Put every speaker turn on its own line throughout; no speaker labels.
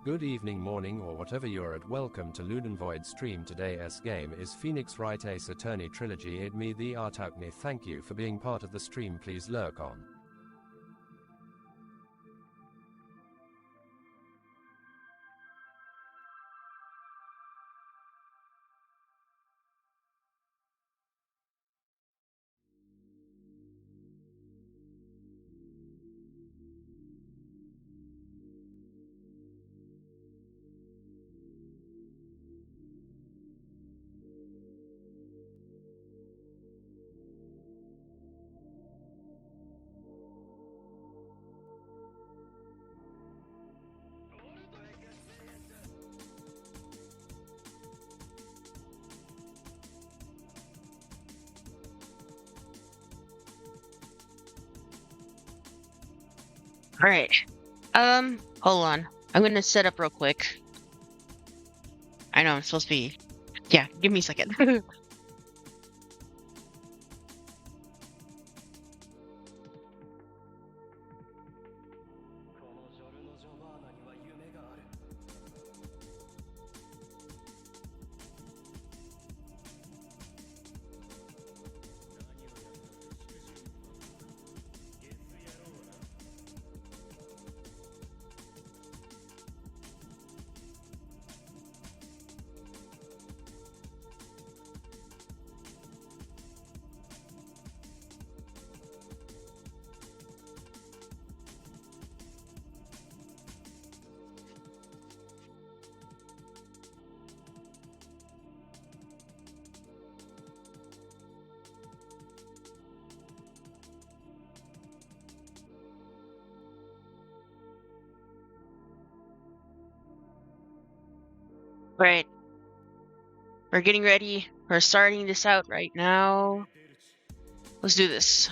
Good evening, morning, or whatever you're at. Welcome to ʟᴜᴜᴜᴜ stream. Today's game is Phoenix Wright Ace Attorney Trilogy. It me the ahturn-kneee. Thank you for being part of the stream. Please lurk on.
Alright. Hold on. I'm gonna set up real quick. I know I'm supposed to be... Yeah, give me a second. Right. We're getting ready. We're starting this out right now. Let's do this.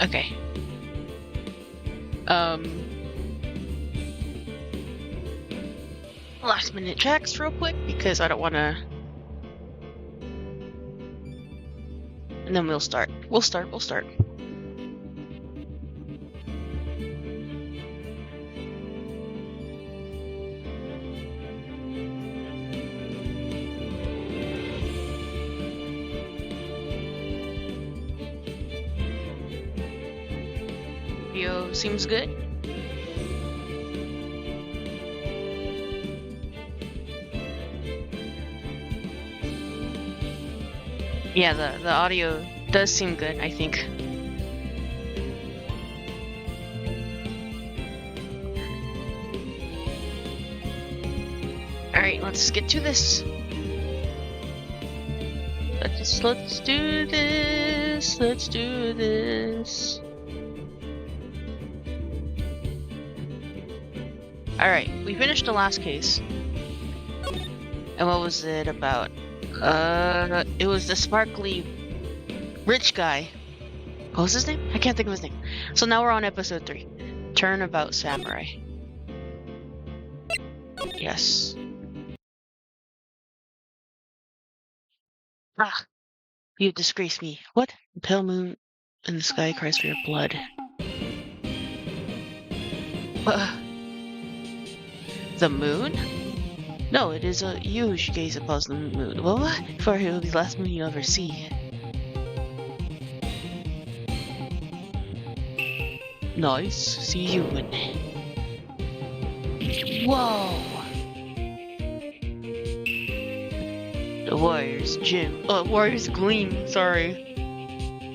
Okay. Last minute checks real quick because I don't want to. And then we'll start. We'll start. Video seems good. Yeah, the audio does seem good, I think. Alright, let's get to this. Let's do this. Let's do this. Alright, we finished the last case. And what was it about? It was the sparkly rich guy. What was his name? I can't think of his name. So now we're on episode 3. Turnabout Samurai. Yes. Ah! You disgrace me. What? The pale moon in the sky cries for your blood. The moon? No, it is you who should gaze upon the moon. What? For it will be the last moon you ever see. Nice. See you in. Whoa! The warriors gleam, sorry.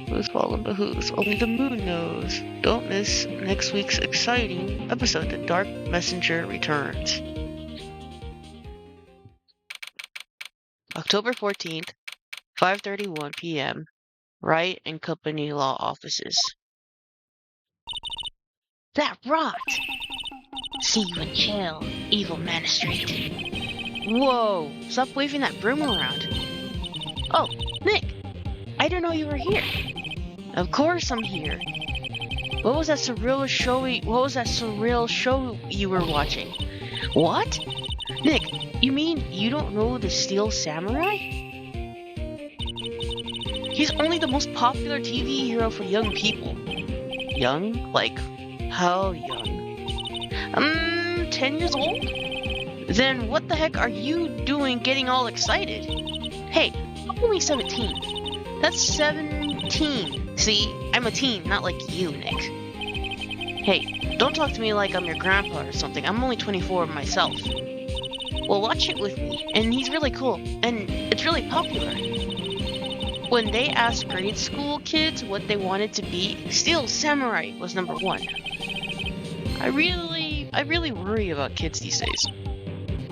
Who's fallen but who's? Only the moon knows. Don't miss next week's exciting episode, The Dark Messenger Returns. October 14th, 5:31 p.m. Wright and Company Law Offices. That rot! See you in jail, evil magistrate. Whoa! Stop waving that broom around. Oh, Nick! I didn't know you were here. Of course I'm here. What was that surreal show you were watching? What? Nick, you mean you don't know the Steel Samurai? He's only the most popular TV hero for young people. Young? Like, how young? 10 years old? Then what the heck are you doing getting all excited? Hey, I'm only 17. That's 17. See, I'm a teen, not like you, Nick. Hey, don't talk to me like I'm your grandpa or something. I'm only 24 myself. Well, watch it with me, and he's really cool, and it's really popular. When they asked grade school kids what they wanted to be, Steel Samurai was number 1. I really worry about kids these days.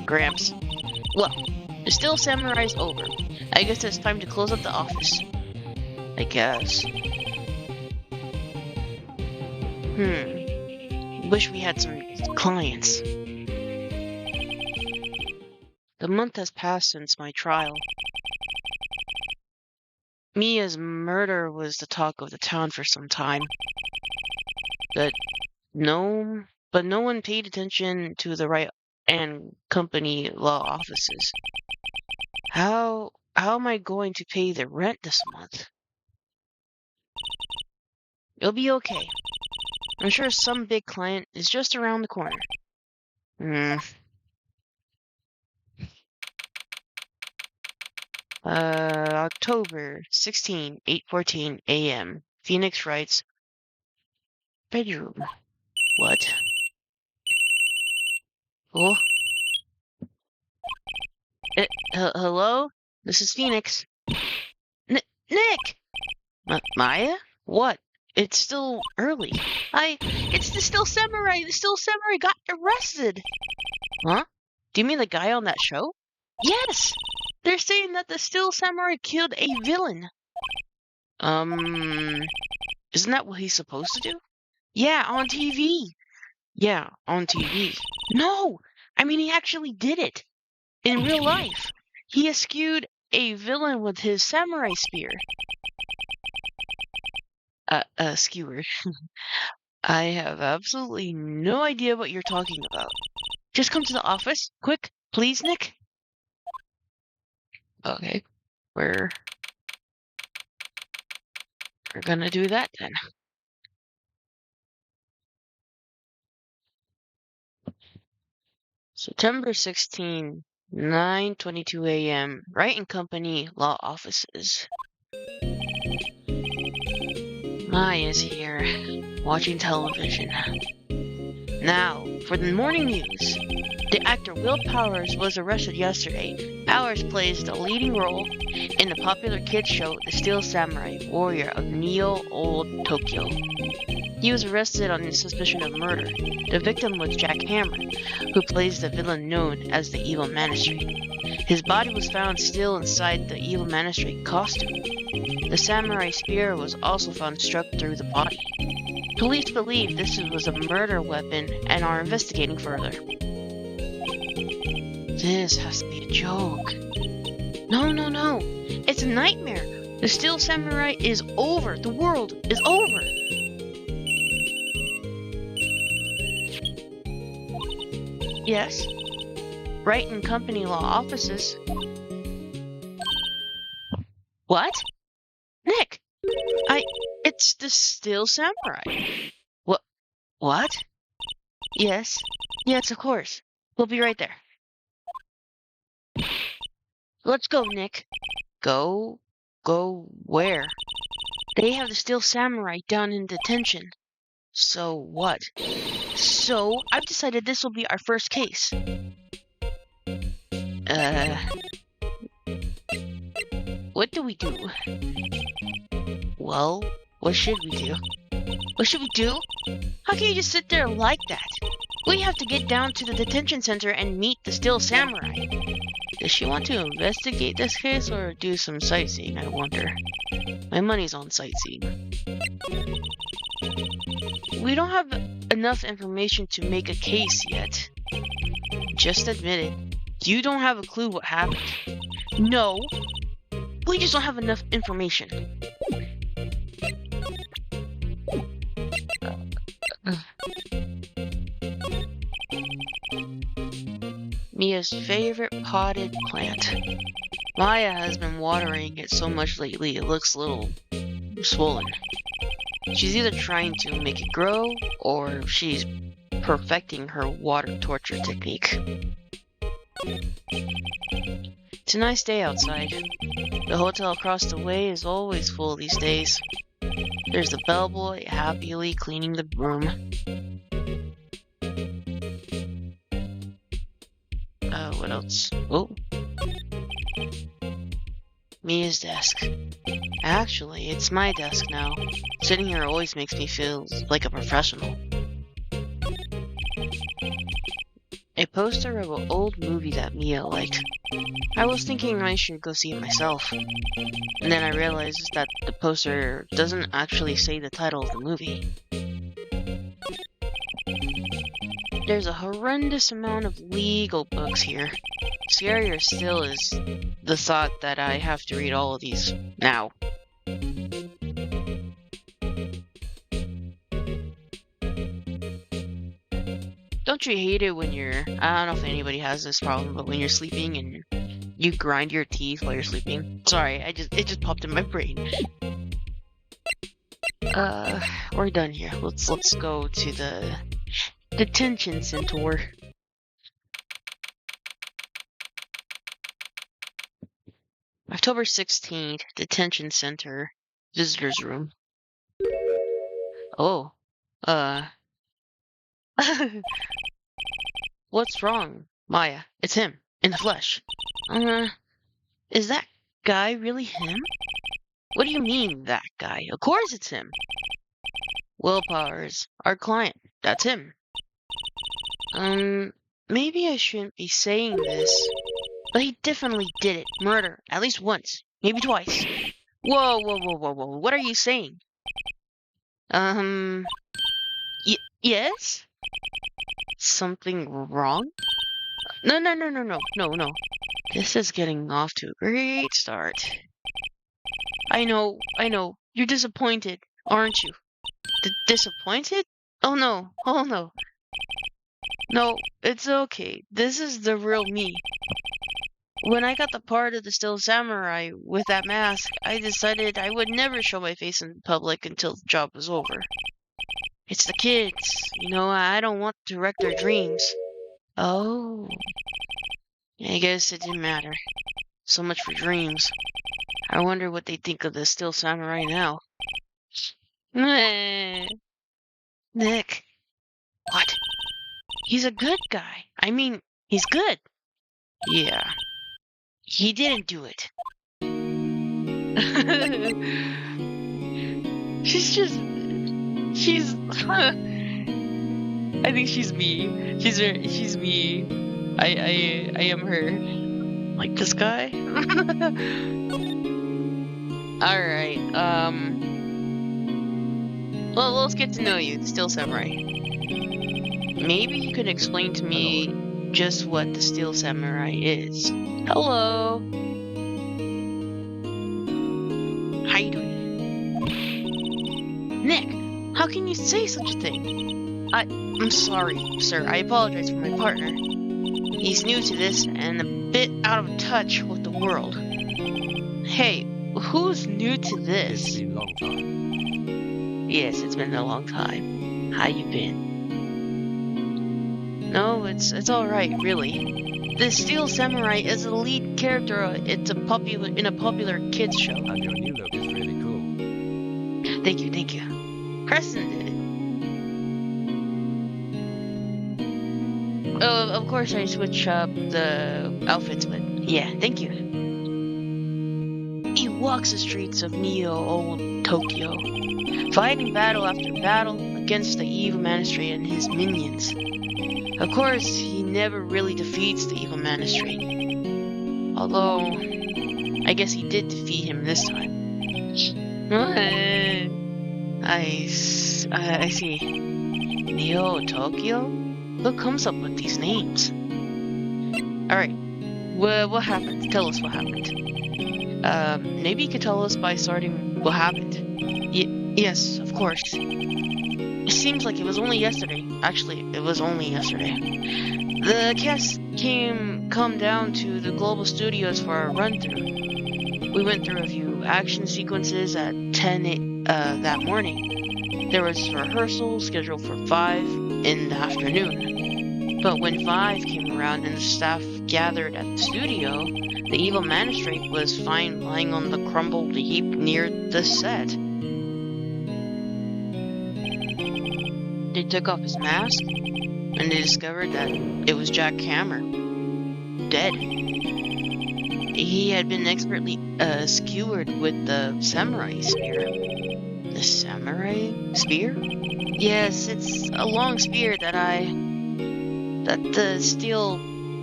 Gramps. Well, the Steel Samurai's over. I guess it's time to close up the office. I guess. Wish we had some clients. The month has passed since my trial. Mia's murder was the talk of the town for some time. But no one paid attention to the Wright and Company law offices. How am I going to pay the rent this month? It'll be okay. I'm sure some big client is just around the corner. October 16, 8:14 a.m. Phoenix writes, bedroom. What? Oh? Hello? This is Phoenix. Nick! Maya? What? It's still early. It's the Steel Samurai! The Steel Samurai got arrested! Huh? Do you mean the guy on that show? Yes! They're saying that the Steel Samurai killed a villain. Isn't that what he's supposed to do? Yeah, on TV. Yeah, on TV. No! I mean, he actually did it. In real life. He eschewed a villain with his samurai spear. Skewer. I have absolutely no idea what you're talking about. Just come to the office. Quick, please, Nick. Okay. We're gonna do that then. September 16, 9:22 a.m. Wright and Company law offices. Maya's here, watching television. Now, for the morning news. The actor Will Powers was arrested yesterday. Powers plays the leading role in the popular kids show The Steel Samurai Warrior of Neo Old Tokyo. He was arrested on suspicion of murder. The victim was Jack Hammer, who plays the villain known as the Evil Magistrate. His body was found still inside the Evil Magistrate costume. The samurai spear was also found struck through the body. Police believe this was a murder weapon and are investigating further. This has to be a joke. No. It's a nightmare. The Steel Samurai is over. The world is over. Yes. Wright and Company law offices. What? Nick! It's the Steel Samurai. What? Yes, of course. We'll be right there. Let's go, Nick. Go where? They have the Steel Samurai down in detention. So what? So I've decided this will be our first case. What do we do? Well, what should we do? What should we do? How can you just sit there like that? We have to get down to the detention center and meet the Steel Samurai. Does she want to investigate this case or do some sightseeing, I wonder? My money's on sightseeing. We don't have enough information to make a case yet. Just admit it. You don't have a clue what happened. No. We just don't have enough information. Mia's favorite potted plant. Maya has been watering it so much lately it looks a little swollen. She's either trying to make it grow or she's perfecting her water torture technique. It's a nice day outside. The hotel across the way is always full these days. There's the bellboy happily cleaning the room. What else? Oh. Mia's desk. Actually, it's my desk now. Sitting here always makes me feel like a professional. A poster of an old movie that Mia liked. I was thinking I should go see it myself. And then I realized that the poster doesn't actually say the title of the movie. There's a horrendous amount of legal books here. Scarier still is the thought that I have to read all of these now. Don't you hate it when you're, I don't know if anybody has this problem, but when you're sleeping and you grind your teeth while you're sleeping? Sorry, it just popped in my brain. We're done here. Let's go to the detention center. October 16th, detention center, visitor's room. Oh, what's wrong, Maya? It's him, in the flesh. Is that guy really him? What do you mean, that guy? Of course it's him. Willpower's our client. That's him. Maybe I shouldn't be saying this, but he definitely did it. Murder. At least once. Maybe twice. Whoa. What are you saying? Yes? Something wrong? No. This is getting off to a great start. I know. You're disappointed, aren't you? Disappointed? Oh no. No, it's okay. This is the real me. When I got the part of the Still Samurai with that mask, I decided I would never show my face in public until the job was over. It's the kids. I don't want to wreck their dreams. Oh. I guess it didn't matter. So much for dreams. I wonder what they think of the Still Samurai now. Nick. What? He's a good guy. I mean, he's good. Yeah. He didn't do it. she's I think she's me. She's me. I am her. Like this guy? Alright, well, let's get to know you, the Steel Samurai. Maybe you could explain to me just what the Steel Samurai is. Hello! How you doing? Nick, how can you say such a thing? I'm sorry, sir. I apologize for my partner. He's new to this and a bit out of touch with the world. Hey, who's new to this?
It's been a long time.
Yes, it's been a long time. How you been? No, it's alright, really. The Steel Samurai is the lead character in a popular kids show.
And your new look is really cool.
Thank you. Preston did it. Of course I switch up the outfits, but yeah, thank you. He walks the streets of old Tokyo, fighting battle after battle against the evil magistrate and his minions. Of course, he never really defeats the evil magistrate. Although, I guess he did defeat him this time. I see. Tokyo? Who comes up with these names? Alright, what happened? Tell us what happened. Maybe you could tell us by starting what happened. Yes, of course. It seems like it was only yesterday. Actually, it was only yesterday. The cast come down to the Global Studios for a run-through. We went through a few action sequences at 10 that morning. There was rehearsal scheduled for 5 in the afternoon. But when 5 came around and the staff gathered at the studio, the evil magistrate was found lying on the crumbled heap near the set. They took off his mask, and they discovered that it was Jack Hammer, dead. He had been expertly skewered with the samurai spear. The samurai spear? Yes, it's a long spear that the steel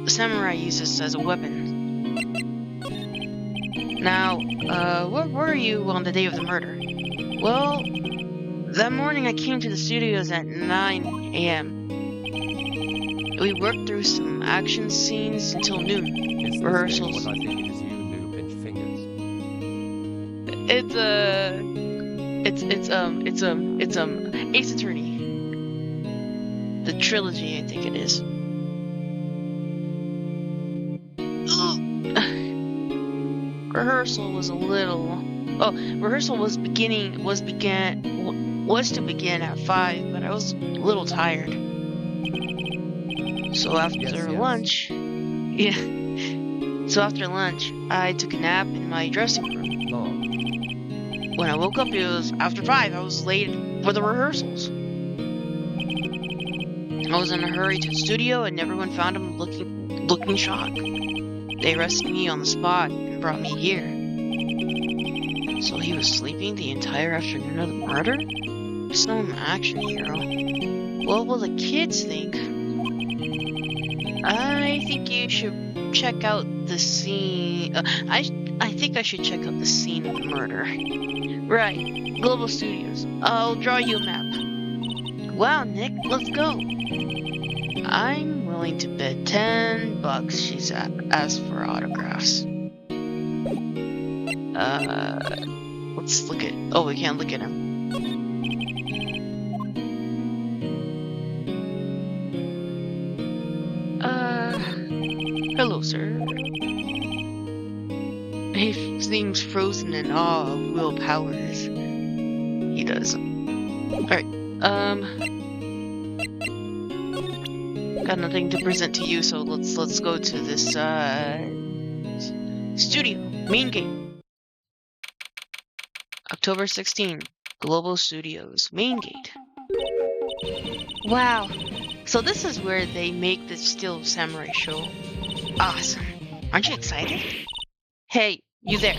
samurai uses as a weapon. Now, where were you on the day of the murder? Well, that morning I came to the studios at 9 a.m. We worked through some action scenes until noon.
Is
Rehearsals.
what I think it is ⴜᴜᴜᴜ
It's Ace Attorney. The trilogy, I think it is. Rehearsal was to begin at 5, but I was a little tired. So after lunch, I took a nap in my dressing room.
Long.
When I woke up, it was after 5. I was late for the rehearsals. I was in a hurry to the studio, and everyone found him looking shocked. They arrested me on the spot and brought me here. So he was sleeping the entire afternoon of the murder? Some action hero. What will the kids think? I think you should check out the scene. I think I should check out the scene of the murder. Right, Global Studios. I'll draw you a map. Wow, Nick, let's go. I'm willing to bet $10 she's asked for autographs. Let's look at. Oh, we can't look at him. Hello, sir. He seems frozen in awe of Will Powers. He does. Alright, got nothing to present to you, so let's go to this, studio. Main gate. October 16, Global Studios. Main gate. Wow. So this is where they make the Steel Samurai show. Awesome. Aren't you excited? Hey, you there.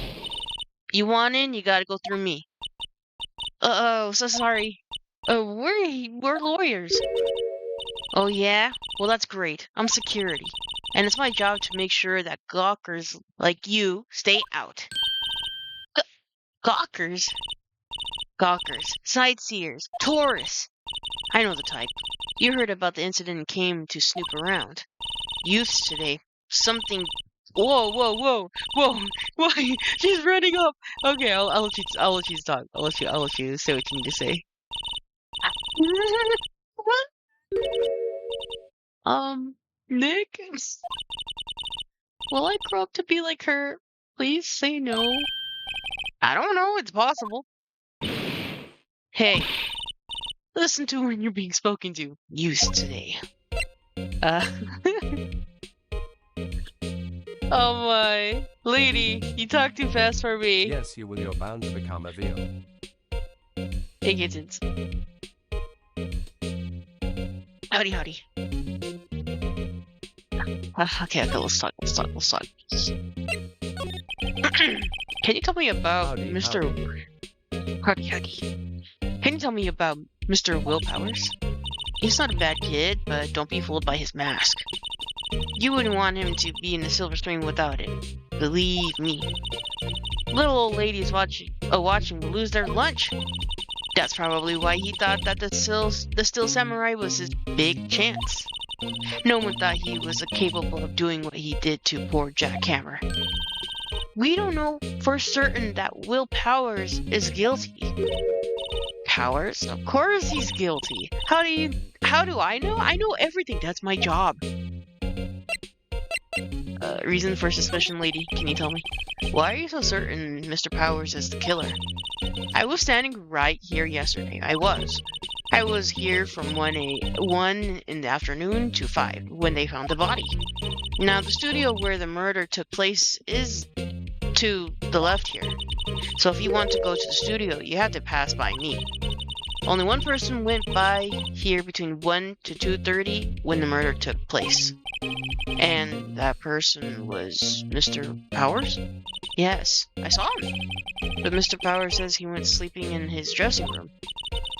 You want in? You gotta go through me. Uh-oh, so sorry. We're lawyers. Oh yeah? Well, that's great. I'm security. And it's my job to make sure that gawkers like you stay out. Gawkers? Gawkers. Sightseers. Tourists. I know the type. You heard about the incident and came to snoop around. Youths today. Something. Whoa! Why? She's running up. Okay, I'll let you talk. I'll let you say what you need to say. Nick? Will I grow up to be like her? Please say no. I don't know, it's possible. Hey, listen to when you're being spoken to. Youths today. Oh my. Lady, you talk too fast for me.
Yes, you will. You're bound to become a veal.
Hey, kittens. Howdy. Okay, let's talk. Can you tell me about Mr. Howdy. Can you tell me about Mr. Will Powers? He's not a bad kid, but don't be fooled by his mask. You wouldn't want him to be in the silver screen without it. Believe me. Little old ladies watching will lose their lunch. That's probably why he thought that the Steel Samurai was his big chance. No one thought he was capable of doing what he did to poor Jack Hammer. We don't know for certain that Will Powers is guilty. Powers? Of course he's guilty. How do I know? I know everything. That's my job. Reason for suspicion, lady. Can you tell me? Why are you so certain Mr. Powers is the killer? I was standing right here yesterday. I was here from 1 in the afternoon to 5 when they found the body. Now, the studio where the murder took place is to the left here. So if you want to go to the studio, you have to pass by me. Only one person went by here between 1 to 2:30 when the murder took place. And that person was Mr. Powers? Yes, I saw him. But Mr. Powers says he went sleeping in his dressing room.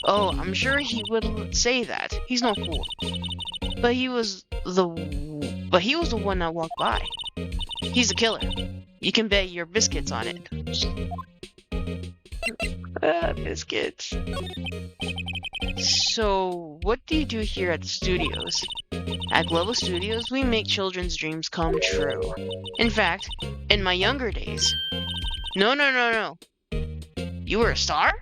Oh, I'm sure he wouldn't say that. He's no fool. But he was the one that walked by. He's the killer. You can bet your biscuits on it. Biscuits. So, what do you do here at the studios? At Global Studios, we make children's dreams come true. In fact, in my younger days... No. You were a star?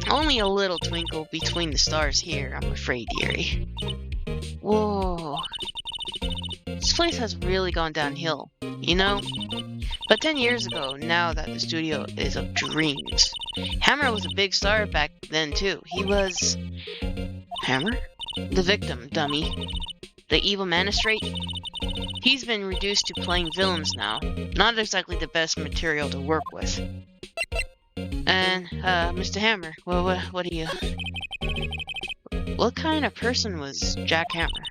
Only a little twinkle between the stars here, I'm afraid, dearie. Whoa. This place has really gone downhill, you know? But 10 years ago, now that the studio is of dreams. Hammer was a big star back then, too. He was... Hammer? The victim, dummy. The evil magistrate? He's been reduced to playing villains now. Not exactly the best material to work with. And, Mr. Hammer, what do you... What kind of person was Jack Hammer?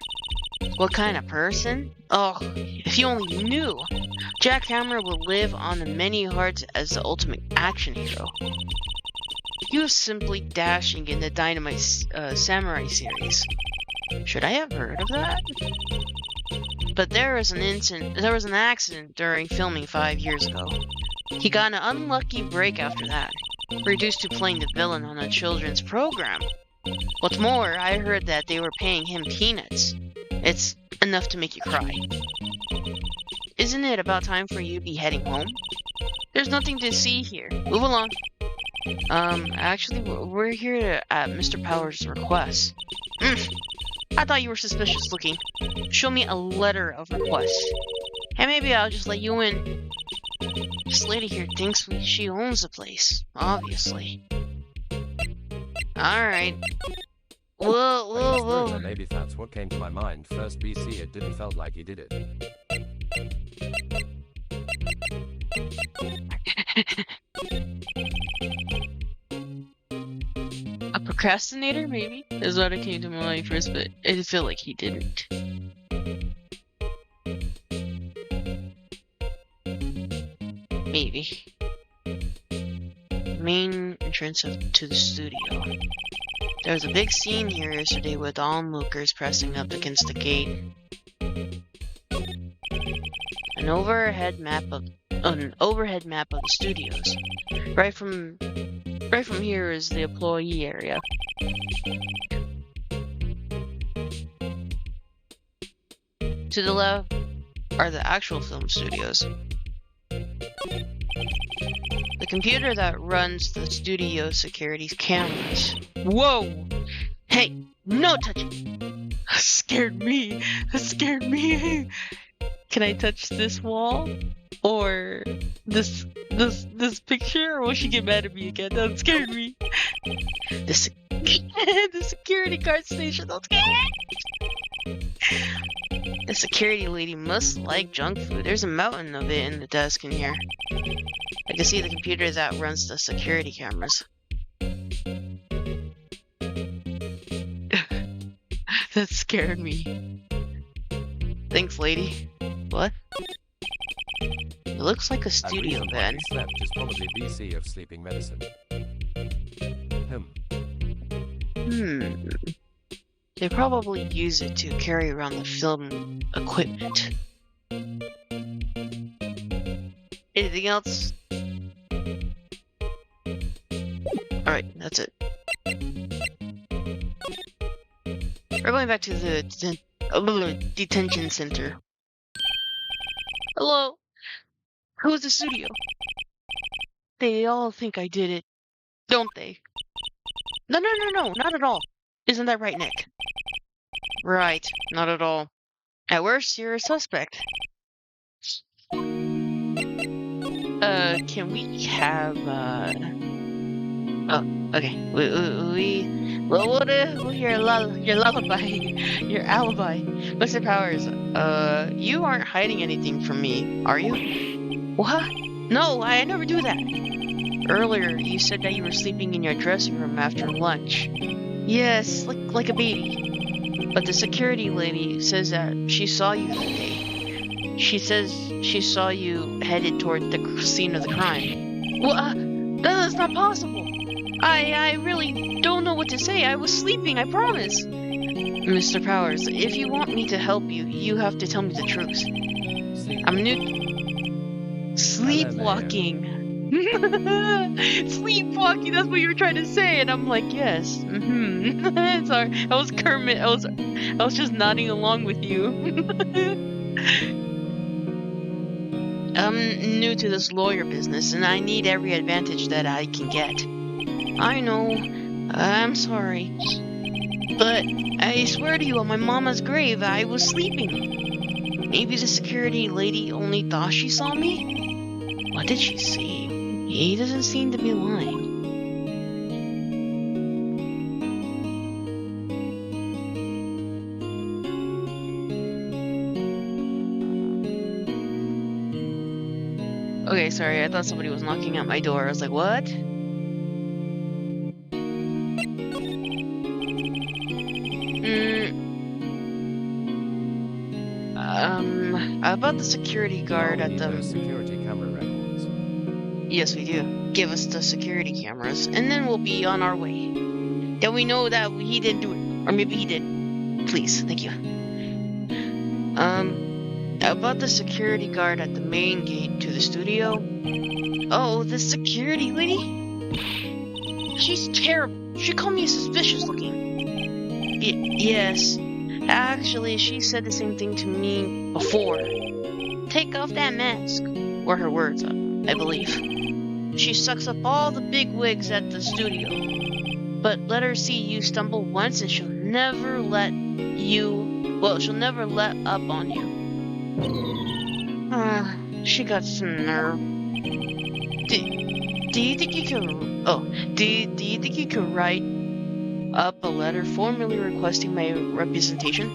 What kind of person? Oh, if you only knew! Jack Hammer will live on the many hearts as the ultimate action hero. He was simply dashing in the Dynamite Samurai series. Should I have heard of that? But there was an accident during filming 5 years ago. He got an unlucky break after that, reduced to playing the villain on a children's program. What's more, I heard that they were paying him peanuts. It's enough to make you cry. Isn't it about time for you to be heading home? There's nothing to see here. Move along. Actually, we're here at Mr. Powers' request. I thought you were suspicious looking. Show me a letter of request. And maybe I'll just let you in. This lady here thinks she owns the place, obviously. Alright. Whoa.
Maybe that's what came to my mind. First BC, it didn't felt like he did it.
A procrastinator, maybe? Is what it came to my mind first, but it felt like he didn't. Maybe. Main entrance to the studio. There was a big scene here yesterday with onlookers pressing up against the gate. An overhead map of the studios. Right from here is the employee area. To the left are the actual film studios. The computer that runs the studio security's cameras. Whoa! Hey, no touching! Scared me. Can I touch this wall? Or this picture? Or will she get mad at me again? That scared me. The security guard station. Don't scare me. The security lady must like junk food. There's a mountain of it in the desk in here. I can see the computer that runs the security cameras. That scared me. Thanks, lady. What? It looks like a studio bed.
Slept is probably BC of sleeping medicine.
They probably use it to carry around the film equipment. Anything else? Alright, that's it. We're going back to the detention center. Hello? Close the studio. They all think I did it, don't they? No, not at all. Isn't that right, Nick? Right, not at all. At worst, you're a suspect. Can we have, Oh, okay. We'll hear your lullaby, your alibi. Mr. Powers, you aren't hiding anything from me, are you? What? No, I never do that. Earlier, you said that you were sleeping in your dressing room after lunch. Yes, like a baby. But the security lady says that she saw you that day. She says she saw you headed toward the scene of the crime. What? That is not possible. I really don't know what to say. I was sleeping, I promise. Mr. Powers, if you want me to help you, you have to tell me the truth. I'm new. Sleepwalking. Sleepwalking, that's what you were trying to say, and I'm like, yes. Sorry, I was Kermit. I was just nodding along with you. I'm new to this lawyer business, and I need every advantage that I can get. I know. I'm sorry. But I swear to you, on my mama's grave, I was sleeping. Maybe the security lady only thought she saw me? What did she see? He doesn't seem to be lying. Okay, sorry, I thought somebody was knocking at my door. I was like, what? About the security guard at the...
security camera records.
Yes, we do. Give us the security cameras, and then we'll be on our way. Then we know that he didn't do it. Or maybe he did. Please, thank you. About the security guard at the main gate to the studio. Oh, the security lady? She's terrible. She called me suspicious looking. Yes. Actually, she said the same thing to me before. Take off that mask. Were her words, I believe. She sucks up all the big wigs at the studio. But let her see you stumble once and she'll never let she'll never let up on you. She got some nerve. Do you think you can... Oh, do you think you can write up a letter formally requesting my representation?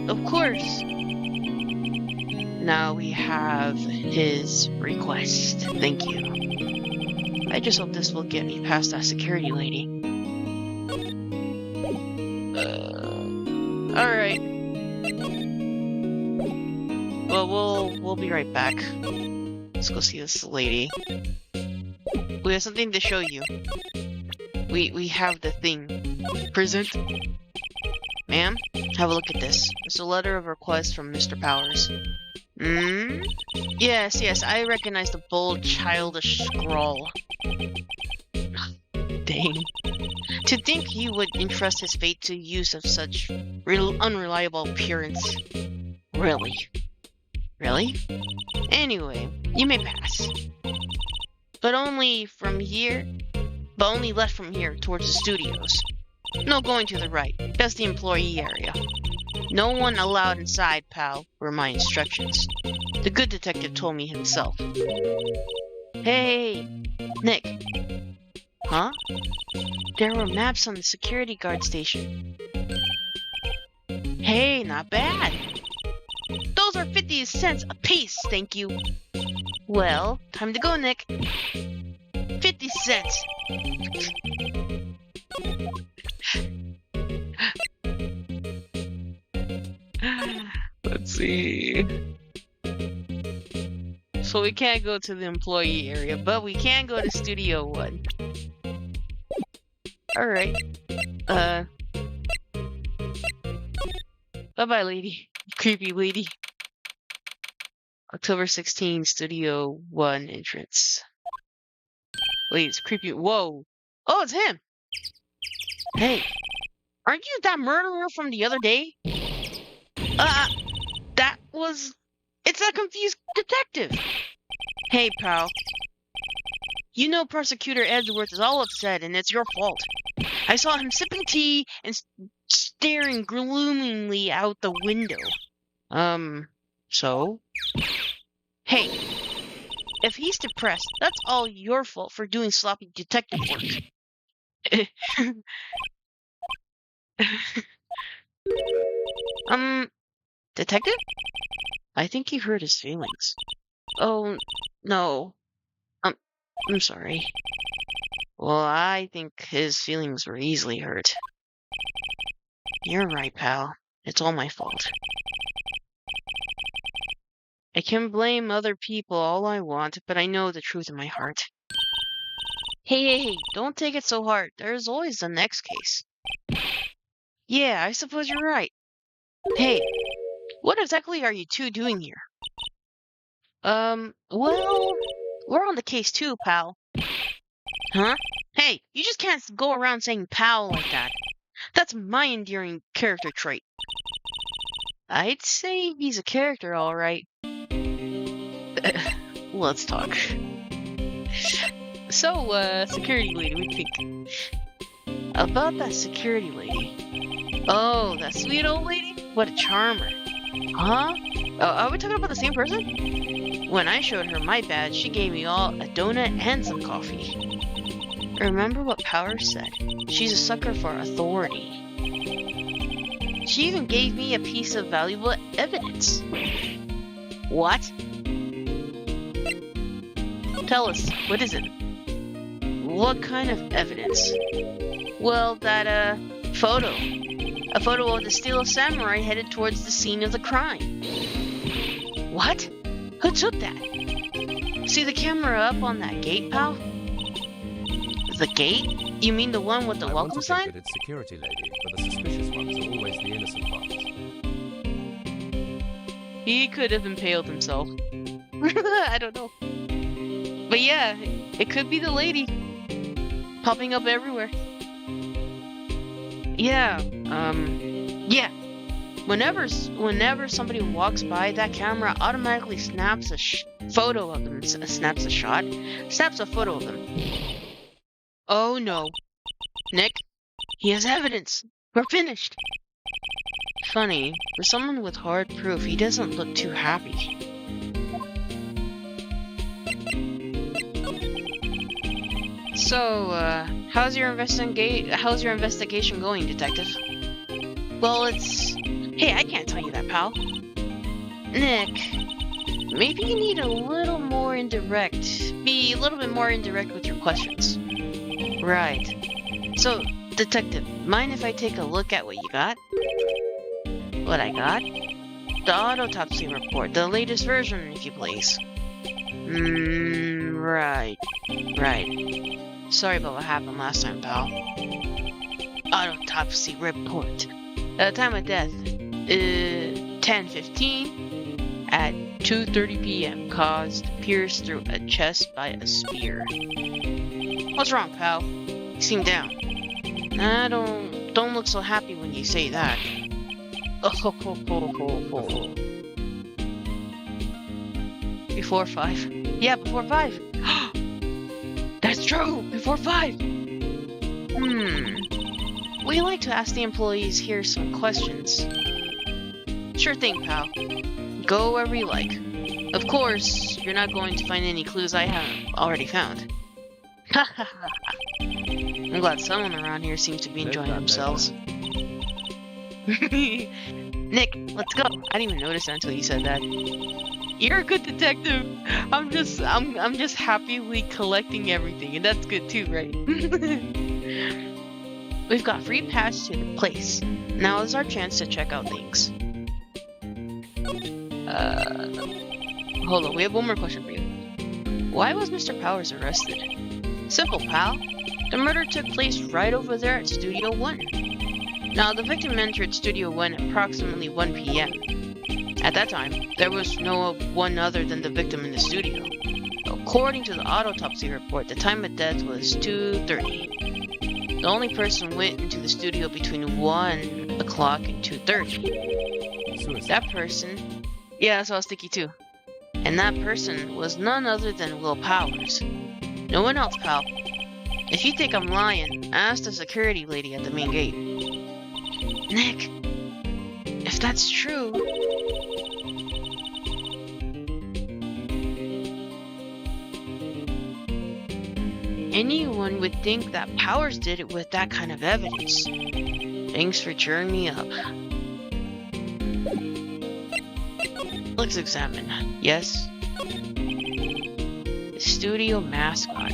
Of course. Now we have his request. Thank you. I just hope this will get me past that security lady. Alright. Well, we'll be right back. Let's go see this lady. We have something to show you. We have the thing. Present. Ma'am, have a look at this. It's a letter of request from Mr. Powers. Yes, I recognize the bold, childish scrawl. Dang. To think he would entrust his fate to use of such unreliable appearance. Really? Really? Anyway, you may pass. But only left from here towards the studios. No going to the right. That's the employee area. No one allowed inside, pal, were my instructions. The good detective told me himself. Hey, Nick. Huh? There were maps on the security guard station. Hey, not bad. Those are 50 cents a piece, thank you. Well, time to go, Nick. 50 cents. Let's see. So we can't go to the employee area, but we can go to Studio 1. Alright. Bye-bye, lady. Creepy lady. October 16, Studio 1 entrance. Wait, it's creepy. Whoa. Oh, it's him. Hey. Aren't you that murderer from the other day? It's that confused detective. Hey, pal. You know Prosecutor Edgeworth is all upset, and it's your fault. I saw him sipping tea and staring gloomingly out the window. So? Hey, if he's depressed, that's all your fault for doing sloppy detective work. Detective? I think he hurt his feelings. Oh, no. I'm sorry. Well, I think his feelings were easily hurt. You're right, pal. It's all my fault. I can blame other people all I want, but I know the truth in my heart. Hey, don't take it so hard. There's always the next case. Yeah, I suppose you're right. Hey, what exactly are you two doing here? Well, we're on the case too, pal. Huh? Hey, you just can't go around saying pal like that. That's my endearing character trait. I'd say he's a character, all right. Let's talk. So, security lady, what do you think? About that security lady. Oh, that sweet old lady? What a charmer. Huh? Are we talking about the same person? When I showed her my badge, she gave me all a donut and some coffee. Remember what Power said. She's a sucker for authority. She even gave me a piece of valuable evidence. What? Tell us, what is it? What kind of evidence? Well, that, photo. A photo of the steel samurai headed towards the scene of the crime. What? Who took that? See the camera up on that gate, pal? The gate? You mean the one with the welcome sign?
That it's security lady, but the suspicious ones are always the innocent ones.
He could have impaled himself. I don't know. But yeah, it could be the lady. Popping up everywhere. Yeah, yeah. Whenever somebody walks by, that camera automatically snaps a photo of them. Snaps a shot. Snaps a photo of them. Oh no. Nick, he has evidence. We're finished. Funny, for someone with hard proof, he doesn't look too happy. So, how's your investigation going, detective? Well, it's... Hey, I can't tell you that, pal. Nick, maybe you need a little more indirect. Be a little bit more indirect with your questions. Right. So, detective, mind if I take a look at what you got? What I got? The autopsy report, the latest version, if you please. Right. Sorry about what happened last time, pal. Autopsy report. Time of death, 10:15 at 2:30 p.m. Caused pierced through a chest by a spear. What's wrong, pal? You seem down. I don't look so happy when you say that. Before 5. Yeah, before 5. That's true! Before 5! We like to ask the employees here some questions. Sure thing, pal. Go wherever you like. Of course, you're not going to find any clues I haven't already found. I'm glad someone around here seems to be enjoying themselves. Nick, let's go. I didn't even notice that until you said that. You're a good detective. I'm just happily collecting everything, and that's good too, right? We've got free pass to the place. Now is our chance to check out things. Hold on, we have one more question for you. Why was Mr. Powers arrested? Simple, pal. The murder took place right over there at Studio 1. Now, the victim entered Studio 1 at approximately 1 p.m. At that time, there was no one other than the victim in the studio. According to the autopsy report, the time of death was 2:30. The only person went into the studio between 1 o'clock and 2:30. That person... Yeah, that's what I was thinking too. And that person was none other than Will Powers. No one else, pal. If you think I'm lying, ask the security lady at the main gate. Nick, if that's true... Anyone would think that Powers did it with that kind of evidence. Thanks for cheering me up. Let's examine. Yes. The studio mascot.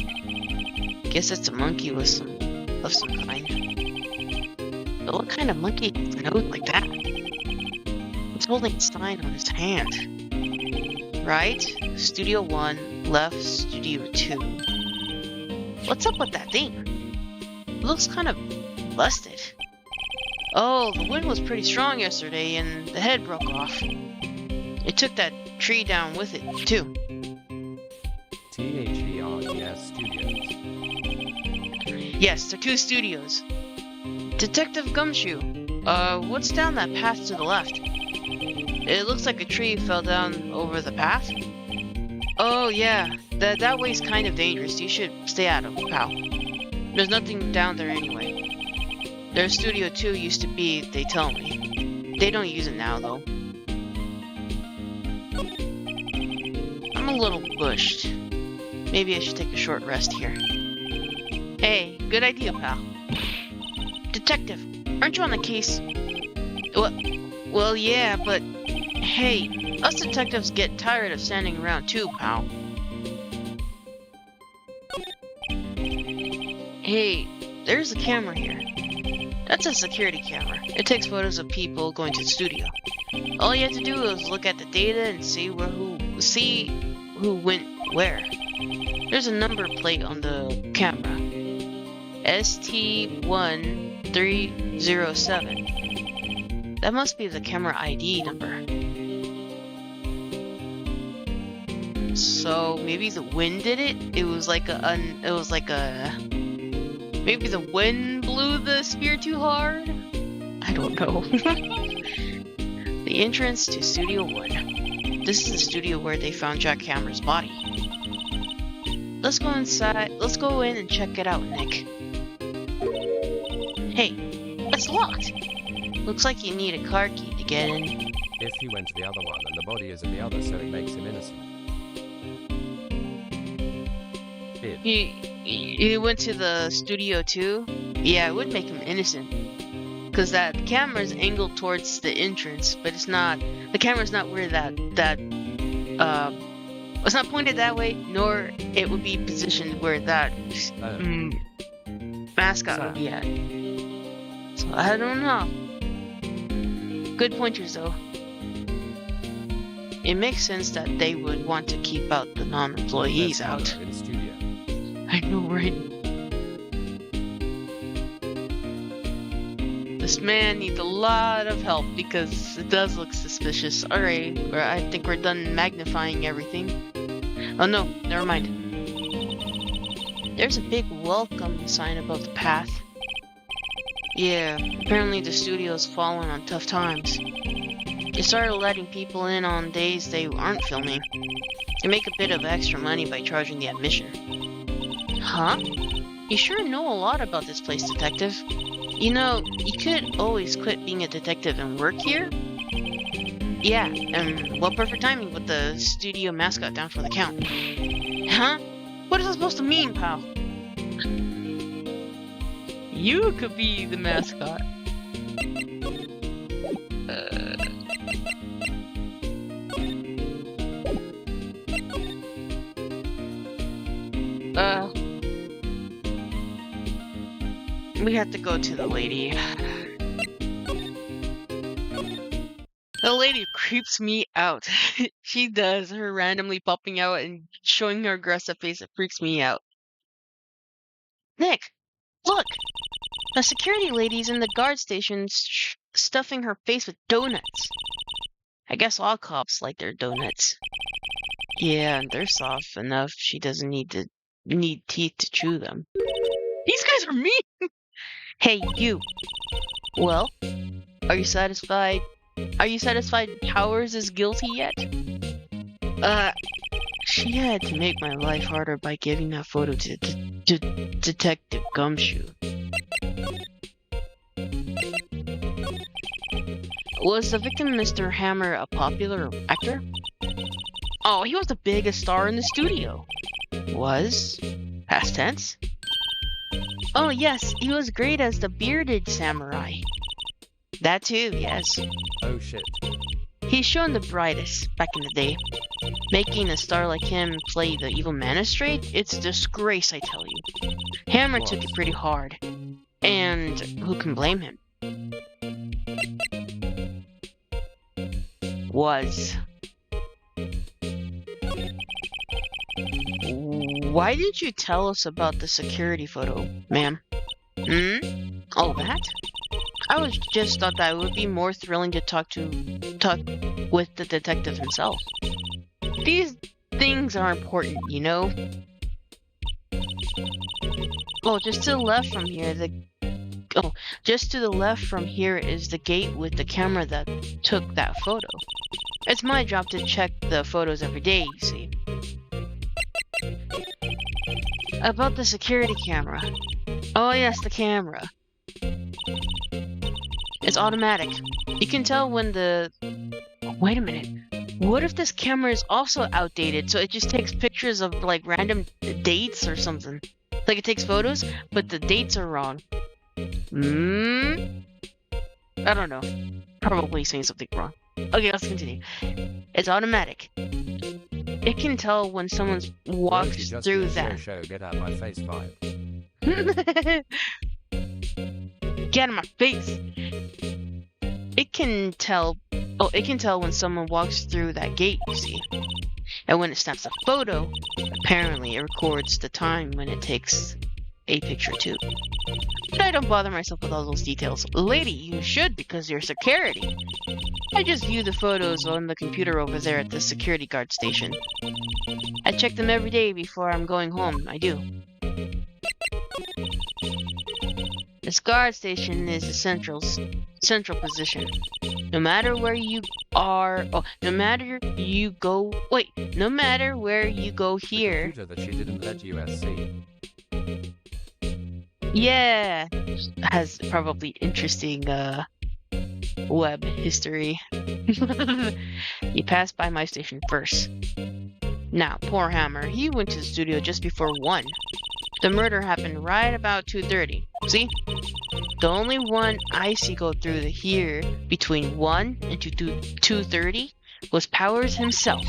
Guess it's a monkey with some kind. But what kind of monkey has a nose like that? He's holding a sign on his hand. Right? Studio 1, left, Studio 2. What's up with that thing? It looks kind of busted. Oh, the wind was pretty strong yesterday and the head broke off. It took that tree down with it, too.
THERES Studios.
Yes, the 2 studios. Detective Gumshoe, what's down that path to the left? It looks like a tree fell down over the path. Oh, yeah. That way's kind of dangerous. You should stay out of it, pal. There's nothing down there anyway. Their Studio 2 used to be, they tell me. They don't use it now, though. I'm a little bushed. Maybe I should take a short rest here. Hey, good idea, pal. Detective, aren't you on the case? Well, yeah, but... Hey, us detectives get tired of standing around too, pal. Hey, there's a camera here. That's a security camera. It takes photos of people going to the studio. All you have to do is look at the data and see who went where. There's a number plate on the camera. ST1307. That must be the camera ID number. So maybe the wind did it? Maybe the wind blew the spear too hard? I don't know. The entrance to Studio 1. This is the studio where they found Jack Hammer's body. Let's go inside. Let's go in and check it out, Nick. Hey, it's locked. Looks like you need a car key to get in.
If he went to the other one and the body is in the other, so it makes him innocent.
He went to the Studio 2? Yeah, it would make him innocent. Because that camera's angled towards the entrance, but it's not... The camera's not where it's not pointed that way, nor it would be positioned where that mascot would be at. So, I don't know. Good pointers, though. It makes sense that they would want to keep out the non-employees out.
In studio.
I know, right? This man needs a lot of help because it does look suspicious. Alright, I think we're done magnifying everything. Oh no, never mind. There's a big welcome sign above the path. Yeah, apparently the studio's fallen on tough times. They started letting people in on days they aren't filming. They make a bit of extra money by charging the admission. Huh? You sure know a lot about this place, detective. You know, you could always quit being a detective and work here? Yeah, and well, perfect timing with the studio mascot down for the count. Huh? What is that supposed to mean, pal? You could be the mascot. We have to go to the lady. The lady creeps me out. She does. Her randomly popping out and showing her aggressive face. It freaks me out. Nick, look! The security lady's in the guard station stuffing her face with donuts. I guess all cops like their donuts. Yeah, they're soft enough. She doesn't need teeth to chew them. These guys are mean! Hey, you. Well, are you satisfied? Are you satisfied Powers is guilty yet? She had to make my life harder by giving that photo to Detective Gumshoe. Was the victim Mr. Hammer a popular actor? Oh, he was the biggest star in the studio. Was? Past tense? Oh yes, he was great as the bearded samurai. That too, yes.
Oh shit.
He's shown the brightest back in the day. Making a star like him play the evil magistrate, it's a disgrace, I tell you. Hammer took it pretty hard. And who can blame him? Was. Why didn't you tell us about the security photo, ma'am? All that? I was just thought that it would be more thrilling to talk with the detective himself. These things are important, you know? Oh, just to the left from here, just to the left from here is the gate with the camera that took that photo. It's my job to check the photos every day, you see. About the security camera. Oh yes, the camera. It's automatic. You can tell when the... Wait a minute. What if this camera is also outdated, so it just takes pictures of, like, random dates or something? Like, it takes photos, but the dates are wrong. I don't know. Probably saying something wrong. Okay, let's continue. It's automatic. It can tell when someone walks through that.
Get out my face vibe.
Get out of my face! It can tell when someone walks through that gate, you see. And when it snaps a photo, apparently it records the time when it takes a picture too. But I don't bother myself with all those details. Lady, you should because you're security. I just view the photos on the computer over there at the security guard station. I check them every day before I'm going home, I do. This guard station is a central position. No matter where you are, no matter where you go here.
That she didn't let us see.
Yeah, has probably interesting web history. He passed by my station first. Now, poor Hammer, he went to the studio just before 1. The murder happened right about 2:30. See? The only one I see go through here between 1 and 2:30 was Powers himself.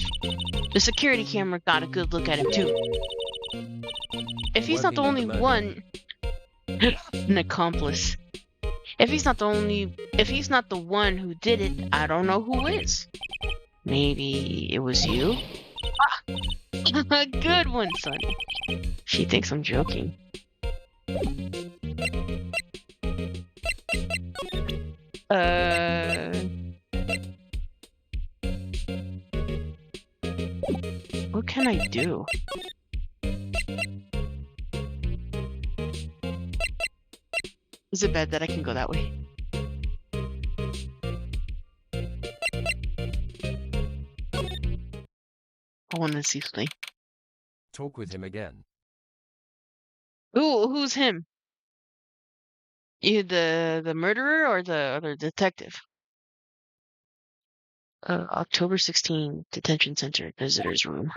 The security camera got a good look at him too. If he's not the only one, an accomplice. If he's not the one who did it, I don't know who is. Maybe it was you? Ah, good one, Sonny. She thinks I'm joking. What can I do? Is it bad that I can go that way? I want to see something.
Talk with him again.
Ooh, who's him? You the murderer or the other detective? October 16, detention center, visitor's room.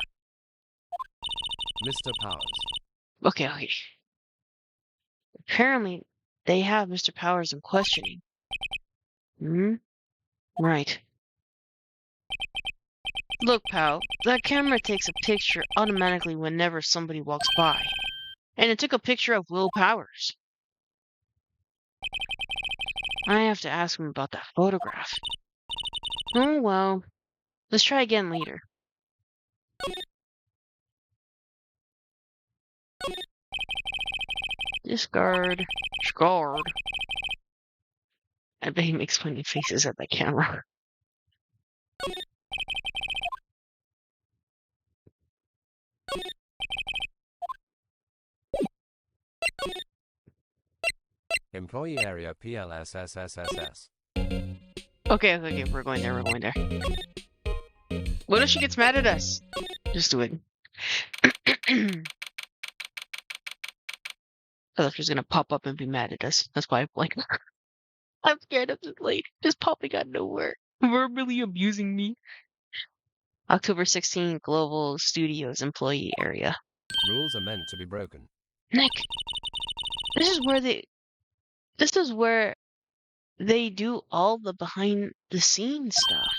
Mr. Powers.
Okay. Apparently, they have Mr. Powers in questioning. Right. Look, pal, that camera takes a picture automatically whenever somebody walks by. And it took a picture of Will Powers. I have to ask him about that photograph. Oh well. Let's try again later. Discard. I bet he makes funny faces at the camera.
Employee area PLSSSSS.
Okay, we're going there. What if she gets mad at us? Just do it. I thought she was gonna pop up and be mad at us. That's why I'm like, I'm scared of this lady just popping out of nowhere, verbally abusing me. October 16th, Global Studios employee area.
Rules are meant to be broken.
Nick, this is where they do all the behind the scenes stuff.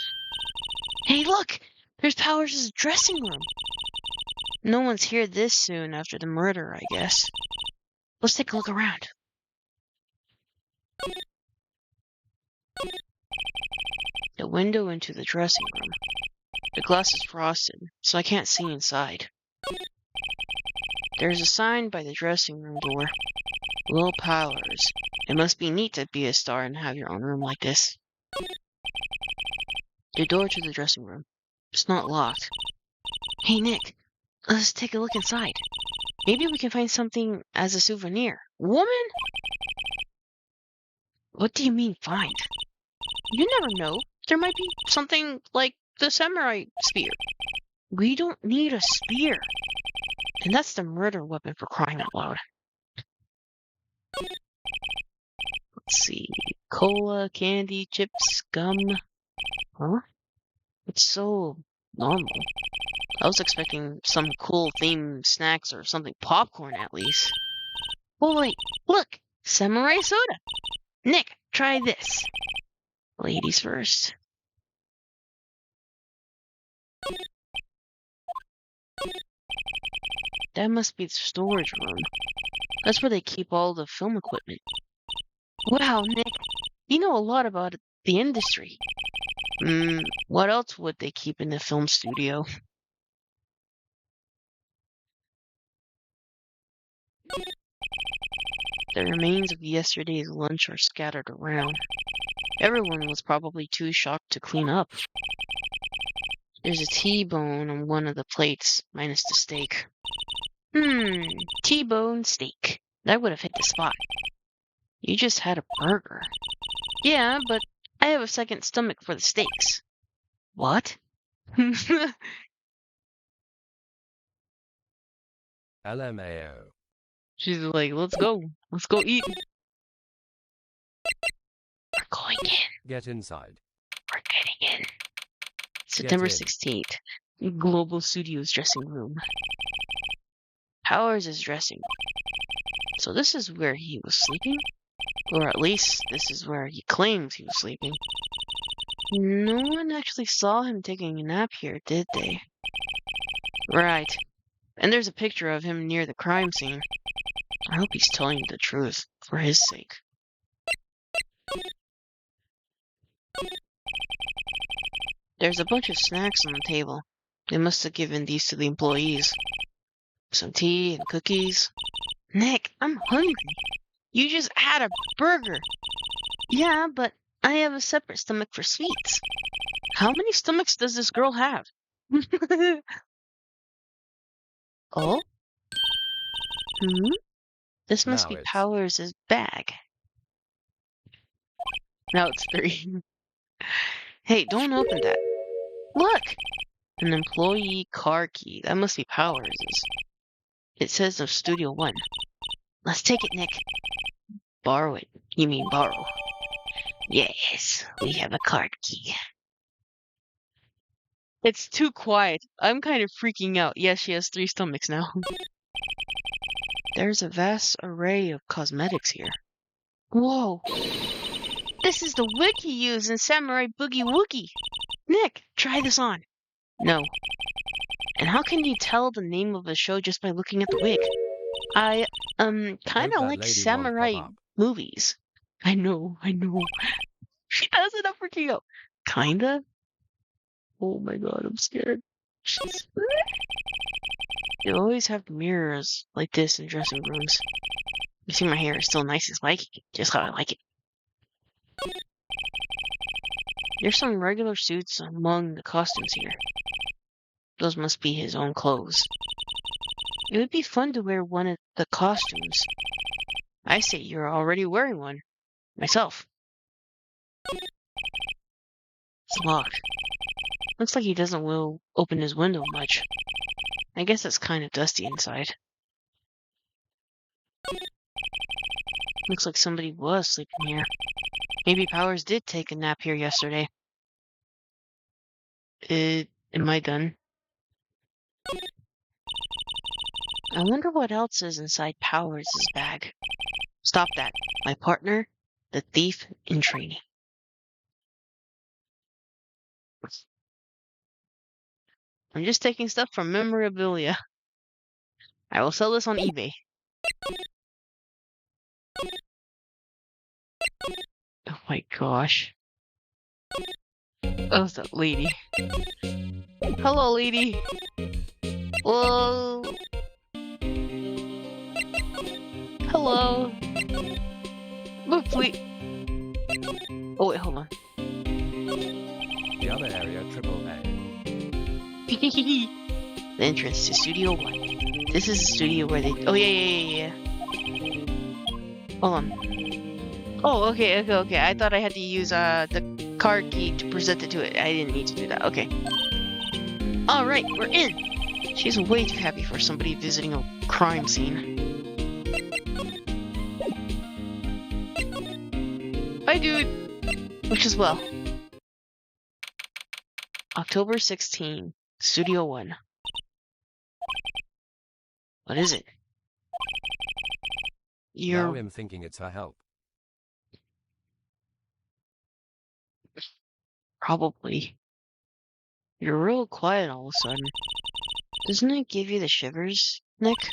Hey, look! There's Powers' dressing room. No one's here this soon after the murder, I guess. Let's take a look around. The window into the dressing room. The glass is frosted, so I can't see inside. There's a sign by the dressing room door. Will Powers. It must be neat to be a star and have your own room like this. The door to the dressing room. It's not locked. Hey, Nick. Let's take a look inside. Maybe we can find something as a souvenir. Woman? What do you mean, find? You never know. There might be something like the samurai spear. We don't need a spear. And that's the murder weapon, for crying out loud. Let's see. Cola, candy, chips, gum. Huh? It's so normal. I was expecting some cool themed snacks or something popcorn at least. Oh wait, look! Samurai soda! Nick, try this. Ladies first. That must be the storage room. That's where they keep all the film equipment. Wow, Nick, you know a lot about the industry. What else would they keep in the film studio? The remains of yesterday's lunch are scattered around. Everyone was probably too shocked to clean up. There's a T-bone on one of the plates, minus the steak. T-bone steak. That would have hit the spot. You just had a burger. Yeah, but I have a second stomach for the steaks. What?
LMAO.
She's like, let's go. Let's go eat. We're going in.
Get inside.
We're getting in. September 16th. Global Studios dressing room. Powers is dressing. So this is where he was sleeping? Or at least this is where he claims he was sleeping. No one actually saw him taking a nap here, did they? Right. And there's a picture of him near the crime scene. I hope he's telling you the truth, for his sake. There's a bunch of snacks on the table. They must have given these to the employees. Some tea and cookies. Nick, I'm hungry. You just had a burger. Yeah, but I have a separate stomach for sweets. How many stomachs does this girl have? Oh? This must be Powers' bag. Now it's 3. Hey, don't open that. Look! An employee car key. That must be Powers'. It says of Studio 1. Let's take it, Nick. Borrow it. You mean borrow. Yes, we have a card key. It's too quiet. I'm kind of freaking out. Yes, she has 3 stomachs now. There's a vast array of cosmetics here. Whoa! This is the wig he used in Samurai Boogie Woogie. Nick, try this on. No. And how can you tell the name of a show just by looking at the wig? I, kinda like samurai movies. I know. She does it, I'm freaking out. Kinda? Oh my god, I'm scared. You always have mirrors like this in dressing rooms. You see my hair is still nice and spiky, just how I like it. There's some regular suits among the costumes here. Those must be his own clothes. It would be fun to wear one of the costumes. I say you're already wearing one. Myself. It's locked. Looks like he doesn't will open his window much. I guess it's kind of dusty inside. Looks like somebody was sleeping here. Maybe Powers did take a nap here yesterday. Am I done? I wonder what else is inside Powers' bag. Stop that. My partner, the thief in training. I'm just taking stuff from memorabilia. I will sell this on eBay. Oh my gosh. Oh, that lady. Hello, lady. Whoa. Hello. Look, please. Oh, wait, hold on.
The other area, AAA.
The entrance to Studio 1. This is the studio where they... Oh, yeah. Hold on. Oh, okay. I thought I had to use the card key to present it to it. I didn't need to do that. Okay. Alright, we're in! She's way too happy for somebody visiting a crime scene. Bye, dude! Wish as well. October 16, Studio 1. What is it?
Now I'm thinking it's her help.
Probably. You're real quiet all of a sudden. Doesn't it give you the shivers, Nick?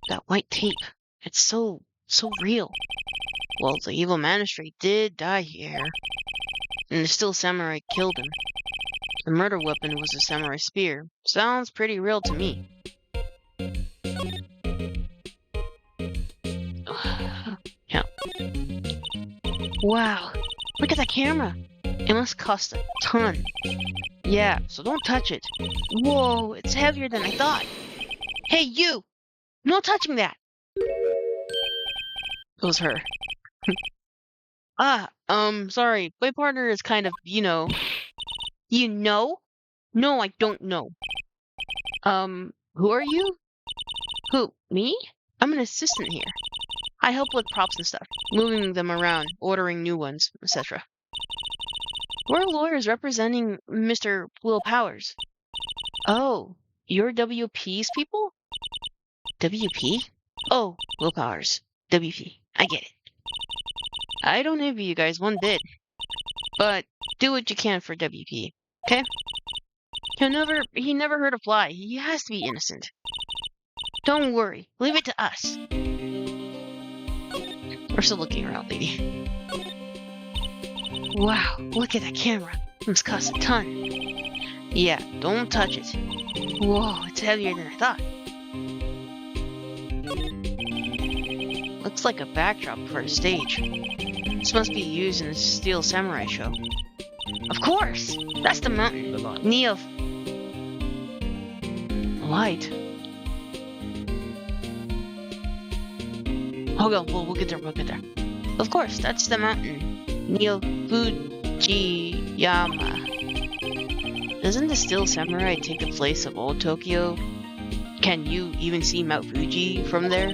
That white tape. It's so real. Well, the evil magistrate did die here. And the still samurai killed him. The murder weapon was a samurai spear. Sounds pretty real to me. Yeah. Wow. Look at that camera. It must cost a ton. Yeah, so don't touch it. Whoa, it's heavier than I thought. Hey, you! No touching that! It was her. Sorry. My partner is kind of, you know. You know? No, I don't know. Who are you? Who? Me? I'm an assistant here. I help with props and stuff, moving them around, ordering new ones, etc. We're lawyers representing Mr. Will Powers. Oh, you're WP's people? WP? Oh, Will Powers. WP. I get it. I don't envy you guys one bit. But do what you can for WP, okay? He never hurt a fly. He has to be innocent. Don't worry. Leave it to us. We're still looking around, lady. Wow, look at that camera. It must cost a ton. Yeah, don't touch it. Whoa, it's heavier than I thought. Looks like a backdrop for a stage. This must be used in the Steel Samurai show. Of course! That's the mountain.
The light.
Light? Hold on, we'll get there, Of course, that's the mountain. ᴄᴜᴜᴜᴜ. Doesn't the Steel Samurai take the place of Old Tokyo? Can you even see Mount Fuji from there?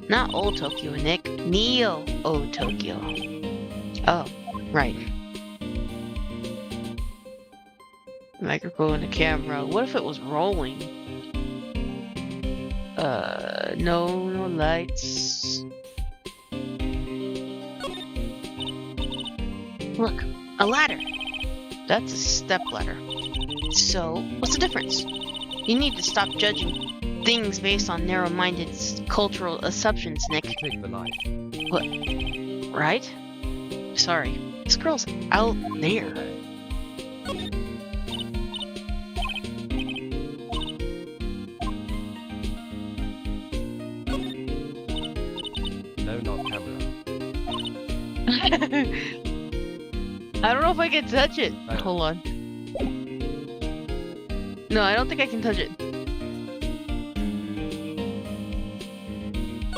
Not Old Tokyo, Nick. Tokyo. Oh, right. Microphone and the camera. What if it was rolling? No lights. Look, a ladder. That's a step ladder. So, what's the difference? You need to stop judging things based on narrow-minded cultural assumptions, Nick.
Take the light.
What? Right? Sorry. This girl's out there.
No, not camera.
I don't know if I can touch it.
Oh.
Hold on. No, I don't think I can touch it.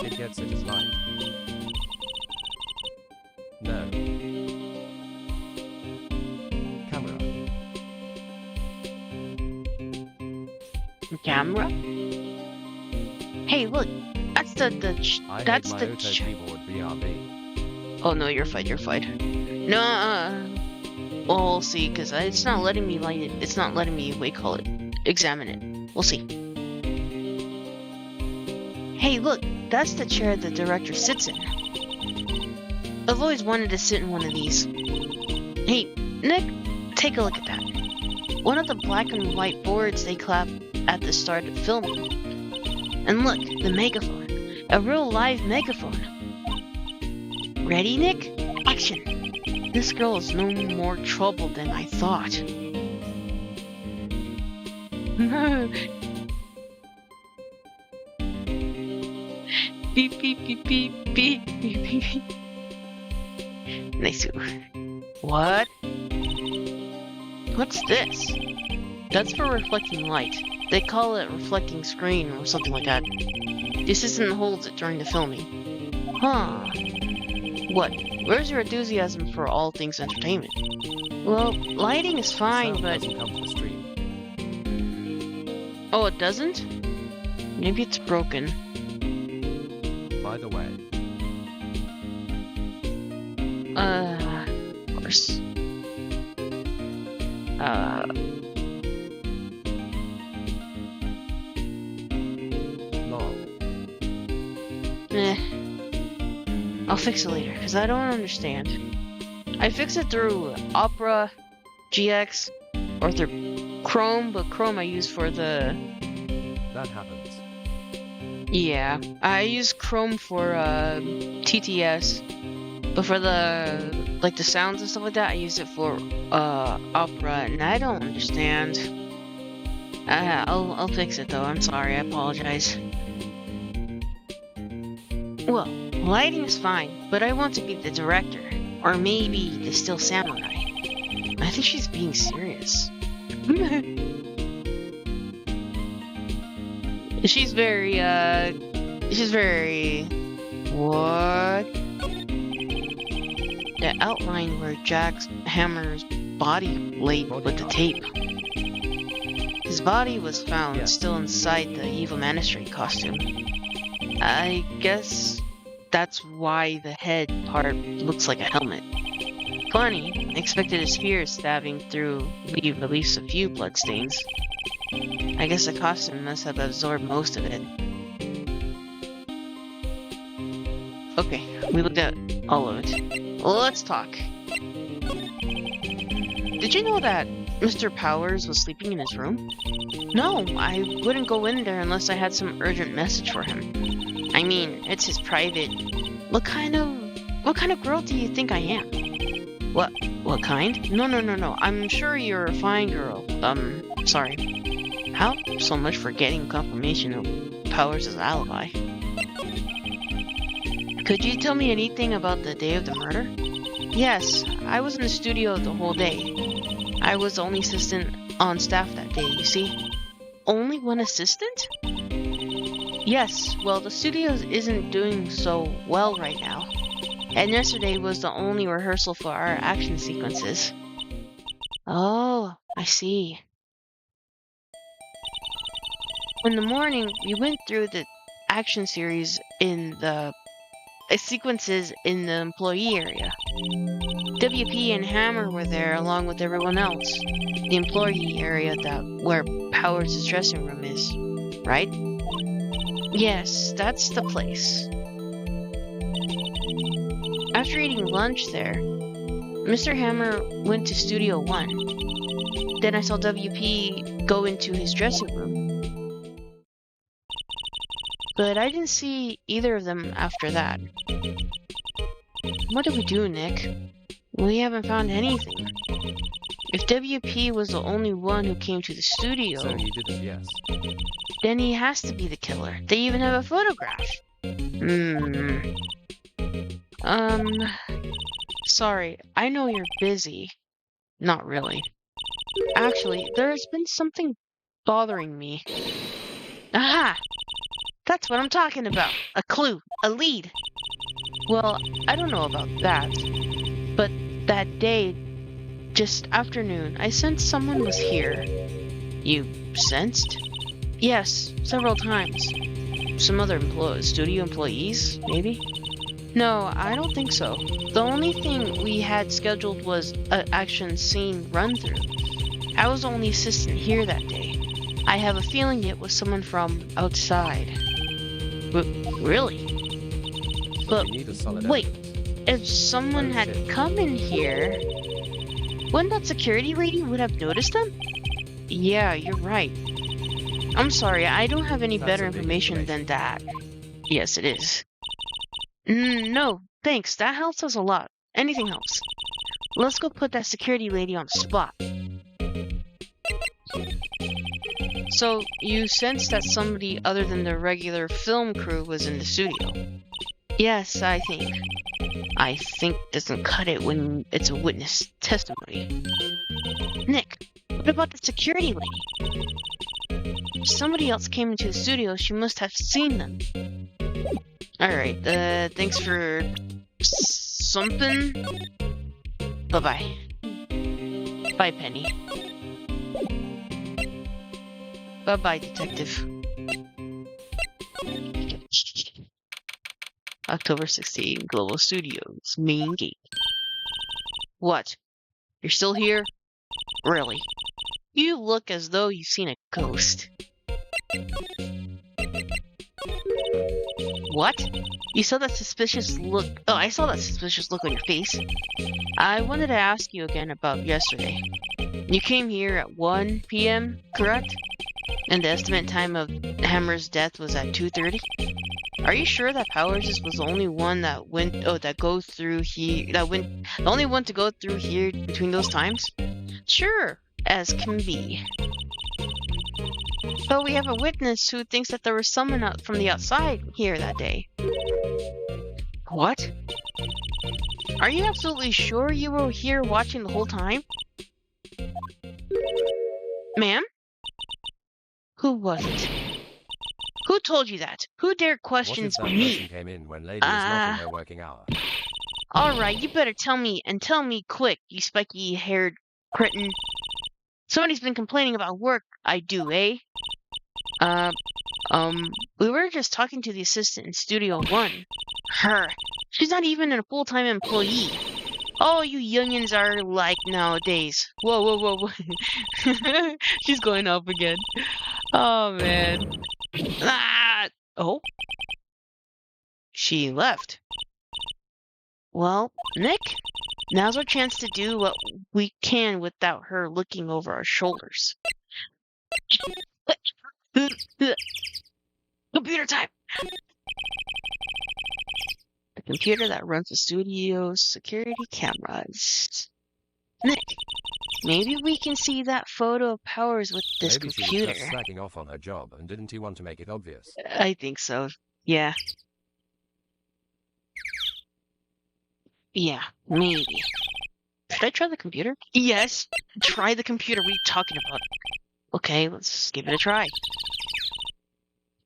It gets it as light. No. Camera.
camera? Hey, look, that's
I
that's
hate
the
my auto keyboard BRB.
Oh no, you're fine, you're fine. No, we'll see, because it's not letting me light it. It's not letting me, examine it. We'll see. Hey, look, that's the chair the director sits in. I've always wanted to sit in one of these. Hey, Nick, take a look at that. One of the black and white boards they clap at the start of filming. And look, the megaphone. A real live megaphone. Ready, Nick? Action! This girl is no more trouble than I thought. Beep, beep, beep, beep, beep, beep, beep. Nice. What? What's this? That's for reflecting light. They call it reflecting screen or something like that. This isn't holds it during the filming. Huh. What? Where's your enthusiasm for all things entertainment? Well, lighting is fine, but...
doesn't come to the stream.
Oh, it doesn't? Maybe it's broken.
By the way,
Of course.
lol.
I'll fix it later, because I don't understand. I fix it through Opera, GX, or through Chrome, but Chrome I use for the...
That happens.
Yeah, I use Chrome for TTS, but for the the sounds and stuff like that, I use it for Opera, and I don't understand. I'll fix it though. I'm sorry. I apologize. Well, lighting is fine, but I want to be the director, or maybe the still samurai. I think she's being serious. She's very, what? The outline where Jack's hammer's body laid with the tape. His body was found still inside the evil magistrate costume. I guess that's why the head part looks like a helmet. Funny, I expected a spear stabbing through leave at least a few bloodstains. I guess the costume must have absorbed most of it. Okay, we looked at all of it. Let's talk. Did you know that Mr. Powers was sleeping in his room? No, I wouldn't go in there unless I had some urgent message for him. I mean, it's his private... What kind of girl do you think I am? What kind? No. I'm sure you're a fine girl. Sorry. How so much for getting confirmation of Powers' alibi? Could you tell me anything about the day of the murder? Yes, I was in the studio the whole day. I was the only assistant on staff that day, you see. Only one assistant? Yes, well, the studio isn't doing so well right now. And yesterday was the only rehearsal for our action sequences. Oh, I see. In the morning, we went through the action series in the sequences in the employee area. WP and Hammer were there along with everyone else. The employee area where Powers' dressing room is, right? Yes, that's the place. After eating lunch there, Mr. Hammer went to Studio 1. Then I saw WP go into his dressing room. But I didn't see either of them after that. What do we do, Nick? We haven't found anything. If WP was the only one who came to the studio...
So he didn't, yes.
Then he has to be the killer. They even have a photograph. Sorry, I know you're busy. Not really. Actually, there's been something bothering me. Aha! That's what I'm talking about. A clue. A lead. Well, I don't know about that. But that day, just afternoon, I sensed someone was here. You sensed? Yes, several times. Some other studio employees, maybe? No, I don't think so. The only thing we had scheduled was an action scene run-through. I was the only assistant here that day. I have a feeling it was someone from outside. Really? But wait, if someone had come in here, wouldn't that security lady would have noticed them? Yeah, you're right. I'm sorry, I don't have any better information than that. Yes, it is. No, thanks. That helps us a lot. Anything helps. Let's go put that security lady on the spot. So, you sensed that somebody other than the regular film crew was in the studio? Yes, I think. I think doesn't cut it when it's a witness testimony. Nick, what about the security lady? If somebody else came into the studio, she must have seen them. Alright, thanks for something. Bye-bye. Bye, Penny. Bye-bye, detective. October 16, Global Studios, main gate. What? You're still here? Really? You look as though you've seen a ghost. What? You saw that suspicious look. Oh, I saw that suspicious look on your face. I wanted to ask you again about yesterday. You came here at 1 p.m., correct? And the estimate time of Hammer's death was at 2:30? Are you sure that Powers was the only one that goes through here, the only one to go through here between those times? Sure, as can be. But we have a witness who thinks that there was someone out from the outside here that day. What? Are you absolutely sure you were here watching the whole time? Ma'am? Who was it? Who told you that? Who dared question me?
Came in when lady is not in her working hour.
Alright, you better tell me, and tell me quick, you spiky-haired cretin. Somebody's been complaining about work I do, eh? We were just talking to the assistant in Studio 1. Her. She's not even a full-time employee. All you youngins are like nowadays. Whoa. She's going up again. Oh, man. Ah! Oh? She left. Well, Nick, now's our chance to do what we can without her looking over our shoulders. Computer time! The computer that runs the studio's security cameras. Nick, maybe we can see that photo of Powers with this computer.
Maybe she was just slacking off on her job, and didn't he want to make it obvious?
I think so. Yeah. Yeah, maybe. Should I try the computer? Yes, try the computer. What are you talking about? Okay, let's give it a try.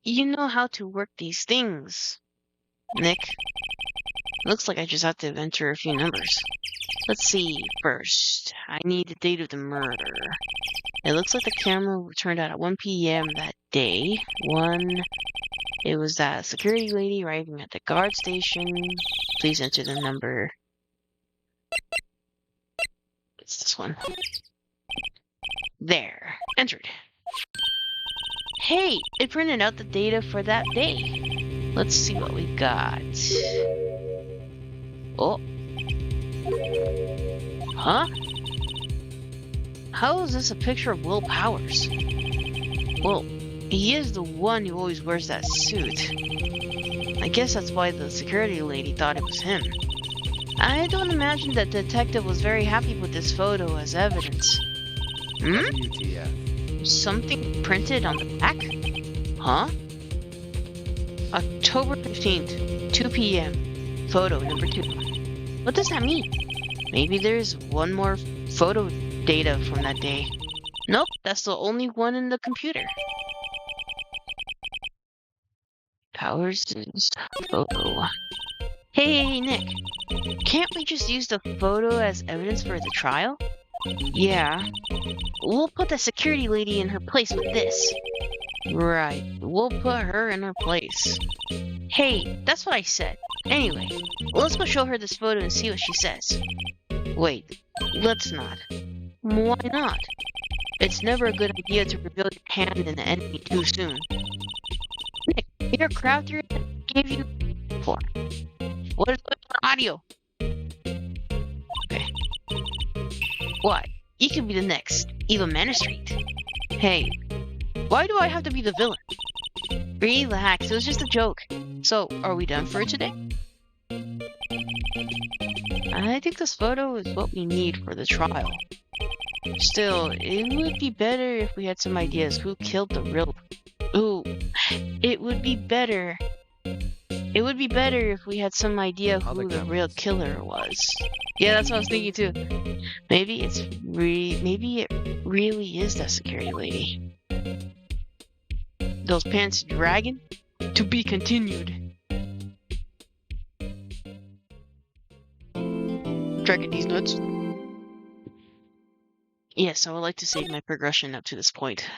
You know how to work these things, Nick. Looks like I just have to enter a few numbers. Let's see. First, I need the date of the murder. It looks like the camera turned out at 1 p.m. that day. It was that security lady arriving at the guard station. Please enter the number. It's this one. There. Entered. Hey, it printed out the data for that day. Let's see what we got. Oh. Huh? How is this a picture of Will Powers? Well, he is the one who always wears that suit. I guess that's why the security lady thought it was him. I don't imagine that detective was very happy with this photo as evidence. Something printed on the back? Huh? October 15th, 2 p.m. Photo number 2. What does that mean? Maybe there's one more photo data from that day. Nope, that's the only one in the computer. Powers' photo. Hey, Nick. Can't we just use the photo as evidence for the trial? Yeah. We'll put the security lady in her place with this. Right. We'll put her in her place. Hey, that's what I said. Anyway, let's go show her this photo and see what she says. Wait, let's not. Why not? It's never a good idea to reveal your hand in the enemy too soon. Nick, your craft theory gave you for. What is going on audio? Okay. What? You can be the next ʟᴜᴅᴇᴜ. Hey, why do I have to be the villain? Relax, it was just a joke. So, are we done for today? I think this photo is what we need for the trial. Still, it would be better if we had some ideas who killed the real... Ooh, it would be better if we had some idea who the real killer was. Yeah, that's what I was thinking too. Maybe it really is that security lady. Those pants dragon? To be continued. Dragging these nuts. Yes, I would like to save my progression up to this point.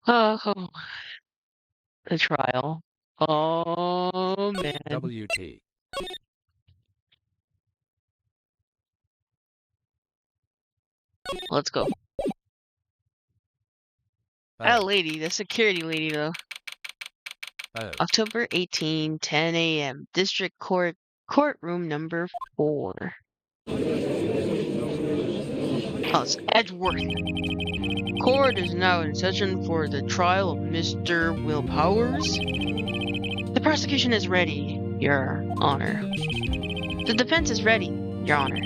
Oh, the trial. Oh, man.
WT.
Let's go. That lady, the security lady, though. October 18, 10 a.m. District Court, courtroom number 4. Oh, it's Edgeworth. Court is now in session for the trial of Mr. Will Powers. The prosecution is ready, Your Honor. The defense is ready, Your Honor.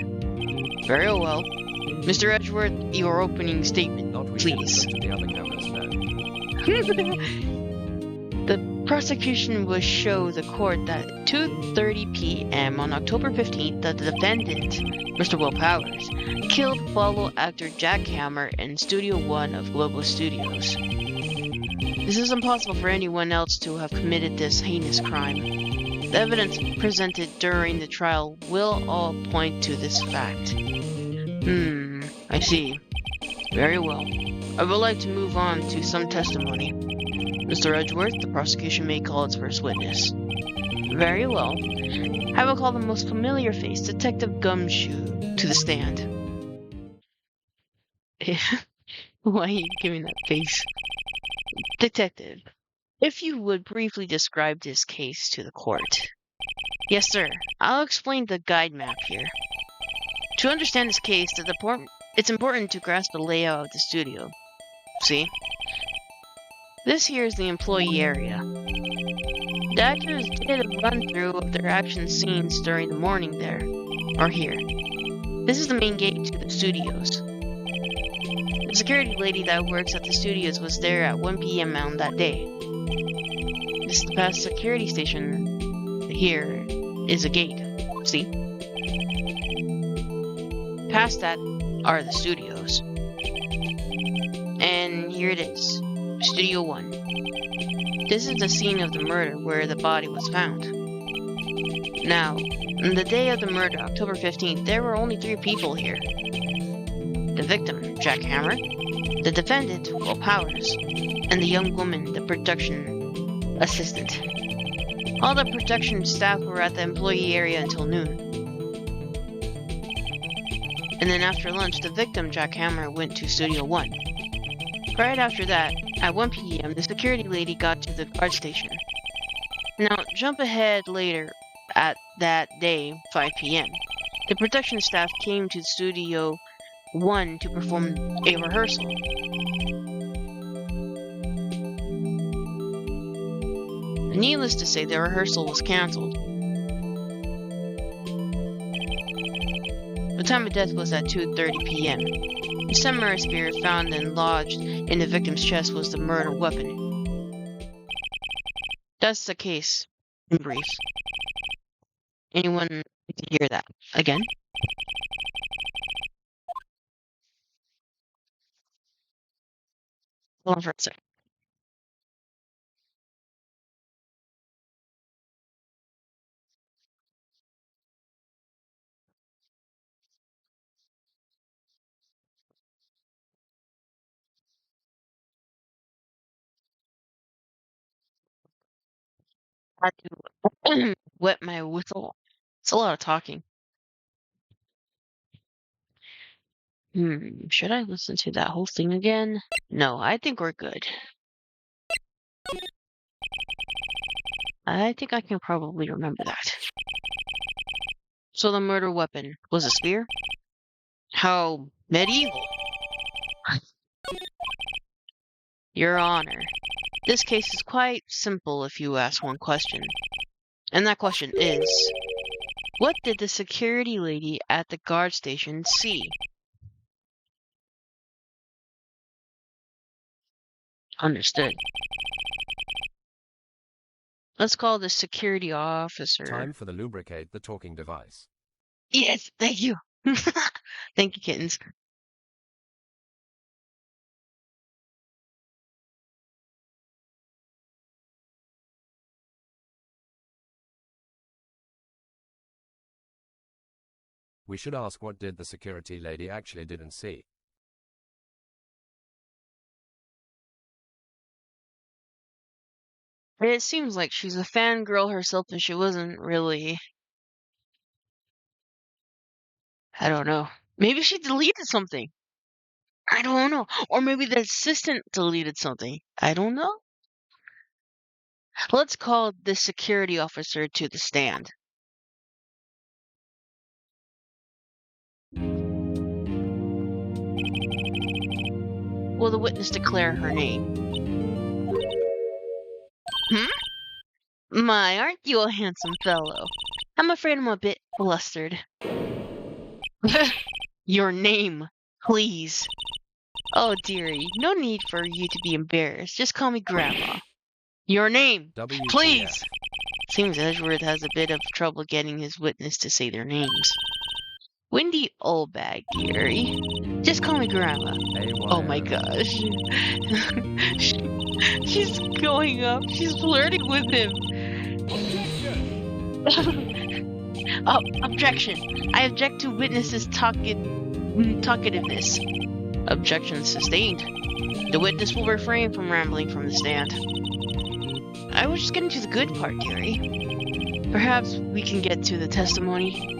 Very well. Mr. Edgeworth, your opening statement, please. The prosecution will show the court that at 2:30 p.m. on October 15th, that the defendant, Mr. Will Powers, killed fellow actor Jack Hammer in Studio 1 of Global Studios. This is impossible for anyone else to have committed this heinous crime. The evidence presented during the trial will all point to this fact. I see. Very well. I would like to move on to some testimony. Mr. Edgeworth, the prosecution may call its first witness. Very well. I will call the most familiar face, Detective Gumshoe, to the stand. Why are you giving that face? Detective, if you would briefly describe this case to the court. Yes, sir. I'll explain the guide map here. To understand this case, it's important to grasp the layout of the studio. See? This here is the employee area. The actors did a run-through of their action scenes during the morning there, or here. This is the main gate to the studios. The security lady that works at the studios was there at 1 p.m. on that day. This is the past security station. Here is a gate. See? Past that are the studios. And here it is. Studio 1. This is the scene of the murder where the body was found. Now, on the day of the murder, October 15th, there were only 3 people here. The victim, Jack Hammer, the defendant, Will Powers, and the young woman, the production assistant. All the production staff were at the employee area until noon. And then after lunch, the victim, Jack Hammer, went to Studio 1. Right after that, at 1 p.m., the security lady got to the guard station. Now, jump ahead later, at that day, 5 p.m. The production staff came to Studio 1 to perform a rehearsal. Needless to say, the rehearsal was cancelled. The time of death was at 2:30 p.m. The samurai spear found and lodged in the victim's chest was the murder weapon. That's the case, in brief. Anyone like to hear that again? Hold on for a second. had to wet my whistle. It's a lot of talking. Should I listen to that whole thing again? No, I think we're good. I think I can probably remember that. So the murder weapon was a spear? How medieval. Your Honor, this case is quite simple if you ask one question. And that question is, what did the security lady at the guard station see? Understood. Let's call the security officer.
Time for the lubricate the talking device.
Yes, thank you. Thank you, kittens.
We should ask what did the security lady actually didn't see.
It seems like she's a fangirl herself and she wasn't really... I don't know. Maybe she deleted something. I don't know. Or maybe the assistant deleted something. I don't know. Let's call the security officer to the stand. Will the witness declare her name? My, aren't you a handsome fellow? I'm afraid I'm a bit flustered. Your name, please. Oh, dearie, no need for you to be embarrassed. Just call me Grandma. Your name,
WTF.
please. Seems Edgeworth has a bit of trouble getting his witness to say their names. Windy Oldbag, dearie. Just call me Grandma. Oh my gosh. She's going up. She's flirting with him. Objection. I object to witness's talkativeness. Objection sustained. The witness will refrain from rambling from the stand. I was just getting to the good part, dearie. Perhaps we can get to the testimony.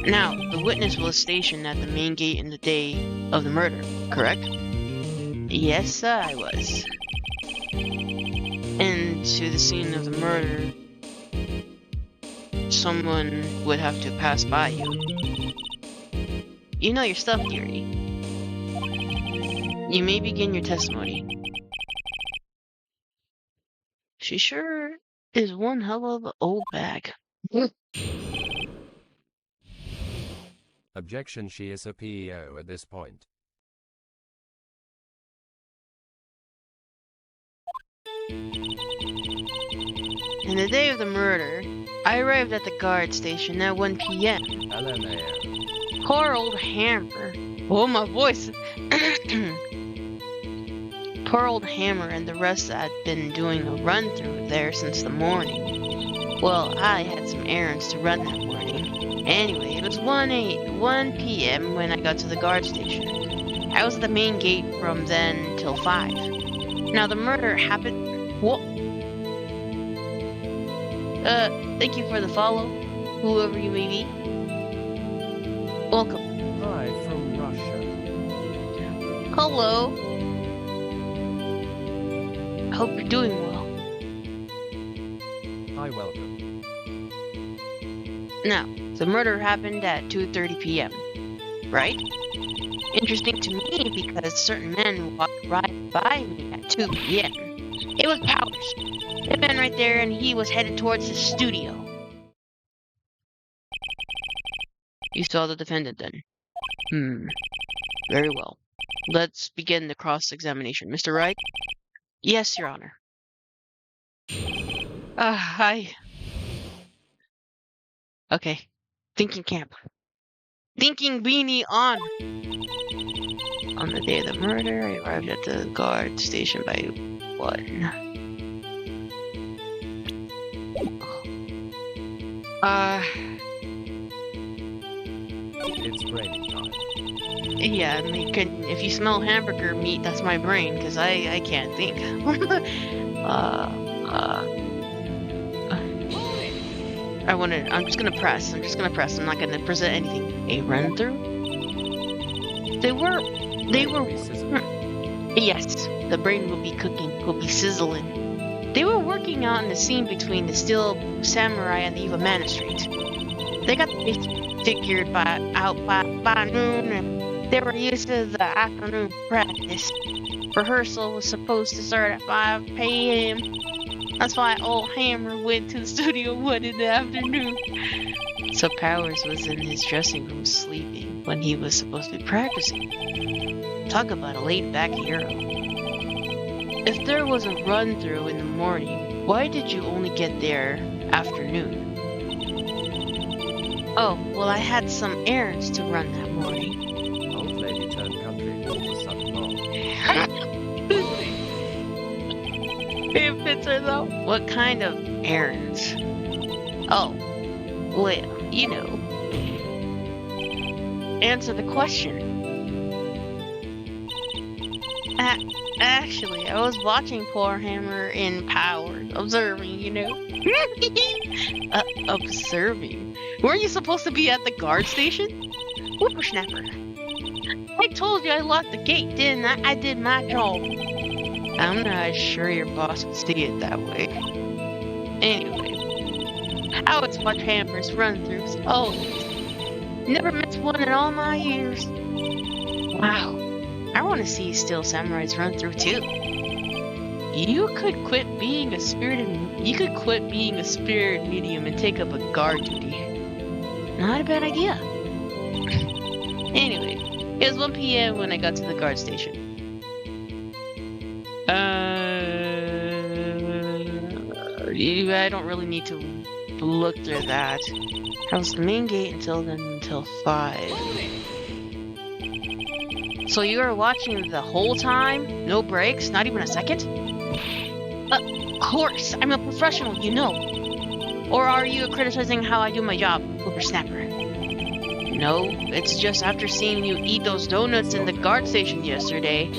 Now, the witness was stationed at the main gate in the day of the murder, correct? Yes, I was. And to the scene of the murder, someone would have to pass by you. You know your stuff, dearie. You may begin your testimony. She sure is one hell of an old bag.
Objection, she is a PEO at this point.
In the day of the murder, I arrived at the guard station at 1 p.m.
LMAO.
Poor old Hammer. Oh, my voice. Poor old Hammer and the rest had been doing a run through there since the morning. Well, I had some errands to run that morning. Anyway, it was 1 p.m. when I got to the guard station. I was at the main gate from then till 5. Now, the murder happened... Whoa. Thank you for the follow, whoever you may be. Welcome.
Hi from Russia.
Hello. I hope you're doing well.
Hi, welcome.
Now, the murder happened at 2:30 p.m., right? Interesting to me because certain men walked right by me at 2 p.m. It was Powers. That man right there, and he was headed towards his studio. You saw the defendant then? Very well. Let's begin the cross-examination. Mr. Wright? Yes, Your Honor. Hi. Okay. Thinking camp. Thinking beanie on. On the day of the murder, I arrived at the guard station by 1.
It's raining time.
Yeah, I mean, if you smell hamburger meat, that's my brain, because I can't think. I'm just gonna press. I'm not gonna present anything. A run through? They were. Yes, the brain will be cooking, will be sizzling. They were working out in the scene between the Steel Samurai and the Evil Magistrate. They got the figured out by noon, and they were used to the afternoon practice. Rehearsal was supposed to start at 5 p.m. That's why old Hammer went to the studio 1 in the afternoon. So Powers was in his dressing room sleeping when he was supposed to be practicing. Talk about a laid-back hero. If there was a run-through in the morning, why did you only get there afternoon? Oh, well, I had some errands to run that morning.
Old lady turned country all of a sudden on.
It fits her though. What kind of errands? Oh, well, you know. Answer the question. Actually, I was watching poor Hammer in Power, observing, you know. Observing? Weren't you supposed to be at the guard station? Whippersnapper. I told you I locked the gate, didn't I? I did my job. I'm not sure your boss would see it that way. Anyway, I always watch Hammer's run-throughs. Oh, never missed one in all my years. Wow. I want to see Steel Samurai's run through too. You could quit being a spirited medium and take up a guard duty. Not a bad idea. Anyway, it was 1 p.m. when I got to the guard station. I don't really need to look through that. I was the main gate until 5. So you were watching the whole time? No breaks? Not even a second? Of course! I'm a professional, you know. Or are you criticizing how I do my job, Whippersnapper? No, it's just after seeing you eat those donuts in the guard station yesterday.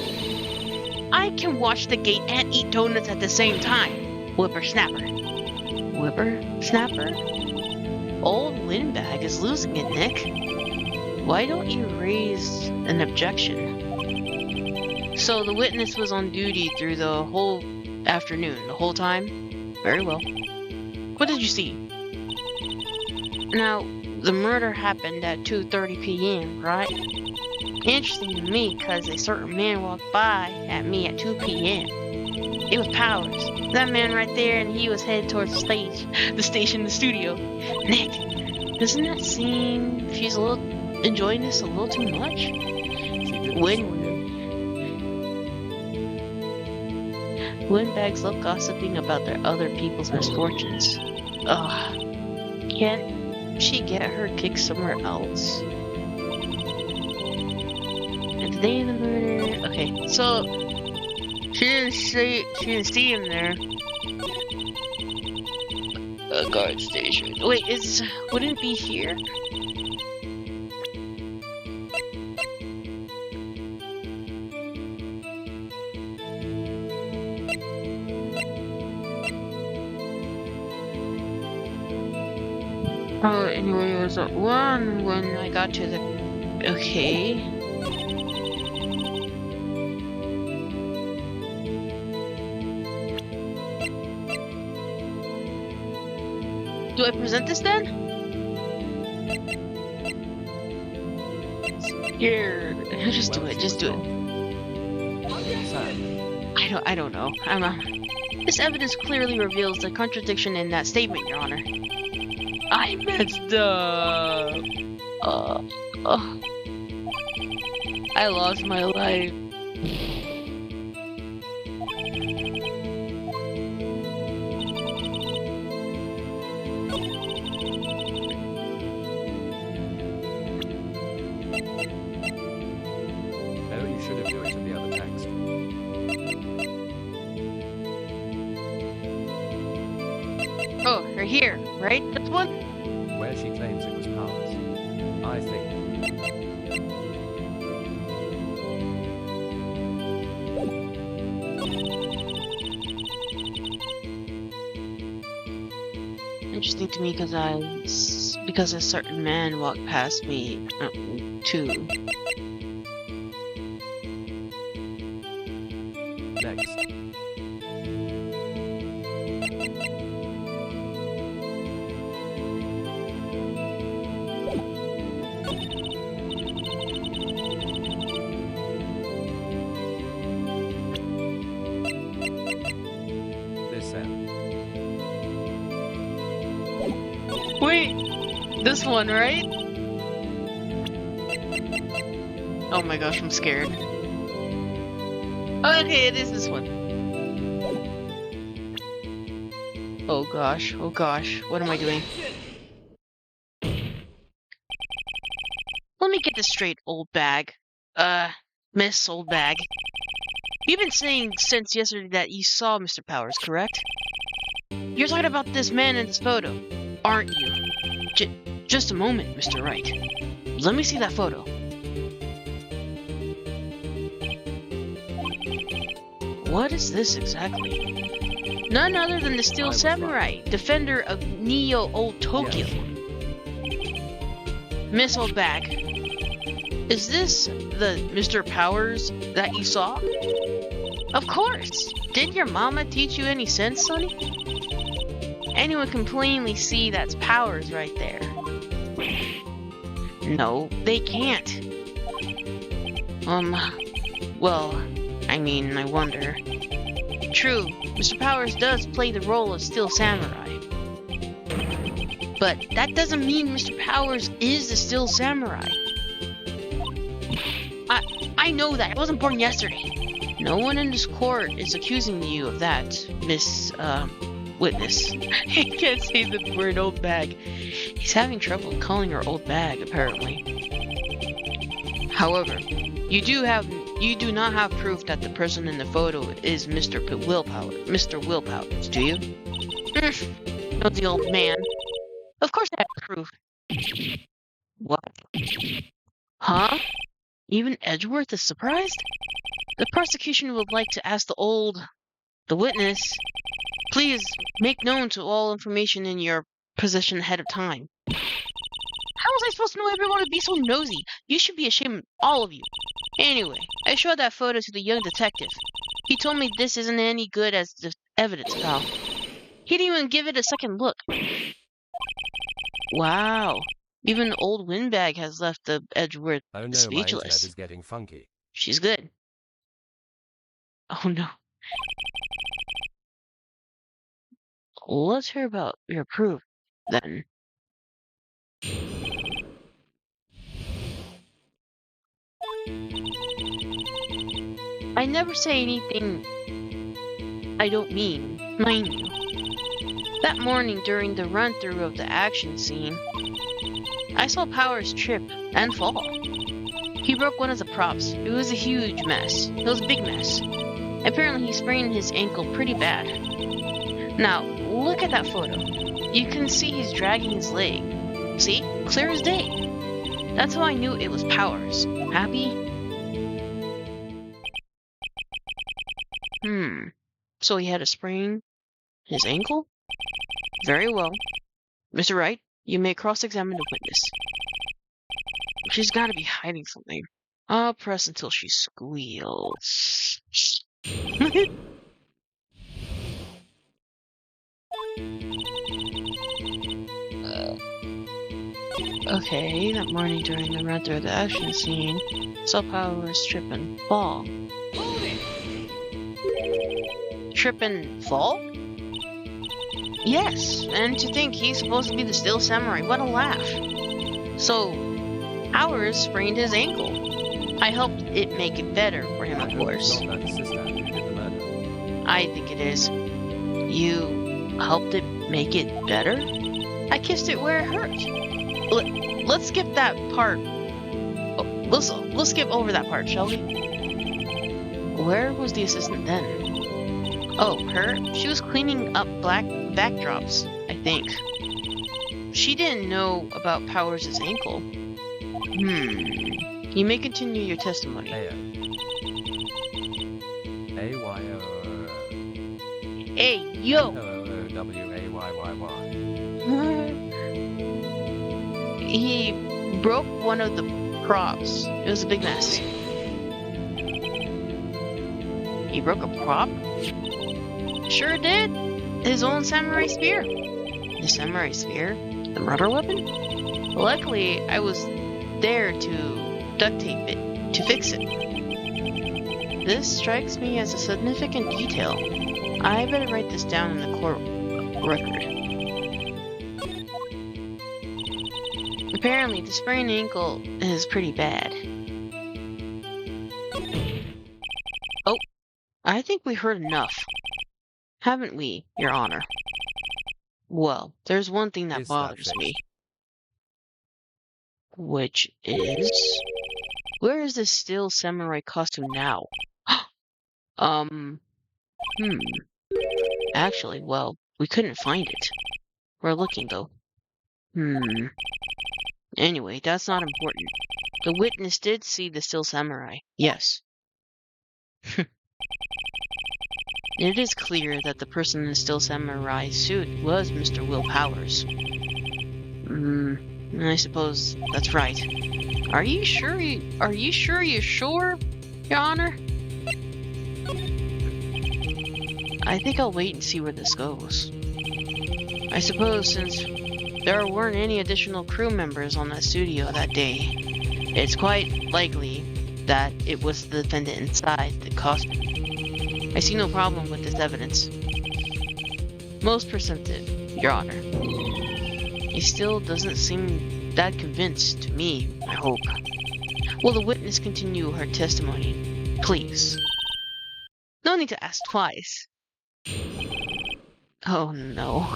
I can watch the gate and eat donuts at the same time, Whippersnapper. Whippersnapper? Old Windbag is losing it, Nick. Why don't you raise an objection? So the witness was on duty through the whole afternoon, the whole time? Very well. What did you see? Now, the murder happened at 2:30 p.m., right? Interesting to me, because a certain man walked by at me at 2 p.m. It was Powers. That man right there, and he was headed towards the studio. Nick, doesn't that seem she's enjoying this a little too much? Windbags love gossiping about their other people's misfortunes. Ugh. Can't she get her kick somewhere else? And today in the murder. Okay, so she didn't see him there. A guard station. Wait, wouldn't it be here? Oh, anyway, it was at 1 when I got to the... Okay. Do I present this then? Scared. Just do it. I don't know. This evidence clearly reveals the contradiction in that statement, Your Honor. I messed up. I lost my life.
No, you should have given it to the other text.
Oh, right here, right? This one?
Where she claims it was Powers. I think.
interesting to me because a certain man walked past me too.
Next.
Wait, this one, right? Oh my gosh, I'm scared. Okay, it is this one. Oh gosh, what am I doing? Let me get this straight, old bag. Miss Old Bag. You've been saying since yesterday that you saw Mr. Powers, correct? You're talking about this man in this photo, aren't you? Just a moment, Mr. Wright. Let me see that photo. What is this exactly? None other than the Steel Samurai, defender of ʟᴜᴜᴜᴜ. Miss Old Bag, is this the Mr. Powers that you saw? Of course! Did your mama teach you any sense, sonny? Anyone can plainly see that's Powers right there. No, they can't. Well, I mean, I wonder. True, Mr. Powers does play the role of Steel Samurai. But that doesn't mean Mr. Powers is the Steel Samurai. I know that. I wasn't born yesterday. No one in this court is accusing you of that, Miss, Witness. He can't say the word old bag. He's having trouble calling her old bag, apparently. However, you do not have proof that the person in the photo is Mr. Willpowers, do you? No, the old man. Of course I have proof. What? Huh? Even Edgeworth is surprised? The prosecution would like to ask the witness, please make known to all information in your possession ahead of time. How was I supposed to know everyone would be so nosy? You should be ashamed, all of you. Anyway, I showed that photo to the young detective. He told me this isn't any good as evidence, pal. He didn't even give it a second look. Wow. Even old Windbag has left the Edgeworth speechless.
My internet is getting funky.
She's good. Oh no. Let's hear about your proof, then. I never say anything I don't mean, mind you. That morning during the run-through of the action scene, I saw Powers trip and fall. He broke one of the props. It was a huge mess. It was a big mess. Apparently he sprained his ankle pretty bad. Now, look at that photo. You can see he's dragging his leg. See? Clear as day. That's how I knew it was Powers. Happy? So he had a sprain his ankle? Very well. Mr. Wright, you may cross-examine the witness. She's got to be hiding something. I'll press until she squeals. Okay, that morning during the run-through of the action scene, saw Powers trip and fall. Trip and fall? Yes, and to think he's supposed to be the Steel Samurai. What a laugh. So, Powers sprained his ankle. I helped it make it better for him, of course. I think it is. You helped it make it better? I kissed it where it hurt. Let's skip that part. Oh, let's skip over that part, shall we? Where was the assistant then? Oh, her? She was cleaning up black backdrops, I think. She didn't know about Powers' ankle. You may continue your testimony.
A-Y-O...
Hey, yo!
W-A-Y-Y-Y.
He broke one of the props. It was a big mess. He broke a prop? Sure did. His own samurai spear. The samurai spear? The murder weapon? Luckily, I was there to duct tape it, to fix it. This strikes me as a significant detail. I better write this down in the court record. Apparently, the sprained ankle is pretty bad. Oh, I think we heard enough. Haven't we, Your Honor? Well, there's one thing that bothers me. Which is... Where is this still samurai costume now? Actually, well, we couldn't find it. We're looking, though. Anyway, that's not important. The witness did see the still samurai. Yes. It is clear that the person in the still samurai suit was Mr. Will Powers. I suppose that's right. Are you sure, Your Honor? I think I'll wait and see where this goes. I suppose since there weren't any additional crew members on that studio that day, it's quite likely that it was the defendant inside the costume. I see no problem with this evidence. Most presumptive, Your Honor. He still doesn't seem that convinced to me, I hope. Will the witness continue her testimony, please? No need to ask twice. Oh no.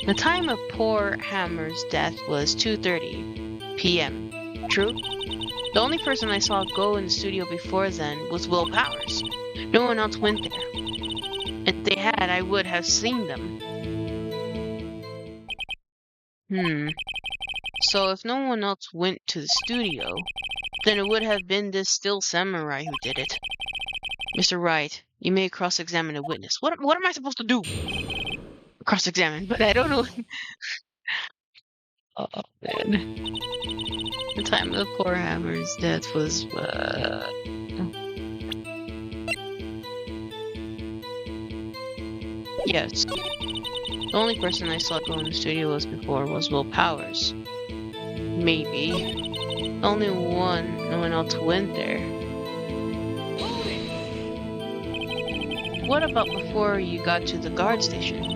The time of poor Hammer's death was 2:30 p.m. True? The only person I saw go in the studio before then was Will Powers. No one else went there. If they had, I would have seen them. So if no one else went to the studio, then it would have been this still samurai who did it. Mr. Wright, you may cross-examine a witness. What am I supposed to do? Cross-examine, but I don't know. Oh, man. The time of poor Hammer's death was, Yes. The only person I saw go in the studio before was Will Powers. Maybe. Only one. No one else went there. What about before you got to the guard station?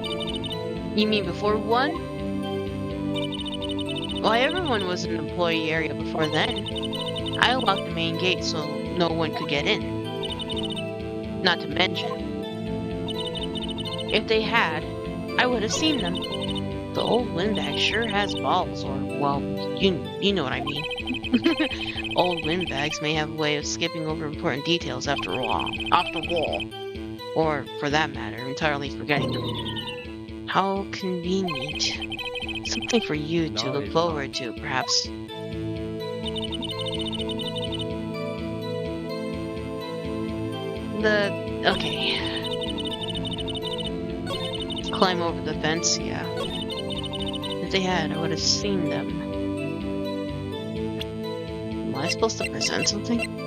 You mean before 1? Why, everyone was in the employee area before then. I locked the main gate so no one could get in. Not to mention, if they had, I would have seen them. The old windbag sure has balls, or, well, you know what I mean. Old windbags may have a way of skipping over important details after all. Or, for that matter, entirely forgetting them. How convenient. Something for you to look forward to, perhaps. Okay. Climb over the fence, yeah. If they had, I would have seen them. Am I supposed to present something?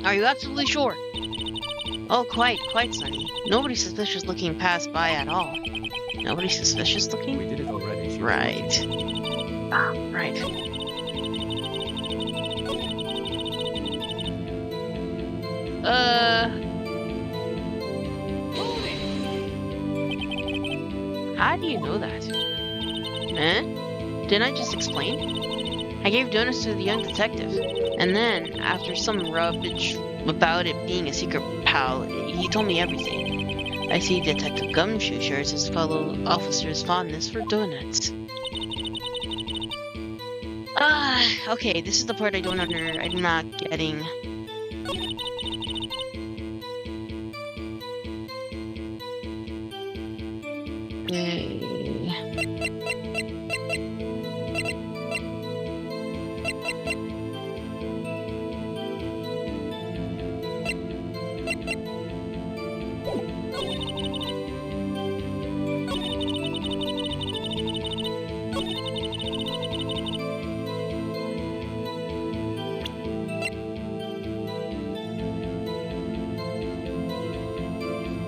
Are you absolutely sure? Oh, quite, Sonny. Nobody suspicious looking passed by at all. Nobody suspicious looking?
We did it already.
Right. Ah, right. How do you know that? Eh? Didn't I just explain? I gave donuts to the young detective, and then, after some rubbish about it being a secret pal, he told me everything. I see Detective Gumshoe shares his fellow officer's fondness for donuts. Okay, this is the part I'm not getting.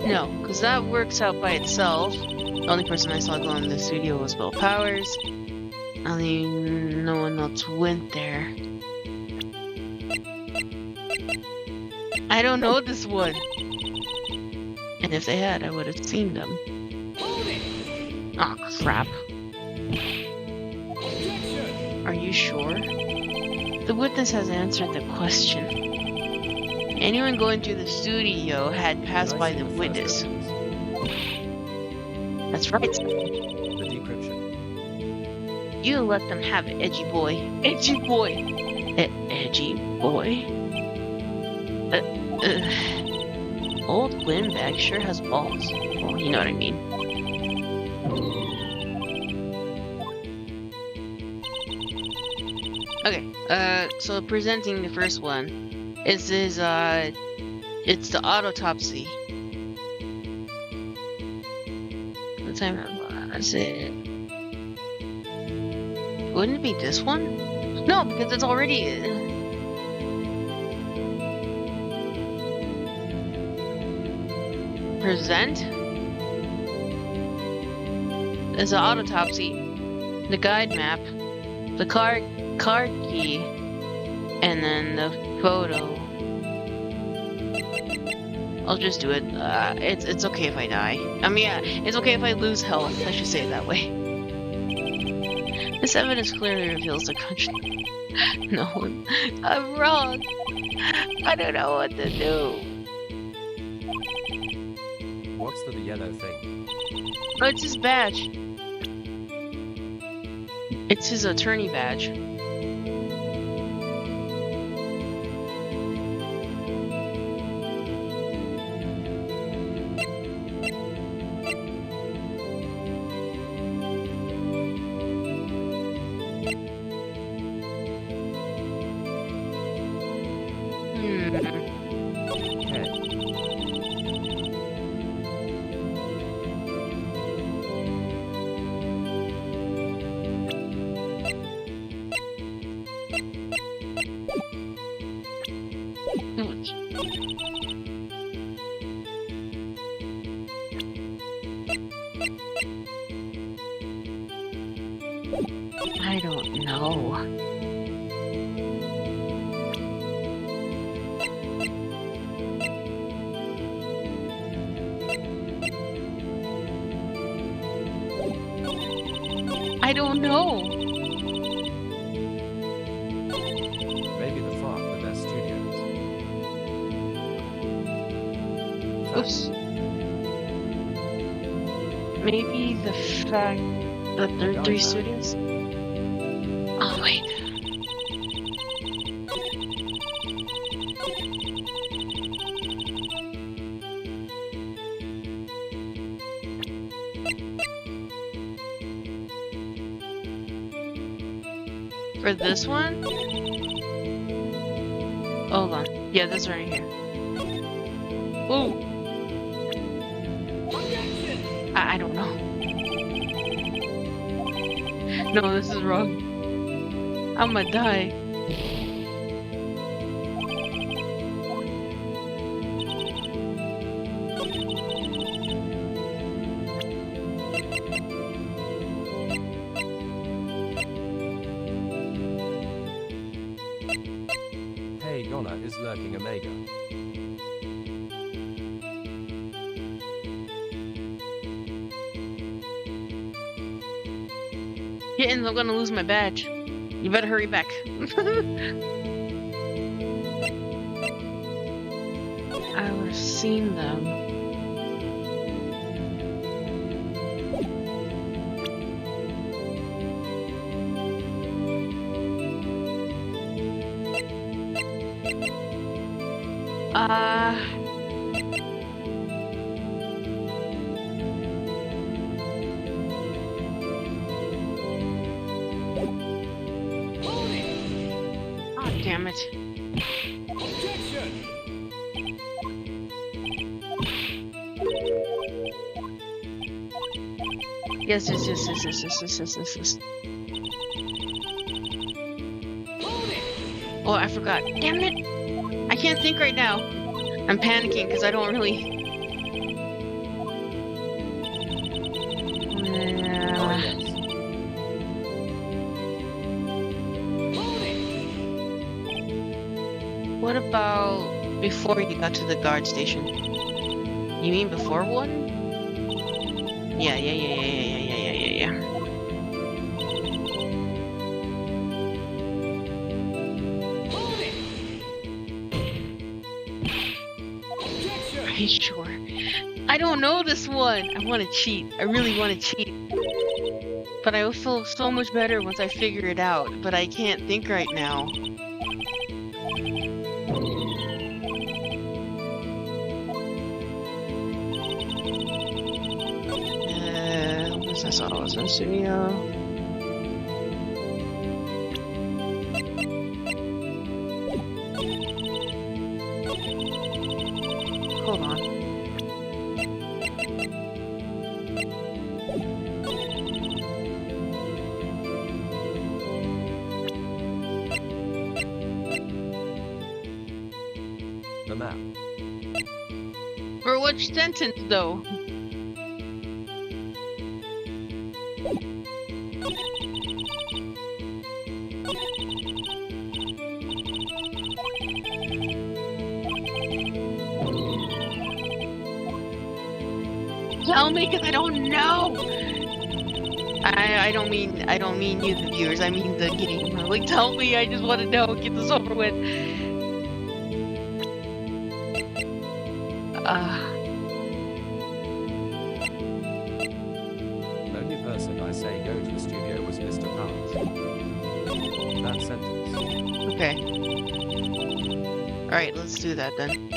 No, because that works out by itself. The only person I saw go in the studio was Bill Powers. No one else went there. I don't know this one. And if they had, I would have seen them. Oh crap. Are you sure? The witness has answered the question. Anyone going through the studio had passed by the witness. That's right.
The decryption.
You let them have it, edgy boy. Edgy boy. Edgy boy. Old windbag sure has balls. Well, you know what I mean. Okay, so presenting the first one. It's the autopsy. What time was it? Wouldn't it be this one? No, because it's already... Present? There's an autopsy, the guide map, the card key, and then the photo. I'll just do it. It's okay if I die. I mean, yeah, it's okay if I lose health. I should say it that way. This evidence clearly reveals the country. No, I'm wrong. I don't know what to do.
What's the yellow thing?
Oh, it's his badge. It's his attorney badge. I don't know. I don't know.
Maybe the FARC, the best studios.
Oops. Maybe the fact that there are 3 studios? Oh, wait. For this one? Hold on. Yeah, this right here. Ooh. I don't know. No, this is wrong. I'm gonna die.
ʟᴜᴜᴜ is lurking Omega.
Kittens, I'm gonna lose my badge. You better hurry back. I would have seen them. Damn it. Yes. Oh, I forgot. Damn it! I can't think right now. I'm panicking because I don't really... What about before you got to the guard station? You mean before one? Yeah. Are you sure? I don't know this one. I want to cheat. I really want to cheat. But I will feel so much better once I figure it out. But I can't think right now. Hold on.
The map.
For which sentence, though? Tell me, because I don't know. I don't mean you, the viewers. I mean the game. Like, tell me. I just want to know. Get this over with.
The only person I say go to the studio was Mr. Powers. That sentence.
Okay. All right, let's do that then.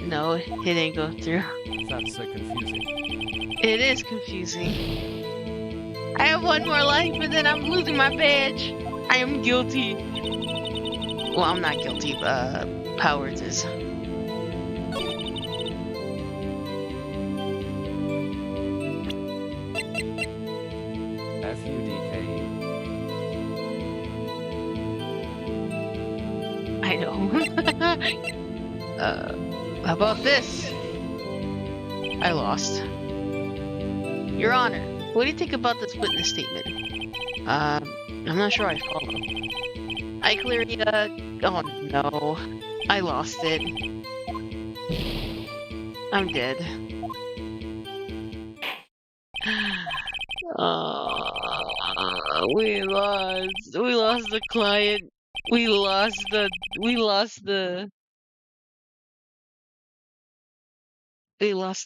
No, it didn't go through.
That's so confusing.
It is confusing. I have one more life, and then I'm losing my badge. I am guilty. Well, I'm not guilty. Powers is.
F-U-D-K-E.
I know. How about this? I lost. Your Honor, what do you think about this witness statement? I'm not sure I follow. I clearly, oh no. I lost it. I'm dead. We lost the client. We lost the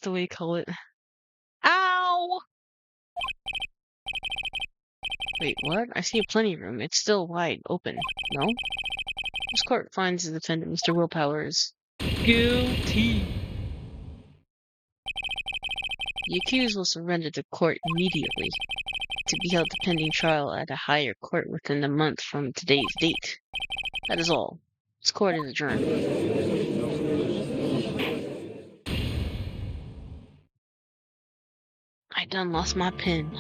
what you call it. Ow! Wait, what? I see a plenty room. It's still wide open. No? This court finds the defendant, Mr. Willpower, is guilty. The accused will surrender to court immediately to be held pending trial at a higher court within a month from today's date. That is all. This court is adjourned. I done lost my pen.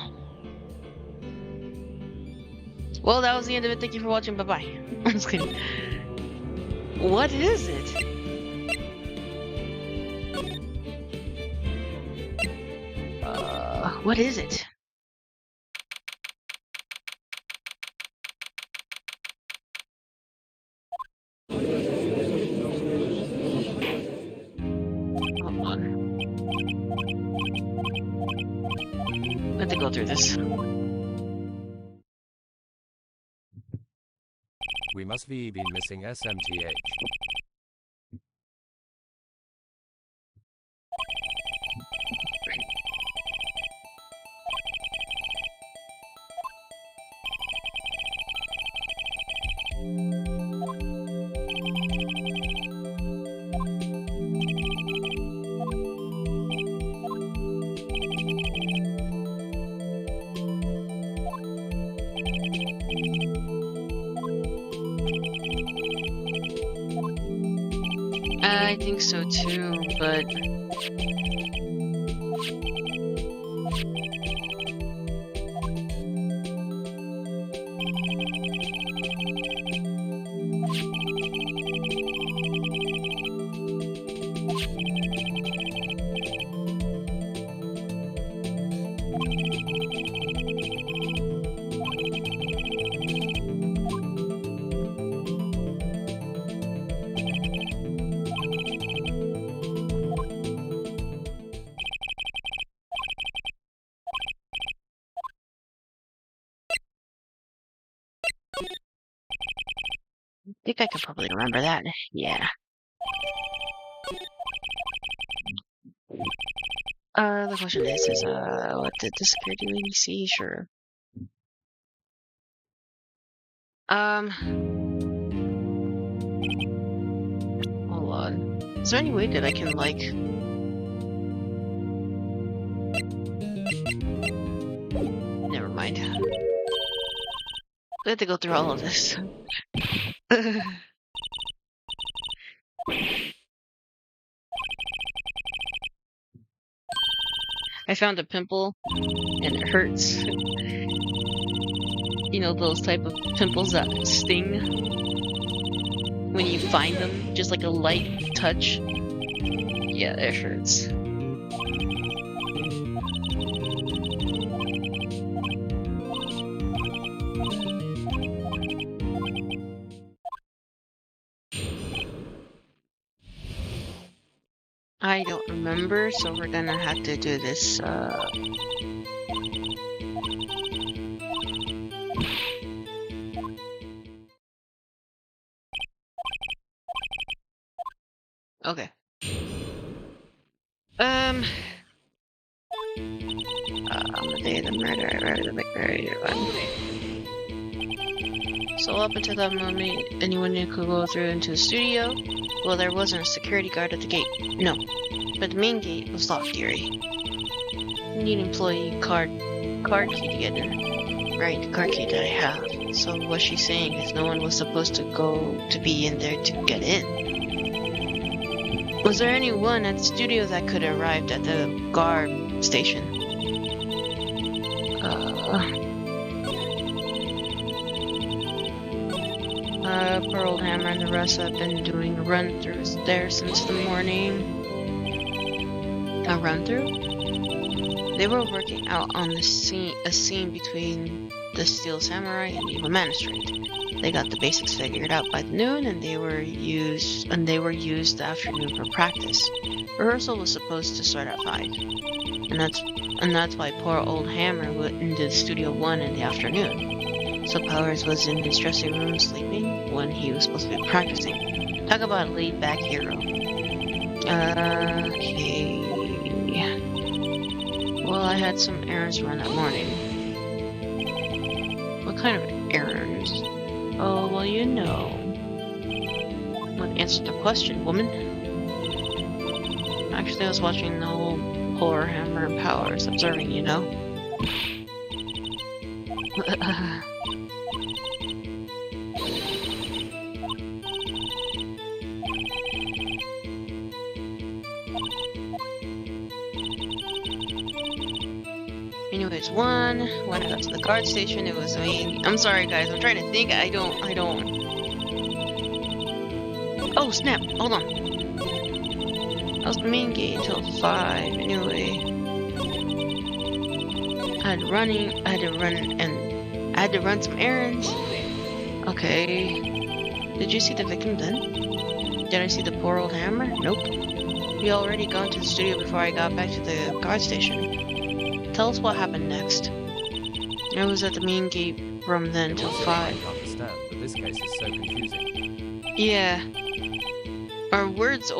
Well, that was the end of it. Thank you for watching. Bye-bye. I'm just kidding. What is it? What is it? Hold on. I have to go through this.
We must be been missing SMTH.
I think so too, but I think I could probably remember that. Yeah. The question is what did the security lady see? Sure. Hold on. Is there any way that I can, like... Never mind. We have to go through all of this. I found a pimple, and it hurts. You know, those type of pimples that sting when you find them, just like a light touch. Yeah, it hurts. I don't remember, so we're gonna have to do this, okay. On the day of the murder, so up until that moment, anyone who could go through into the studio, well, there wasn't a security guard at the gate. No, but the main gate was locked, Yuri. Need employee card key to get in. Right, the card key that I have. So what she's saying is no one was supposed to be in there to get in. Was there anyone at the studio that could have arrived at the guard station? Poor old Hammer and the rest have been doing run-throughs there since the morning. A run-through? They were working out on a scene between the Steel Samurai and Evil Magistrate. They got the basics figured out by noon, and they were used the afternoon for practice. Rehearsal was supposed to start at 5, and that's why poor old Hammer went into Studio 1 in the afternoon. So Powers was in his dressing room sleeping when he was supposed to be practicing. Talk about a laid-back hero. Okay. Well, I had some errands to run that morning. What kind of errands? Oh, well, you know. What answered the question, woman? Actually, I was watching the whole Poor Hammer and Powers, observing, you know. Anyways, when I got to the guard station, it was me. I'm sorry, guys. I'm trying to think. I don't. Oh, snap. Hold on. I was the main gate until 5. Anyway, I had to run some errands. Okay. Did you see the victim then? Did I see the poor old Hammer? Nope. We already gone to the studio before I got back to the guard station. Tell us what happened next. I was at the main gate from then till 5.
I understand, but this case is so confusing.
Yeah. Or words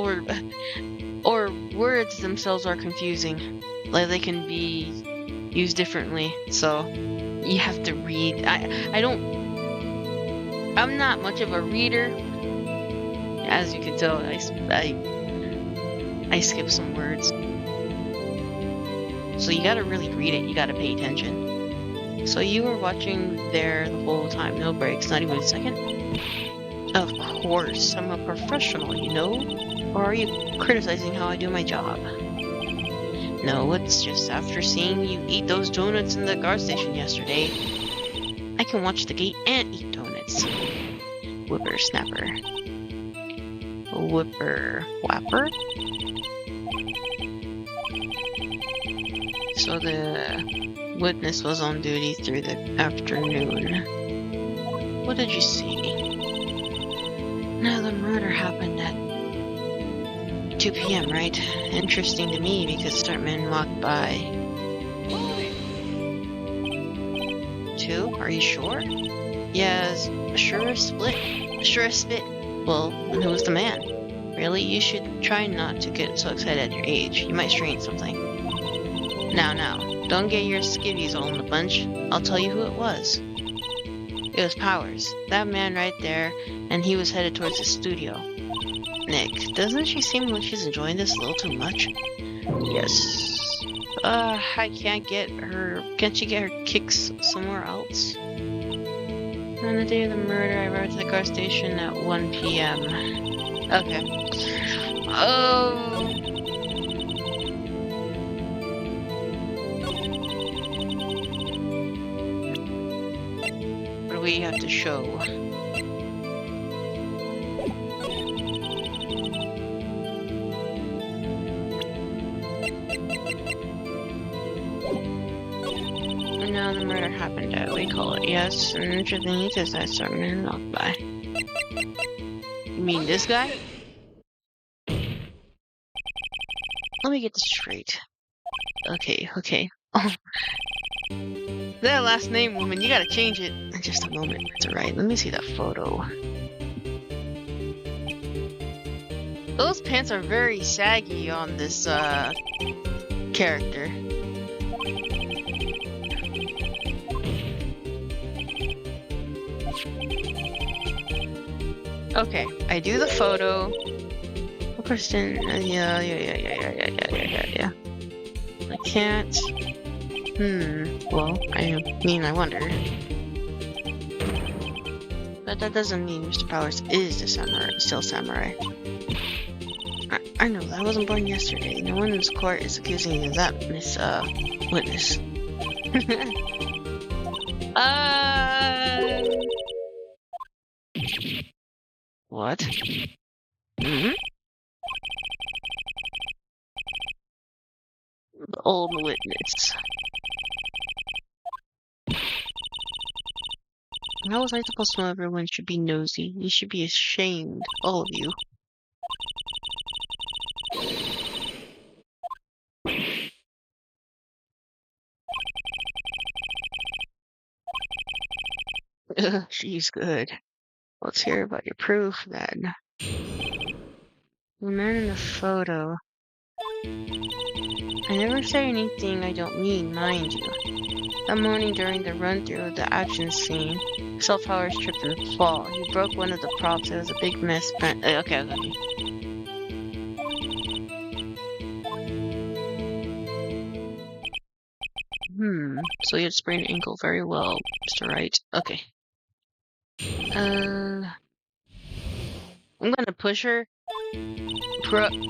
themselves are confusing. Like they can be used differently. So you have to read. I'm not much of a reader. As you can tell, I skip some words. So you gotta really read it, you gotta pay attention. So you were watching there the whole time, no breaks, not even a second? Of course, I'm a professional, you know? Or are you criticizing how I do my job? No, it's just after seeing you eat those donuts in the guard station yesterday, I can watch the gate and eat donuts. Whippersnapper. Whipper-whapper? So the witness was on duty through the afternoon. What did you see? Now the murder happened at 2 p.m., right? Interesting to me because certain men walked by. 2? Are you sure? Yes, sure as spit. Well, then who was the man? Really? You should try not to get so excited at your age. You might strain something. Now, don't get your skivvies all in the bunch. I'll tell you who it was. It was Powers. That man right there, and he was headed towards the studio. Nick, doesn't she seem like she's enjoying this a little too much? Yes. I can't get her... Can't she get her kicks somewhere else? On the day of the murder, I arrived at the car station at 1 p.m. Okay. Oh... What do we have to show? Now the murder happened at, we call it, yes, and interesting because I saw men walk by. You mean this guy? Let me get this straight. Okay. Oh. That last name, woman, you gotta change it. In just a moment, it's alright. Let me see that photo. Those pants are very saggy on this, character. Okay, I do the photo. Question, yeah. I can't. Well, I mean, I wonder. But that doesn't mean Mr. Powers is the samurai, still samurai. I know that I wasn't born yesterday. No one in this court is accusing you of that, Miss, Witness. What? The old witness. How was I supposed to know everyone should be nosy? You should be ashamed, all of you. She's good. Let's hear about your proof, then. The man in the photo. I never say anything I don't mean, mind you. That morning during the run-through of the action scene, Powers tripped and fall. He broke one of the props. It was a big mess. Okay. So you had sprained an ankle very well, Mr. Wright. Okay. I'm gonna push her.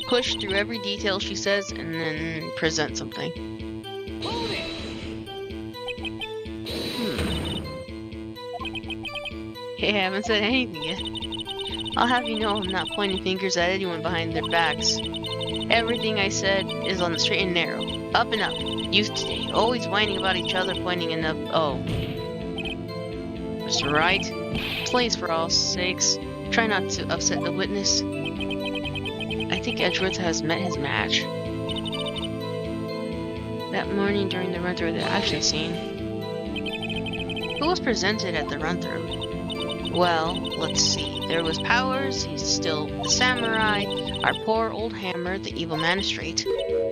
Push through every detail she says and then present something. Hey, I haven't said anything yet. I'll have you know I'm not pointing fingers at anyone behind their backs. Everything I said is on the straight and narrow. Up and up. Youth today. Always whining about each other, pointing and up. Oh. Mr. Wright, please for all sakes, try not to upset the witness. I think Edgeworth has met his match. That morning during the run-through of the action scene, who was presented at the run-through? Well, let's see. There was Powers, he's still the samurai, our poor old hammer, the evil magistrate,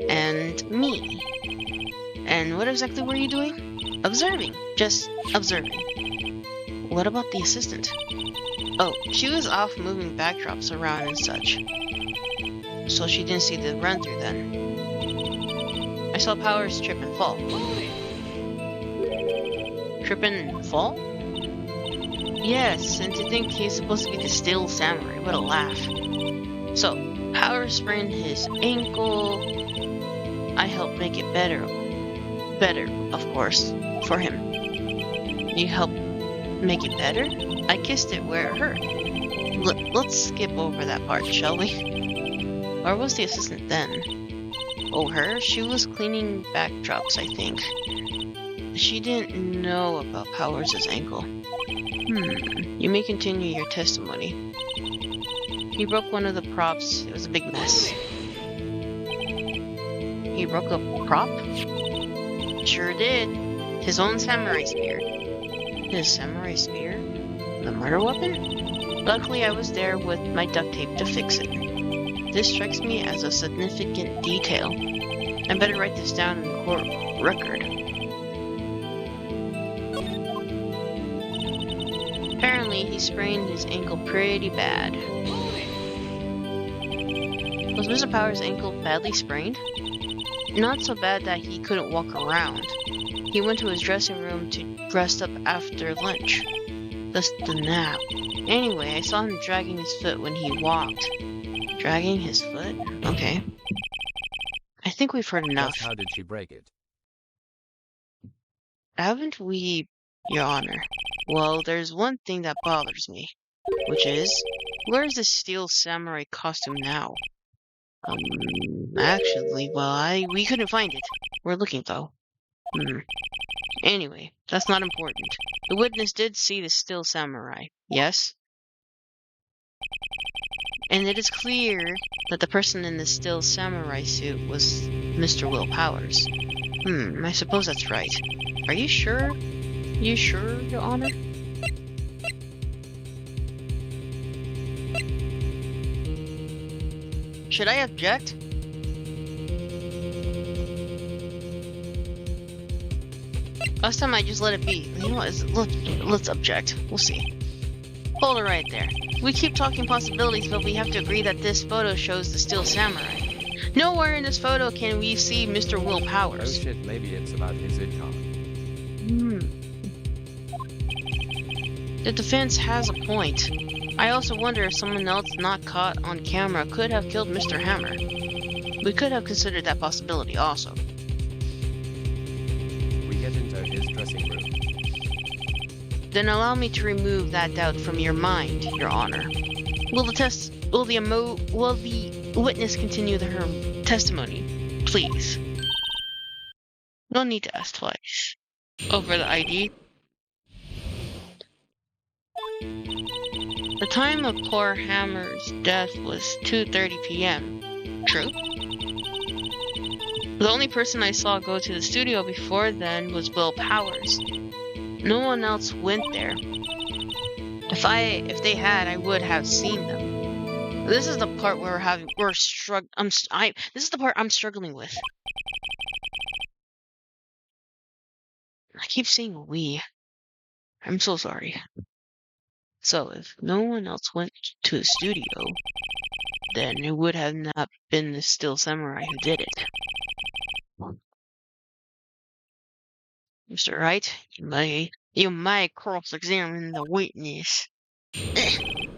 and me. And what exactly were you doing? Observing. Just observing. What about the assistant? Oh, she was off moving backdrops around and such. So she didn't see the run-through then. I saw Powers trip and fall. Trip and fall? Yes, and to think he's supposed to be the still samurai. What a laugh. So, Power sprained his ankle. I helped make it better. Better, of course, for him. You helped make it better? I kissed it where it hurt. Let's skip over that part, shall we? Or was the assistant then? Oh, her? She was cleaning backdrops, I think. She didn't know about Powers' ankle. You may continue your testimony. He broke one of the props. It was a big mess. He broke a prop? Sure did. His own samurai spear. His samurai spear? The murder weapon? Luckily, I was there with my duct tape to fix it. This strikes me as a significant detail. I better write this down in the court record. Apparently, he sprained his ankle pretty bad. Was Mr. Powers' ankle badly sprained? Not so bad that he couldn't walk around. He went to his dressing room to rest up after lunch. That's the nap. Anyway, I saw him dragging his foot when he walked. Dragging his foot? Okay. I think we've heard enough.
Just how did she break it?
Haven't we, Your Honor? Well, there's one thing that bothers me, which is, where's the steel samurai costume now? Actually, well, we couldn't find it. We're looking, though. Anyway, that's not important. The witness did see the steel samurai, yes? And it is clear that the person in the steel samurai suit was Mr. Will Powers. I suppose that's right. Are you sure? You sure, Your Honor? Should I object? Last time I just let it be. You know what? Let's object. We'll see. Hold it right there. We keep talking possibilities, but we have to agree that this photo shows the steel samurai. Nowhere in this photo can we see Mr. Will Powers.
Oh shit, maybe it's about his id card.
The defense has a point. I also wonder if someone else not caught on camera could have killed Mr. Hammer. We could have considered that possibility also.
We get into his dressing room.
Then allow me to remove that doubt from your mind, Your Honor. Will the witness continue her testimony, please? No need to ask twice. Over the ID. The time of poor Hammer's death was 2:30 p.m. True? The only person I saw go to the studio before then was Will Powers. No one else went there. If they had, I would have seen them. This is the part where this is the part I'm struggling with. I keep saying we. I'm so sorry. So if no one else went to the studio, then it would have not been the steel samurai who did it. Mr. Wright, you may cross-examine the witness. The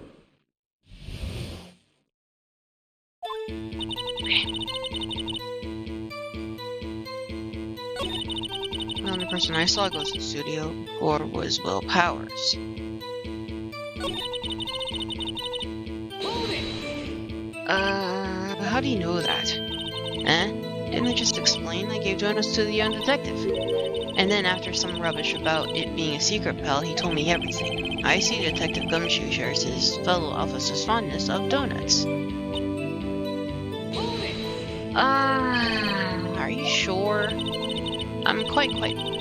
only person I saw go to the studio before was Will Powers. How do you know that? Didn't I just explain I gave donuts to the young detective? And then after some rubbish about it being a secret pal, he told me everything. I see Detective Gumshoe shares his fellow officer's fondness of donuts. Are you sure? I'm quite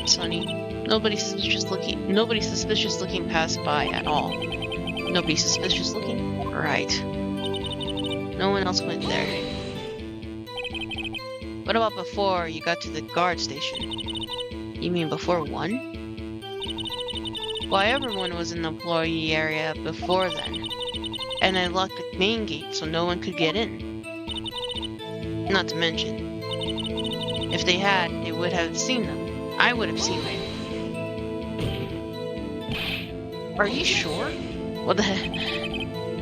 sunny. Nobody suspicious looking passed by at all. Nobody suspicious looking? Right. No one else went there. What about before you got to the guard station? You mean before 1? Why, everyone was in the employee area before then. And I locked the main gate so no one could get in. Not to mention, if they had, they would have seen them. I would have seen them. Are you sure? What the heck?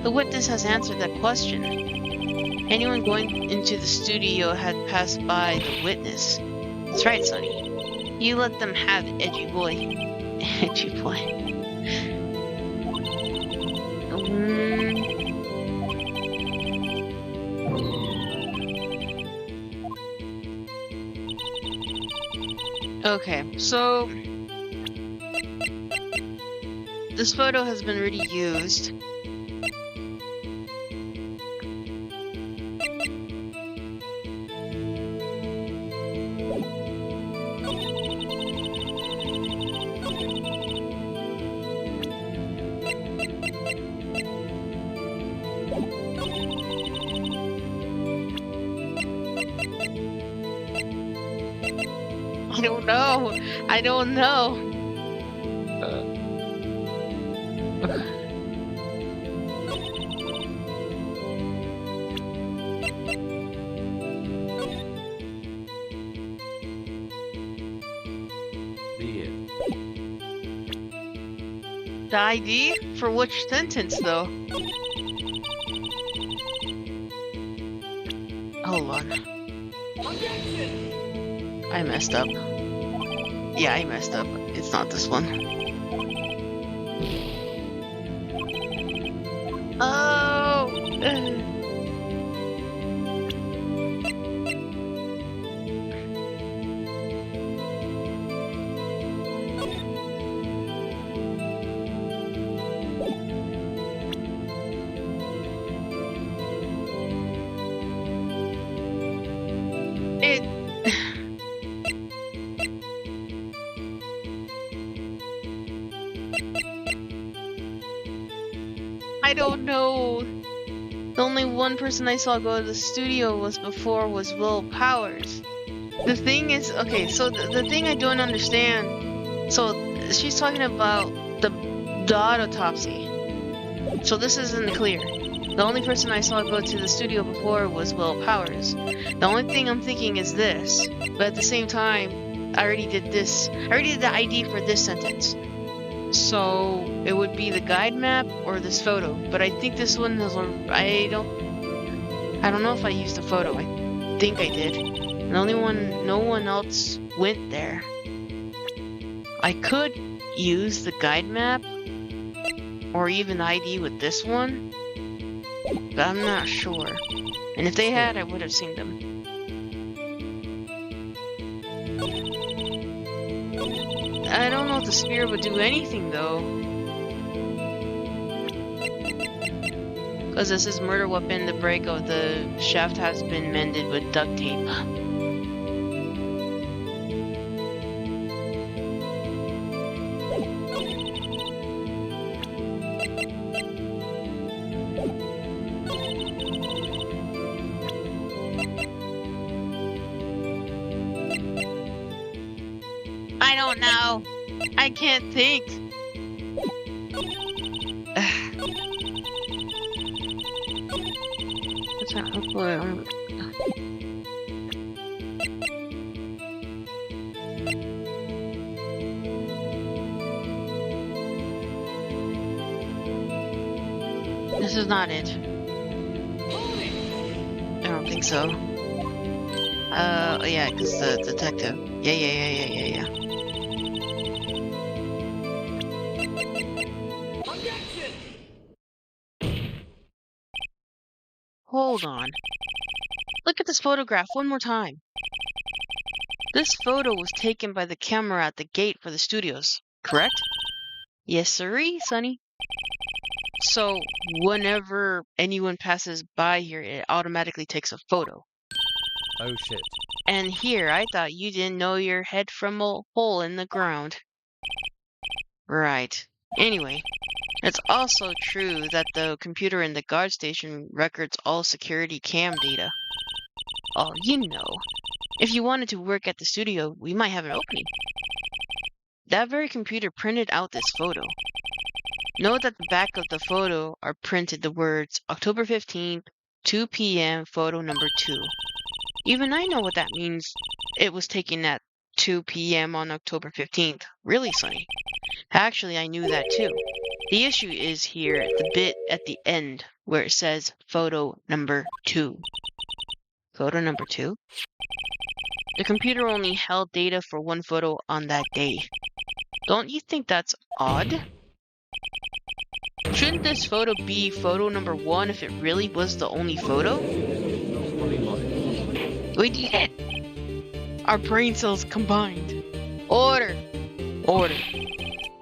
The witness has answered that question. Anyone going into the studio had passed by the witness. That's right, Sonny. You let them have it, edgy boy. Edgy boy. Okay, so this photo has been already used. I don't know. The ID? For which sentence, though? Hold on. I messed up. Yeah, I messed up. It's not this one. Oh! I don't know. The only one person I saw go to the studio was Will Powers. The thing is, okay, so the thing I don't understand, so she's talking about the autopsy. So this isn't clear. The only person I saw go to the studio before was Will Powers. The only thing I'm thinking is this, but at the same time, I already did this. I already did the ID for this sentence. So it would be the guide map or this photo, but I think this one is. I don't know if I used the photo. I think I did. No one else went there. I could use the guide map or even ID with this one, but I'm not sure. And if they had, I would have seen them. I don't know if the spear would do anything, though. Because this is murder weapon, the break of the shaft has been mended with duct tape. I don't know. I can't think. What's that? This is not it. I don't think so. Yeah, because the detective. Yeah. Hold on. Look at this photograph one more time. This photo was taken by the camera at the gate for the studios, correct? Yes, sirree, Sonny. So, whenever anyone passes by here, it automatically takes a photo.
Oh shit.
And here, I thought you didn't know your head from a hole in the ground. Right. Anyway, it's also true that the computer in the guard station records all security cam data. Oh, you know. If you wanted to work at the studio, we might have an opening. That very computer printed out this photo. Note that the back of the photo are printed the words October 15th, 2 p.m. photo number 2. Even I know what that means. It was taken at 2 p.m. on October 15th. Really, Sonny? Actually, I knew that too. The issue is here, the bit at the end. where it says photo number 2. Photo number 2? The computer only held data for one photo on that day. Don't you think that's odd? Shouldn't this photo be photo number 1 if it really was the only photo? We did it! Our brain cells combined. Order! Order.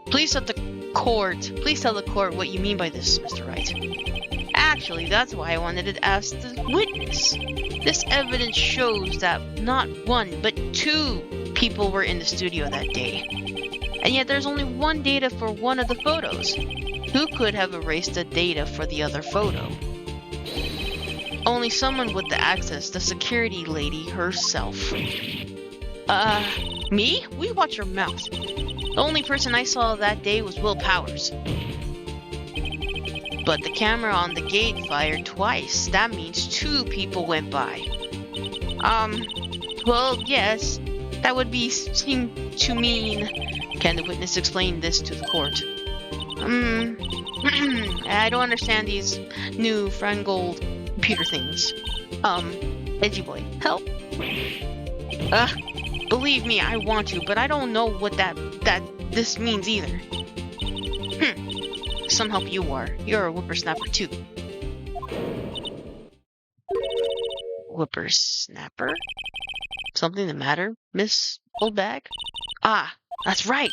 Please tell the court what you mean by this, Mr. Wright. Actually, that's why I wanted to ask the witness. This evidence shows that not 1, but 2 people were in the studio that day. And yet there's only 1 data for one of the photos. Who could have erased the data for the other photo? Only someone with the access, the security lady herself. Me? We watch your mouth. The only person I saw that day was Will Powers. But the camera on the gate fired twice. That means 2 people went by. Well, yes. That would seem to mean... Can the witness explain this to the court? I don't understand these new fangled computer things. Edgy boy, help? Believe me, I want to, but I don't know what this means either. Some help you are. You're a whippersnapper too. Whippersnapper? Something the matter, Miss Oldbag? Ah, that's right!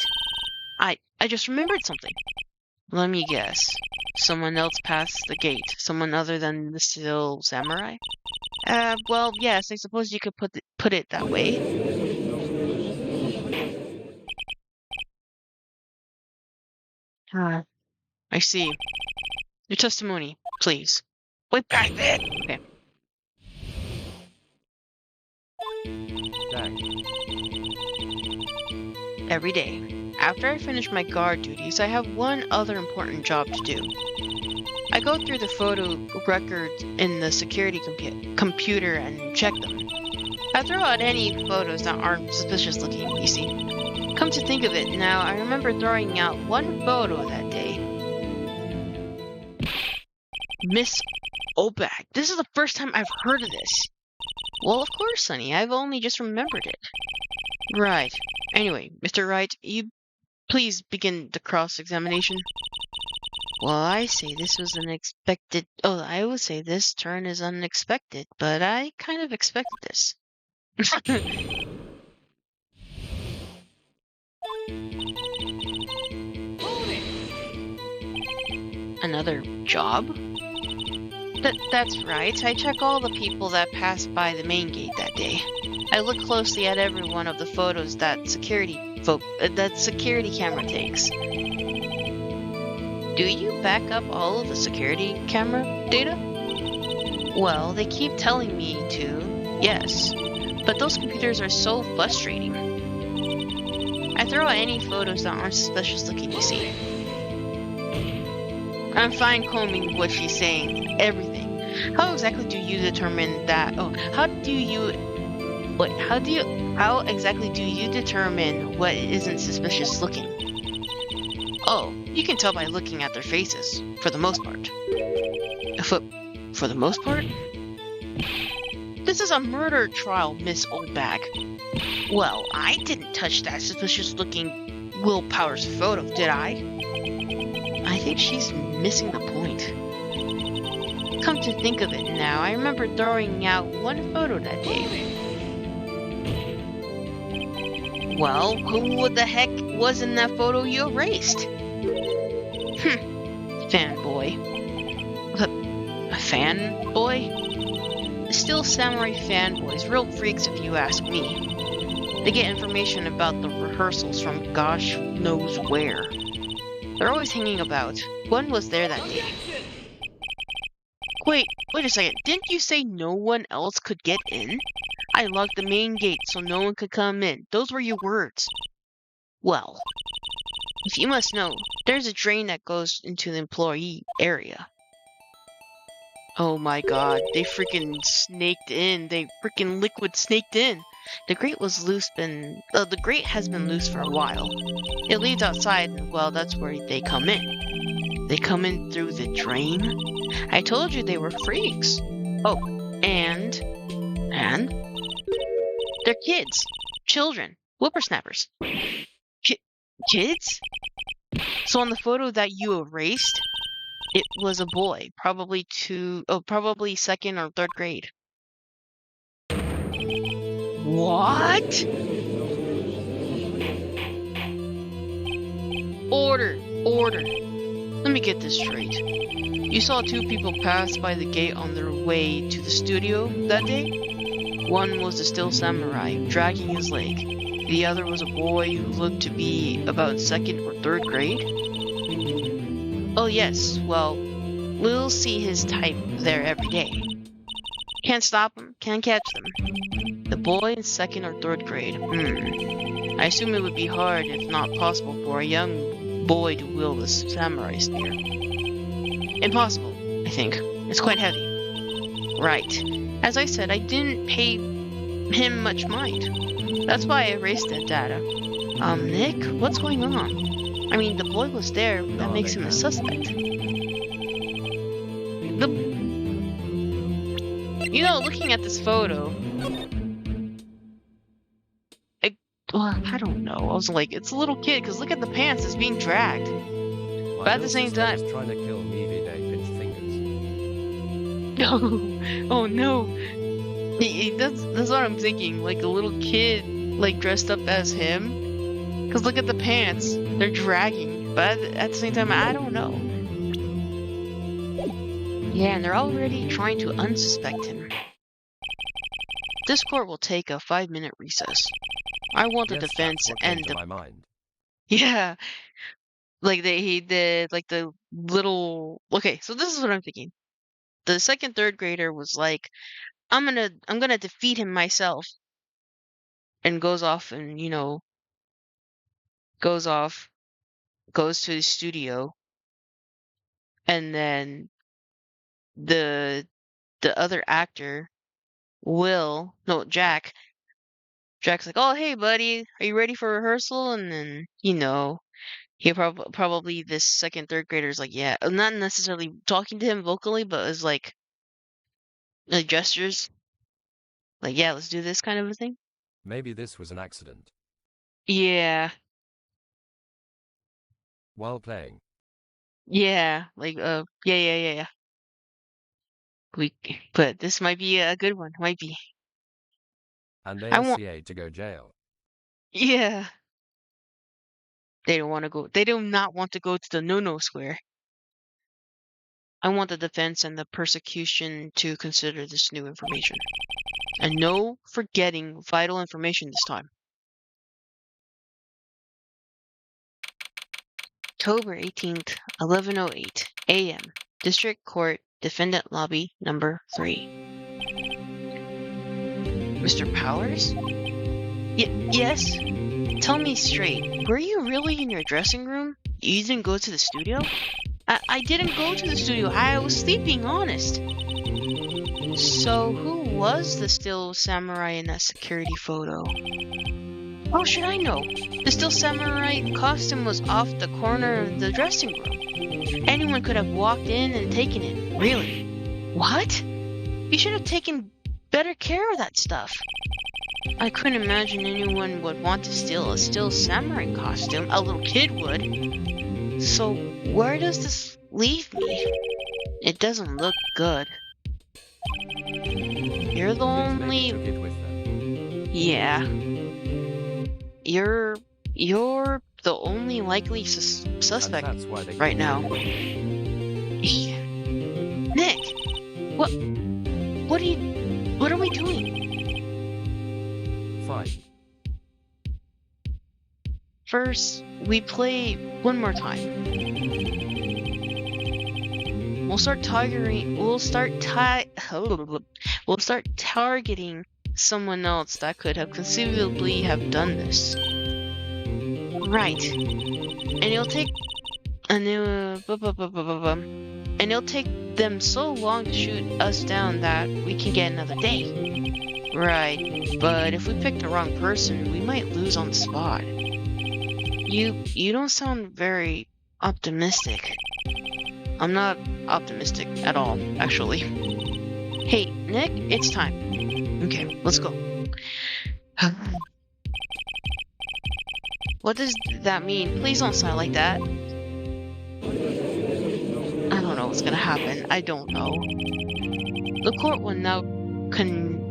I just remembered something. Let me guess. Someone else passed the gate. Someone other than the still samurai? Well, yes, I suppose you could put it that way. I see. Your testimony, please. Wait back there! Okay. Every day. After I finish my guard duties, I have one other important job to do. I go through the photo records in the security computer and check them. I throw out any photos that aren't suspicious looking, you see. Come to think of it now, I remember throwing out one photo that day. Miss Oldbag, this is the first time I've heard of this. Well, of course, Sonny, I've only just remembered it. Right. Anyway, Mr. Wright, you please begin the cross-examination. Well, I say this was unexpected. Oh, I would say this turn is unexpected, but I kind of expected this. Another job? That's right. I check all the people that passed by the main gate that day. I look closely at every one of the photos that security camera takes. Do you back up all of the security camera data? Well, they keep telling me to, yes. But those computers are so frustrating. I throw out any photos that aren't suspicious looking, you see. I'm fine combing what she's saying, everything. How exactly do you determine that? Oh, how exactly do you determine what isn't suspicious looking? Oh, you can tell by looking at their faces, for the most part. For the most part? This is a murder trial, Miss Oldbag. Well, I didn't touch that suspicious-looking Will Powers photo, did I? I think she's missing the point. Come to think of it now, I remember throwing out one photo that day. Well, who the heck was in that photo you erased? Fanboy. A fanboy? Still samurai fanboys, real freaks if you ask me. They get information about the rehearsals from gosh knows where. They're always hanging about. One was there that day. Wait a second. Didn't you say no one else could get in? I locked the main gate so no one could come in. Those were your words. Well, if you must know, there's a drain that goes into the employee area. Oh my god, they freaking snaked in. They freaking liquid snaked in. The grate has been loose for a while. It leads outside, and well, that's where they come in. They come in through the drain? I told you they were freaks. Oh, and they're kids. Children. Whippersnappers. Kids? So on the photo that you erased, it was a boy, probably second or third grade. What? Order. Let me get this straight. You saw two people pass by the gate on their way to the studio that day? One was the still samurai, dragging his leg. The other was a boy who looked to be about second or third grade? Oh yes, well, we'll see his type there every day. Can't stop him, can't catch them. The boy in second or third grade. I assume it would be hard, if not possible, for a young boy to wield a samurai spear. Impossible, I think. It's quite heavy. Right. As I said, I didn't pay him much mind. That's why I erased that data. Nick, what's going on? I mean, the boy was there, that makes him a suspect. Looking at this photo, I don't know. I was like, it's a little kid, because look at the pants, it's being dragged. But at the same time...
trying to kill ᴄᴏᴜᴜ fingers.
Oh no. That's what I'm thinking. Like a little kid, like dressed up as him. Because look at the pants. They're dragging. But at the same time, I don't know. Yeah, and they're already trying to unsuspect him. This court will take a 5-minute recess. I want the defense and the...
my mind.
Yeah. Like he did like the little... Okay, so this is what I'm thinking. The second, third grader was like, I'm gonna defeat him myself. And goes off and, goes to the studio. And then the other actor, Jack's like, oh, hey, buddy, are you ready for rehearsal? And then, he probably this second, third grader's like, yeah, not necessarily talking to him vocally, but it's like gestures. Like, yeah, let's do this kind of a thing.
Maybe this was an accident.
Yeah.
While playing.
Yeah, like, yeah. But this might be a good one. Might be.
And they are to go jail.
Yeah. They don't want to go. They do not want to go to the no-no square. I want the defense and the prosecution to consider this new information. And no forgetting vital information this time. October 18th, 11:08 a.m. District Court, Defendant Lobby, number 3. Mr. Powers? Yes? Tell me straight, were you really in your dressing room? You didn't go to the studio? I didn't go to the studio. I was sleeping, honest. So, who was the still samurai in that security photo? How should I know? The still samurai costume was off the corner of the dressing room. Anyone could have walked in and taken it. Really? What? You should have taken better care of that stuff. I couldn't imagine anyone would want to steal a still samurai costume. A little kid would. So, where does this leave me? It doesn't look good. You're the only... Yeah. You're the only likely suspect right now. Nick! What are we doing?
Fine.
First, we play one more time. We'll start targeting someone else that could have conceivably have done this. Right. And it'll take them so long to shoot us down that we can get another day. Right. But if we pick the wrong person, we might lose on the spot. You don't sound very optimistic. I'm not optimistic at all, actually. Hey, Nick, it's time. Okay, let's go. What does that mean? Please don't sound like that. I don't know what's gonna happen. I don't know. The court will now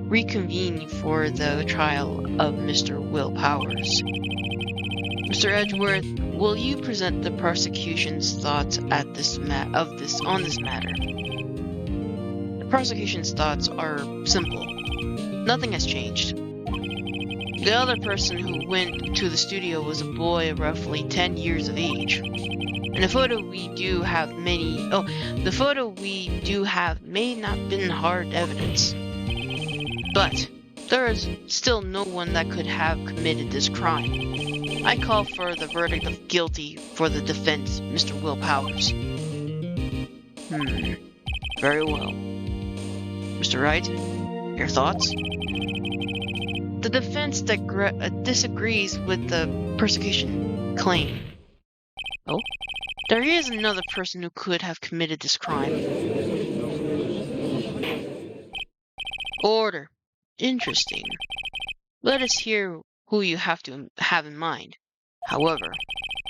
reconvene for the trial of Mr. Will Powers. Mr. Edgeworth, will you present the prosecution's thoughts at on this matter? The prosecution's thoughts are simple. Nothing has changed. The other person who went to the studio was a boy of roughly 10 years of age. And the photo we do have may not been hard evidence. But there is still no one that could have committed this crime. I call for the verdict of guilty for the defense, Mr. Will Powers. Very well. Mr. Wright, your thoughts? The defense disagrees with the prosecution claim. Oh? There is another person who could have committed this crime. Order. Interesting. Let us hear who you have in mind. However,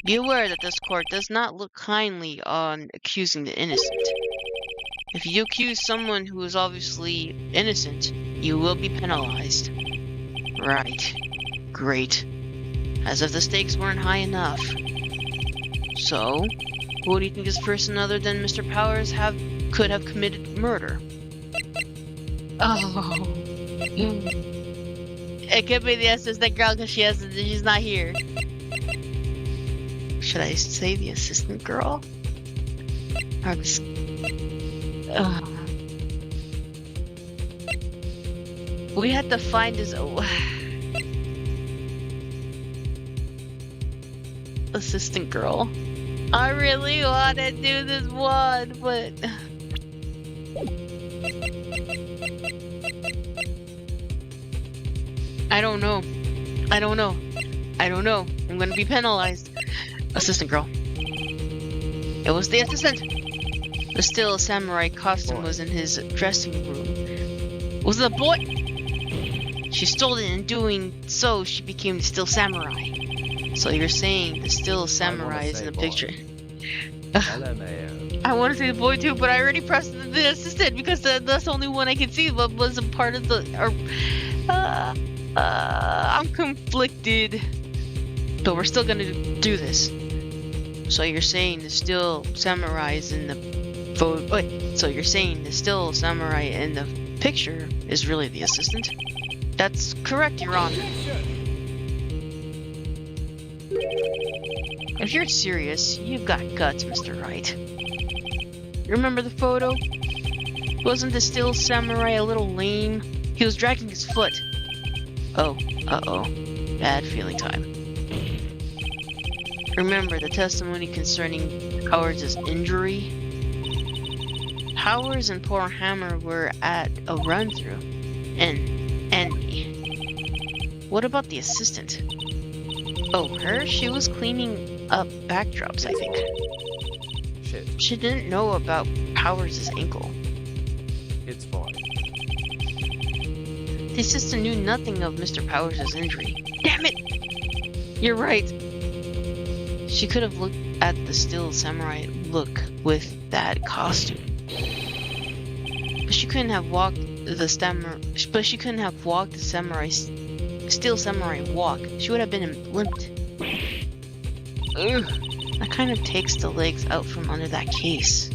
be aware that this court does not look kindly on accusing the innocent. If you accuse someone who is obviously innocent, you will be penalized. Right. Great. As if the stakes weren't high enough. So, who do you think this person other than Mr. Powers could have committed murder? Oh. It could be the assistant girl because she's not here. Should I say the assistant girl? Or this... We had to find his assistant girl. I really want to do this one, but I don't know. I'm gonna be penalized. Assistant girl. It was the assistant. The still samurai costume was in his dressing room. Was it a boy? She stole it, and in doing so, she became the still samurai. So you're saying the still samurai is in the picture? I want to say the boy too, but I already pressed the assistant because that's the only one I can see. But was a part of the. I'm conflicted, but we're still gonna do this. So you're saying the still samurai is in the photo? Wait, so you're saying the still samurai in the picture is really the assistant? That's correct, Your Honor. If you're serious, you've got guts, Mr. Wright. You remember the photo? Wasn't the still samurai a little lame? He was dragging his foot. Oh, uh-oh. Bad feeling time. Remember the testimony concerning Powers' injury? Powers and poor Hammer were at a run-through. And what about the assistant? Oh, her? She was cleaning up backdrops, I think.
Shit.
She didn't know about Powers' ankle.
It's fine.
The assistant knew nothing of Mr. Powers' injury. Damn it! You're right. She could have looked at the still samurai look with that costume. But she couldn't have walked the still samurai walk. She would have been limped. Ugh. That kind of takes the legs out from under that case.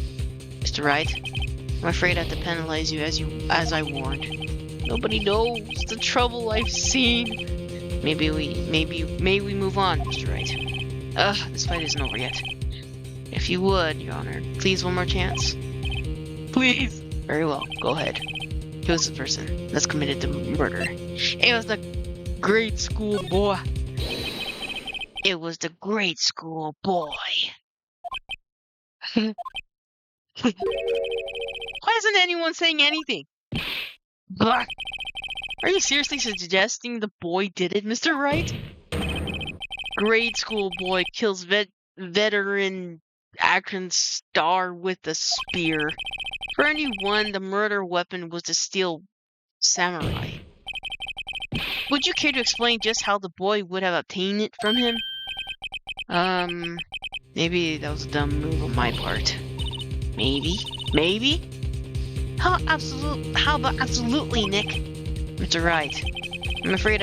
Mr. Wright, I'm afraid I have to penalize you as I warned. Nobody knows the trouble I've seen. Maybe we move on, Mr. Wright. This fight isn't over yet. If you would, Your Honor, please one more chance. Please. Very well, go ahead. Who's the person that's committed the murder? It was the grade school boy. It was the grade school boy. Why isn't anyone saying anything? Blah. Are you seriously suggesting the boy did it, Mr. Wright? Grade school boy kills veteran action star with the spear. For anyone, the murder weapon was the steel samurai. Would you care to explain just how the boy would have obtained it from him? Maybe that was a dumb move on my part. Maybe? How about absolutely, Nick? Mr. Wright. I'm afraid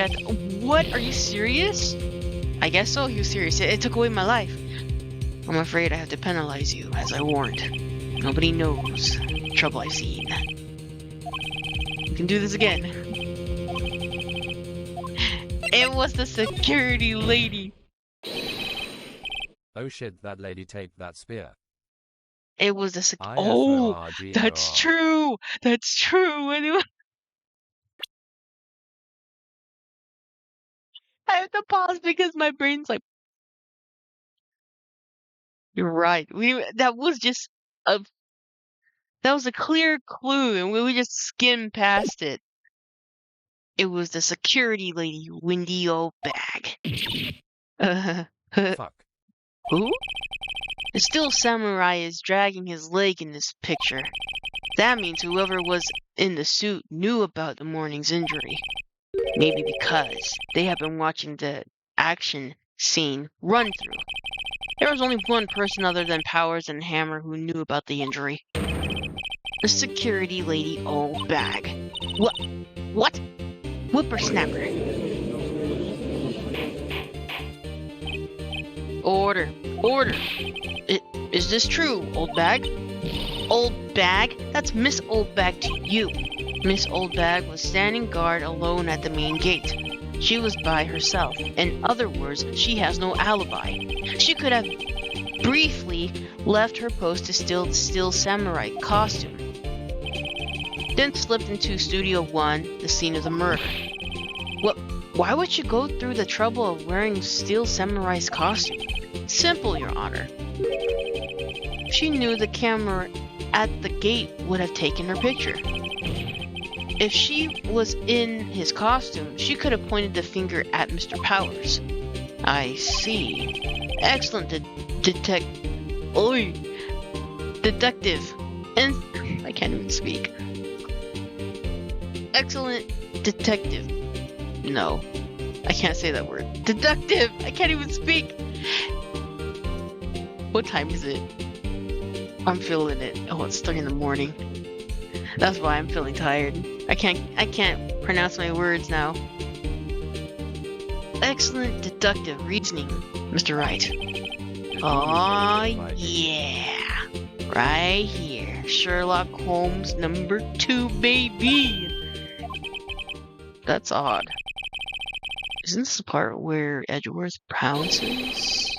What? Are you serious? I guess so, he was serious. It took away my life. I'm afraid I have to penalize you, as I warned. Nobody knows the trouble I've seen. We can do this again. It was the security lady.
Oh shit, that lady taped that spear.
It was the
ᴤᴜᴜ.
That's true! That's true! Anyway, I have to pause because my brain's like, you're right. That was a clear clue, and we just skimmed past it. It was the security lady, Windy old bag.
Fuck.
Who? The still samurai is dragging his leg in this picture. That means whoever was in the suit knew about the morning's injury. Maybe because they have been watching the action scene run through. There was only one person other than Powers and Hammer who knew about the injury. The security lady old bag. What? Whippersnapper. Order. Is this true, old bag? Old bag? That's Miss Old Bag to you. Miss Old Bag was standing guard alone at the main gate. She was by herself. In other words, she has no alibi. She could have briefly left her post to steal the steel samurai costume, then slipped into Studio 1, the scene of the murder. Why would she go through the trouble of wearing steel samurai's costume? Simple, Your Honor. She knew the camera at the gate would have taken her picture. If she was in his costume, she could have pointed the finger at Mr. Powers. I see. Excellent, detective. And I can't even speak. Excellent detective. No, I can't say that word. Deductive! I can't even speak! What time is it? I'm feeling it. Oh, it's 3 in the morning. That's why I'm feeling tired. I can't pronounce my words now. Excellent deductive reasoning, Mr. Wright. Aw, yeah. Right here. Sherlock Holmes #2, baby! That's odd. Isn't this the part where Edgeworth pounces?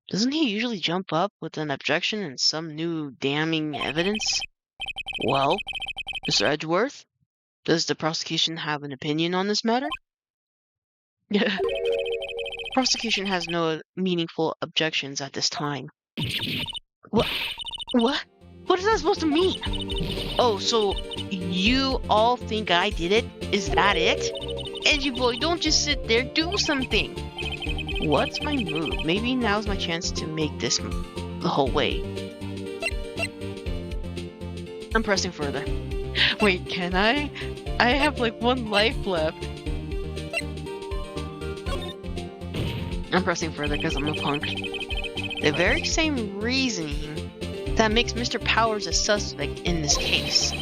Doesn't he usually jump up with an objection and some new damning evidence? Well, Mr. Edgeworth, does the prosecution have an opinion on this matter? Prosecution has no meaningful objections at this time. What? What is that supposed to mean? Oh, so you all think I did it? Is that it? Edgy boy, don't just sit there, do something! What's my move? Maybe now's my chance to make this the whole way. I'm pressing further. Wait, can I? I have like 1 life left. I'm pressing further because I'm a punk. The very same reasoning that makes Mr. Powers a suspect in this case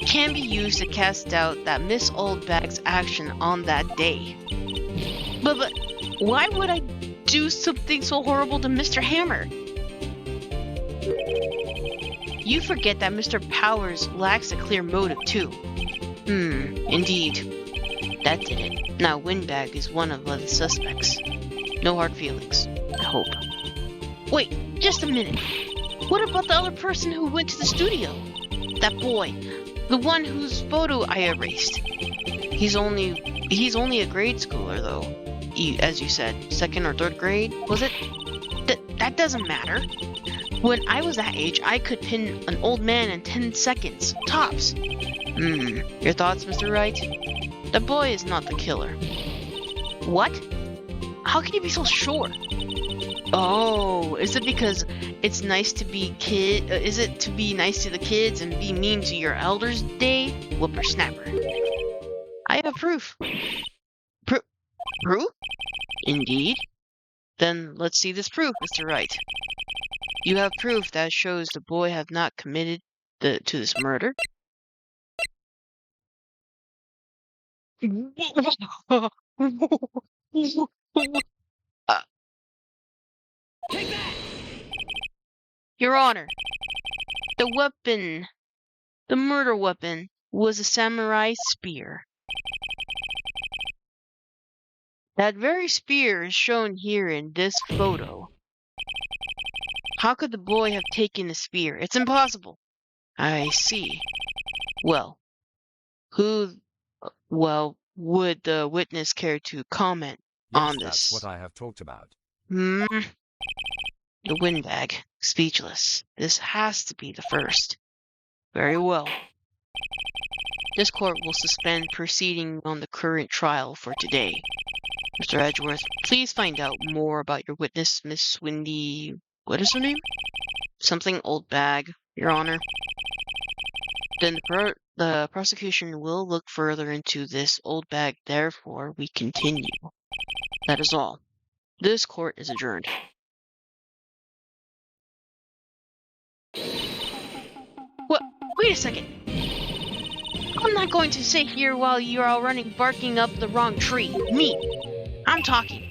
can be used to cast doubt that Miss Old Bag's action on that day. But why would I do something so horrible to Mr. Hammer? You forget that Mr. Powers lacks a clear motive too. Indeed. That did it. Now Windbag is one of the suspects. No hard feelings, I hope. Wait, just a minute. What about the other person who went to the studio? That boy. The one whose photo I erased. He's only a grade schooler though. As you said, 2nd or 3rd grade, was it? That doesn't matter. When I was that age, I could pin an old man in 10 seconds, tops. Your thoughts, Mr. Wright? The boy is not the killer. What? How can you be so sure? Oh, is it because it's nice to be is it to be nice to the kids and be mean to your elders day? Whippersnapper. I have proof. Proof? Indeed. Then let's see this proof, Mr. Wright. You have proof that shows the boy have not committed to this murder?
Take that!
Your Honor, the murder weapon, was a samurai spear. That very spear is shown here in this photo. How could the boy have taken the spear? It's impossible. I see. Well, would the witness care to comment on this?
That's what I have talked about.
The windbag, speechless. This has to be the first. Very well. This court will suspend proceeding on the current trial for today. Mr. Edgeworth, please find out more about your witness, Miss Windy. What is her name? Something old bag, Your Honor. Then the prosecution will look further into this old bag. Therefore, we continue. That is all. This court is adjourned. What? Wait a second. I'm not going to sit here while you're all running barking up the wrong tree. Me. I'm talking.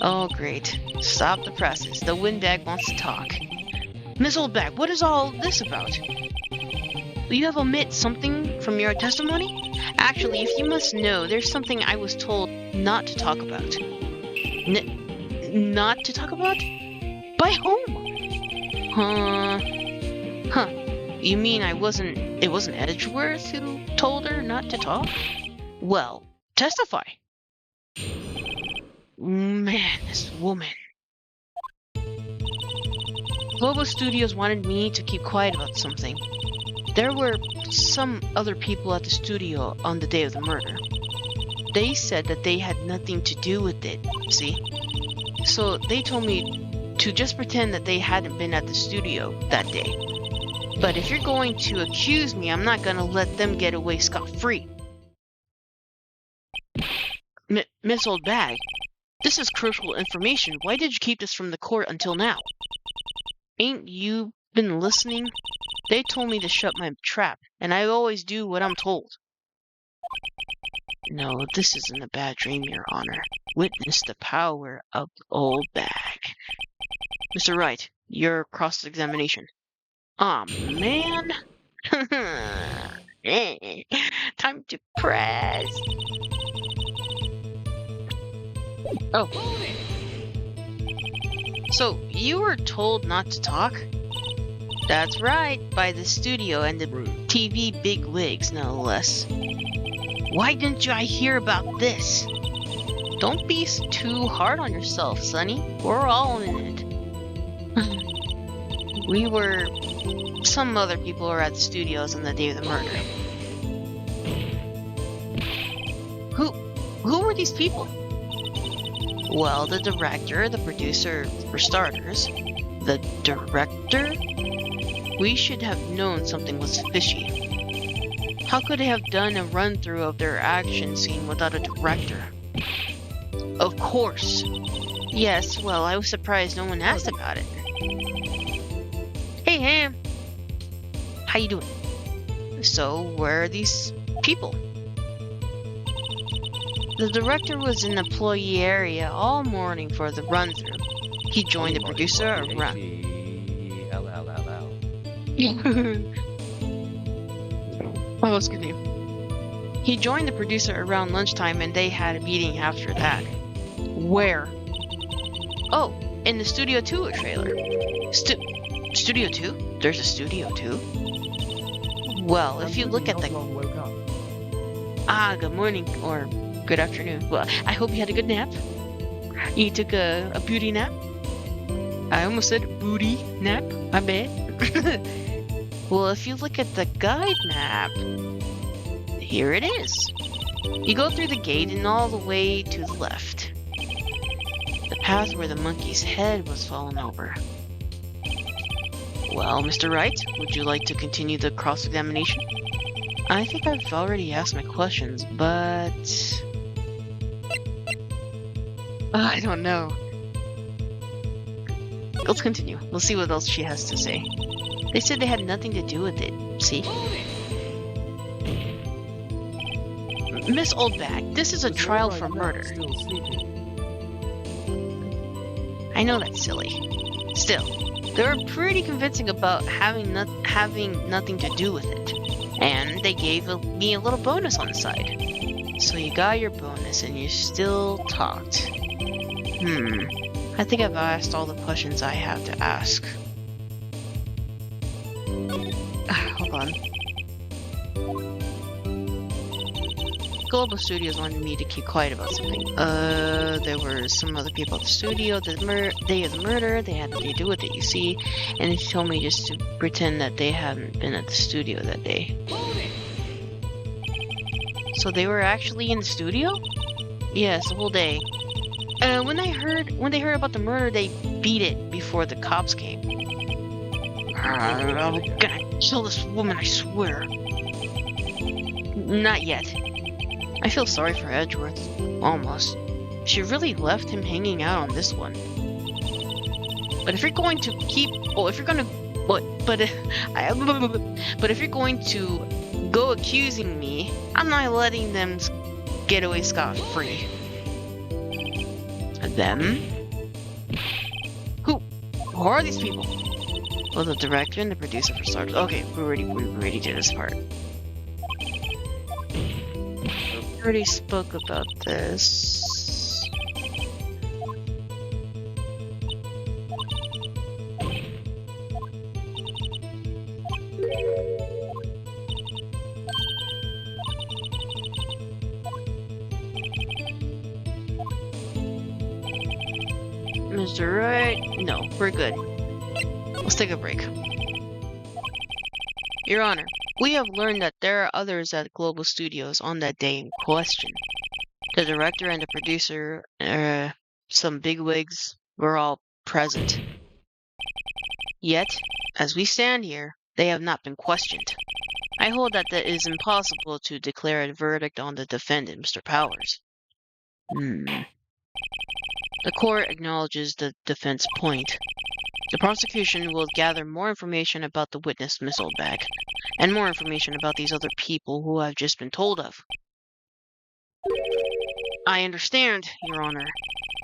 Oh, great. Stop the presses. The windbag wants to talk. Miss Oldbag, what is all this about? Will you have omit something from your testimony? Actually, if you must know, there's something I was told not to talk about. Not to talk about? By whom? Huh. You mean it wasn't Edgeworth who told her not to talk? Well, testify. Man, this woman. Global Studios wanted me to keep quiet about something. There were some other people at the studio on the day of the murder. They said that they had nothing to do with it, see? So they told me to just pretend that they hadn't been at the studio that day. But if you're going to accuse me, I'm not going to let them get away scot-free. Miss Oldbag, this is crucial information. Why did you keep this from the court until now? Ain't you been listening? They told me to shut my trap, and I always do what I'm told. No, this isn't a bad dream, Your Honor. Witness the power of the old bag. Mr. Wright, your cross-examination. Aw, man. Time to press. Oh. So, you were told not to talk? That's right, by the studio and the TV bigwigs, no less. Why didn't I hear about this? Don't be too hard on yourself, Sonny. We're all in it. Some other people were at the studios on the day of the murder. Who were these people? Well, the director, the producer, for starters. The director? We should have known something was fishy. How could they have done a run-through of their action scene without a director? Of course. Yes, well, I was surprised no one asked about it. Hey, Ham. How you doing? So, where are these people? The director was in the employee area all morning for the run-through. He joined the producer around... Oh, excuse me. He joined the producer around lunchtime and they had a meeting after that. Where? Oh, in the Studio 2 trailer. Studio 2? There's a Studio 2? Well, if you look at the... good morning, or good afternoon. Well, I hope you had a good nap. You took a beauty nap? I almost said booty nap. My bad. Well, if you look at the guide map, here it is. You go through the gate and all the way to the left. path where the monkey's head was fallen over. Well, Mr. Wright, would you like to continue the cross-examination? I think I've already asked my questions, but... I don't know. Let's continue. We'll see what else she has to say. They said they had nothing to do with it. See? Miss Oldbag, this is a trial for murder. I know that's silly. Still, they were pretty convincing about having nothing to do with it. And they gave me a little bonus on the side. So you got your bonus and you still talked. I think I've asked all the questions I have to ask. Hold on. Global Studios wanted me to keep quiet about something. There were some other people at the studio. The day of the murder, they had nothing to do with it, you see. And they told me just to pretend that they hadn't been at the studio that day. So they were actually in the studio? Yes, the whole day. When they heard about the murder, they beat it before the cops came. I'm gonna kill this woman, I swear. Not yet. I feel sorry for Edgeworth. Almost. She really left him hanging out on this one. But if you're going to keep... Oh, if you're gonna... What? But if you're going to go accusing me, I'm not letting them get away scot-free. Them? Who are these people? Well, the director and the producer for starters. Okay, we already did this part. We already spoke about this. Mr. Wright? No, we're good. Let's take a break. Your Honor, we have learned that there are others at Global Studios on that day in question. The director and the producer, some bigwigs, were all present. Yet, as we stand here, they have not been questioned. I hold that it is impossible to declare a verdict on the defendant, Mr. Powers. The court acknowledges the defense point. The prosecution will gather more information about the witness, Miss Oldbag, and more information about these other people who I've just been told of. I understand, Your Honor.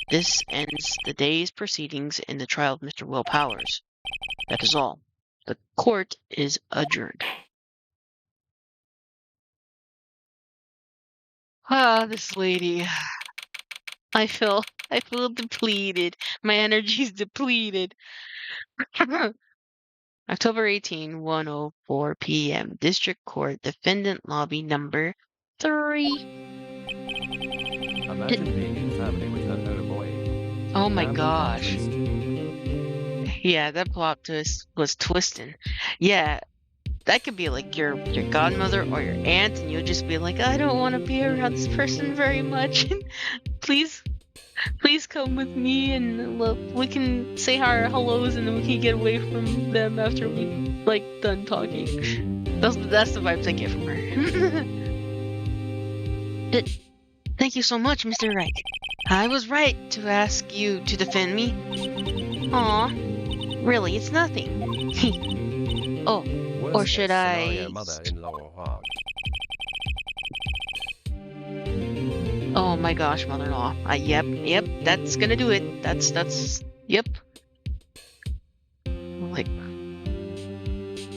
This ends the day's proceedings in the trial of Mr. Will Powers. That is all. The court is adjourned. This lady. I feel depleted. My energy's depleted. October 18, 1:04 p.m. District Court, Defendant Lobby number 3.
Imagine being in family with her little boy.
Oh my gosh. Yeah, that plot twist was twisting. Yeah, that could be like your godmother or your aunt, and you'll just be like, I don't want to be around this person very much. Please come with me, and we can say our hellos, and then we can get away from them after we done talking. That's the vibes I get from her. Thank you so much, Mr. Wright. I was right to ask you to defend me. Aw, really, it's nothing. Oh,
Worst
or should
case
I?
scenario, mother-in-law.
Oh my gosh, mother-in-law. Yep, that's gonna do it. That's, yep. Like,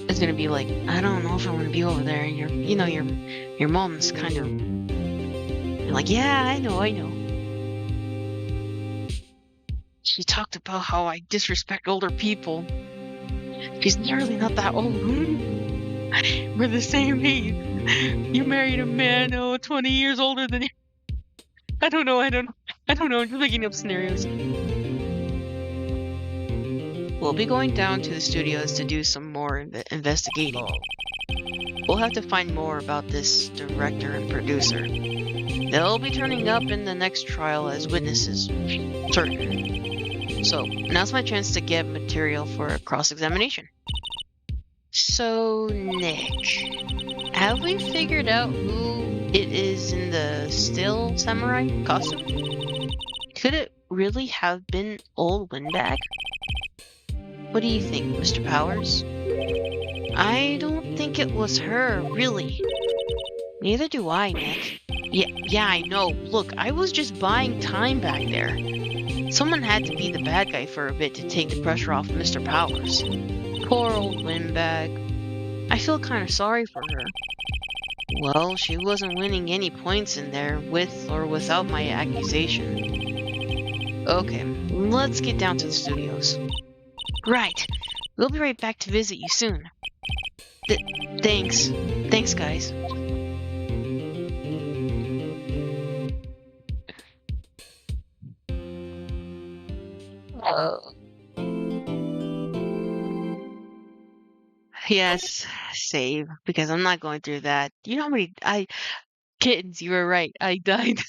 it's gonna be like, I don't know if I want to be over there. Your mom's kind of like, yeah, I know. She talked about how I disrespect older people. She's literally not that old. We're the same age. You married a man 20 years older than you. I don't know. I'm just making up scenarios. We'll be going down to the studios to do some more investigating. We'll have to find more about this director and producer. They'll be turning up in the next trial as witnesses. Certain. So, now's my chance to get material for a cross-examination. So, Nick, have we figured out who it is in the still samurai costume? Could it really have been old Windbag? What do you think, Mr. Powers? I don't think it was her, really. Neither do I, Nick. Yeah, I know. Look, I was just buying time back there. Someone had to be the bad guy for a bit to take the pressure off Mr. Powers. Poor old Windbag. I feel kind of sorry for her. Well, she wasn't winning any points in there, with or without my accusation. Okay, let's get down to the studios. Right. We'll be right back to visit you soon. Thanks. Thanks, guys. Yes, save, because I'm not going through that. You know how many kittens, you were right. I died.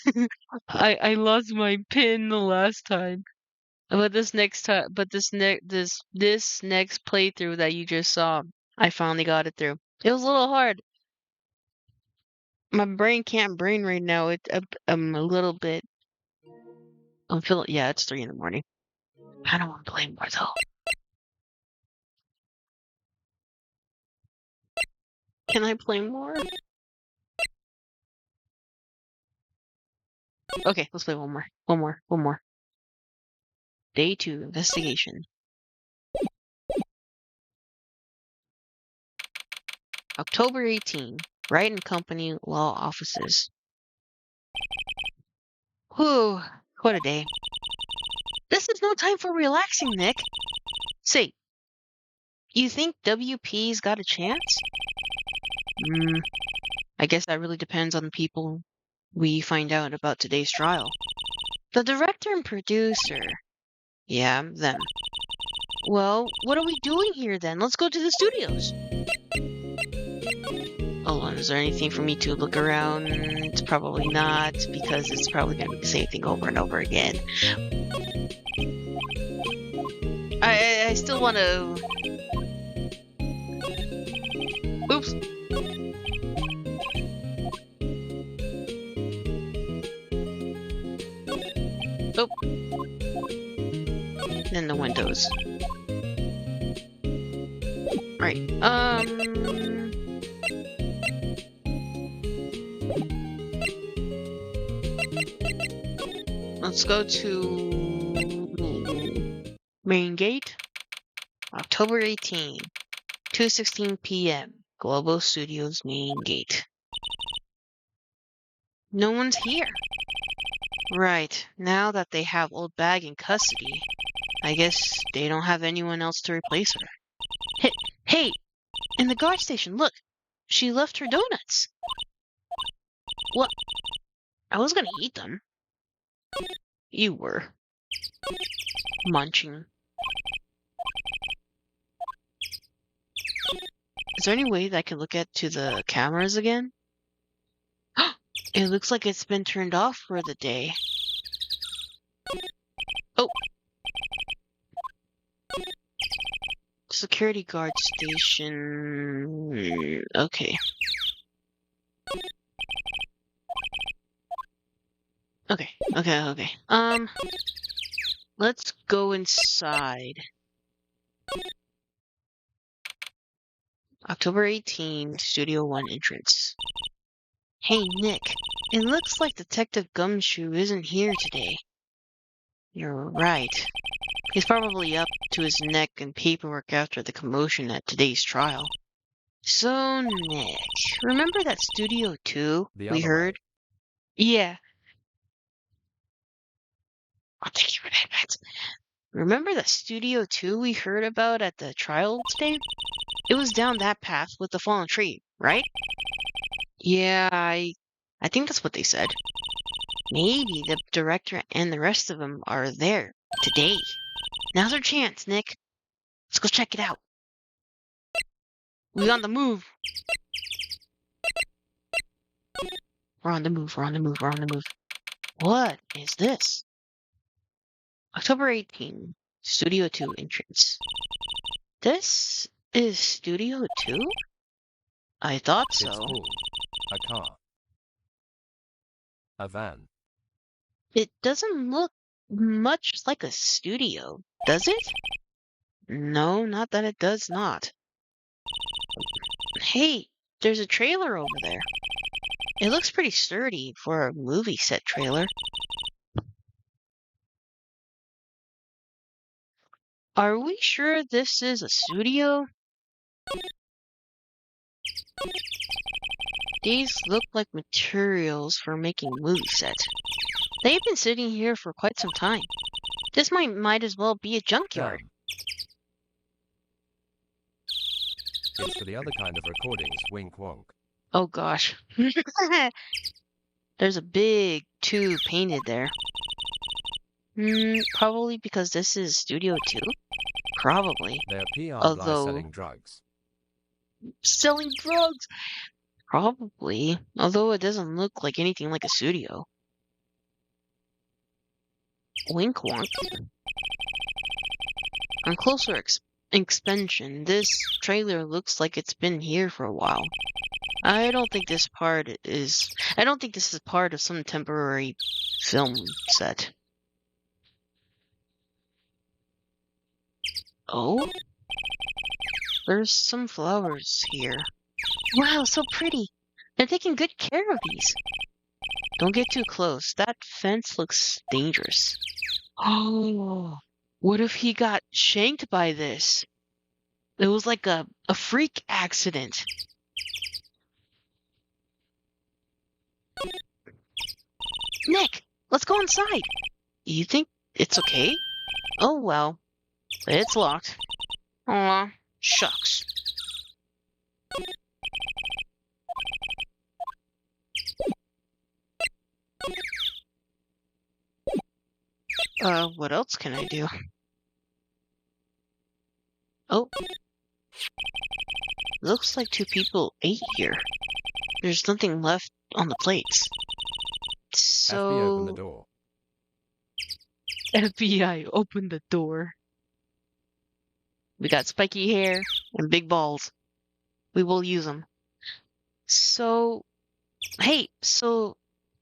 I lost my pin the last time. But this next playthrough that you just saw, I finally got it through. It was a little hard. My brain can't brain right now. I'm a little bit. I'm feeling. Yeah, it's 3 in the morning. I don't want to play more though. Can I play more? Okay, let's play one more. One more. Day 2 investigation. October 18. Wright and Company Law Offices. Whew, what a day. This is no time for relaxing, Nick. Say, you think WP's got a chance? I guess that really depends on the people we find out about today's trial. The director and producer. Yeah, them. Well, what are we doing here then? Let's go to the studios. Hold on, is there anything for me to look around? It's probably not, because it's probably going to be the same thing over and over again. I still want to... Oops. Oh. Then the windows. Right. Let's go to main gate. October 18, 2:16 p.m. Global Studios main gate. No one's here. Right, now that they have Old Bag in custody, I guess they don't have anyone else to replace her. Hey! In the guard station, look! She left her donuts! What? I was gonna eat them. You were. Munching. Is there any way that I can look to the cameras again? It looks like it's been turned off for the day. Oh! Security guard station... Okay. Okay. Let's go inside. October 18, Studio 1 entrance. Hey, Nick. It looks like Detective Gumshoe isn't here today. You're right. He's probably up to his neck in paperwork after the commotion at today's trial. So, Nick, remember that Studio 2 we heard? Yeah. I'll take you for that. Remember that Studio 2 we heard about at the trial today? It was down that path with the fallen tree, right? Yeah, I think that's what they said. Maybe the director and the rest of them are there today. Now's our chance, Nick. Let's go check it out. We on the move. We're on the move. We're on the move. We're on the move. What is this? October 18, Studio 2 entrance. This is Studio 2? I thought
It's
so.
called a car. A van.
It doesn't look much like a studio, does it? No, not that it does not. Hey, there's a trailer over there. It looks pretty sturdy for a movie set trailer. Are we sure this is a studio? These look like materials for making movie sets. They've been sitting here for quite some time. This might as well be a junkyard.
It's for the other kind of recordings, wink wonk.
Oh gosh. There's a big tube painted there. Probably because this is Studio 2? Probably.
They're PR
Although-
selling drugs.
Selling drugs! Probably. Although it doesn't look like anything like a studio. Wink wonk. On closer inspection, this trailer looks like it's been here for a while. I don't think this is part of some temporary film set. Oh? There's some flowers here. Wow, so pretty. They're taking good care of these. Don't get too close. That fence looks dangerous. Oh, what if he got shanked by this? It was like a freak accident. Nick, let's go inside. You think it's okay? Oh well, it's locked. Aw, shucks. What else can I do? Oh. Looks like 2 people ate here. There's nothing left on the plates.
FBI, open the
So...
door.
FBI, open the door. We got spiky hair and big balls. We will use them. So... Hey, so...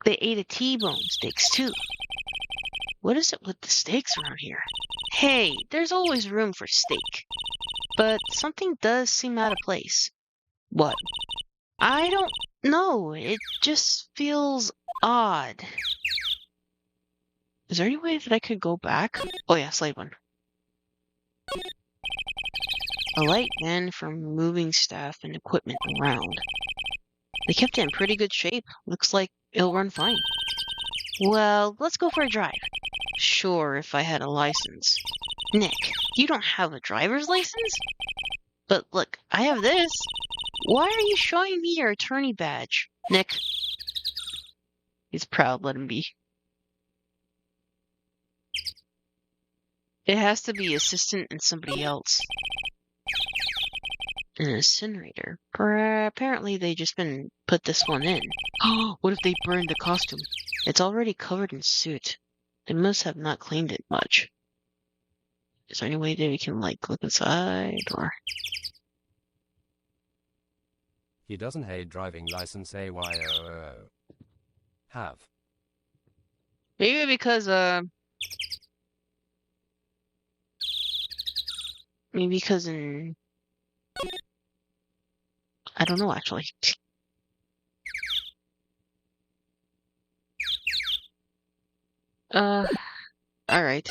They ate a T-bone steaks too. What is it with the steaks around here? Hey, there's always room for steak. But something does seem out of place. What? I don't know. It just feels odd. Is there any way that I could go back? Oh yeah, slide one. A light man from moving staff and equipment around. They kept it in pretty good shape. Looks like it'll run fine. Well, let's go for a drive. Sure, if I had a license. Nick, you don't have a driver's license? But look, I have this. Why are you showing me your attorney badge? Nick. He's proud, let him be. It has to be assistant and somebody else. An incinerator. Apparently they just been put this one in. Oh, what if they burned the costume? It's already covered in soot. They must have not cleaned it much. Is there any way that we can, like, look inside, or...
He doesn't hate driving license AYOO. Have.
Maybe because, maybe because in... I don't know, actually. Alright.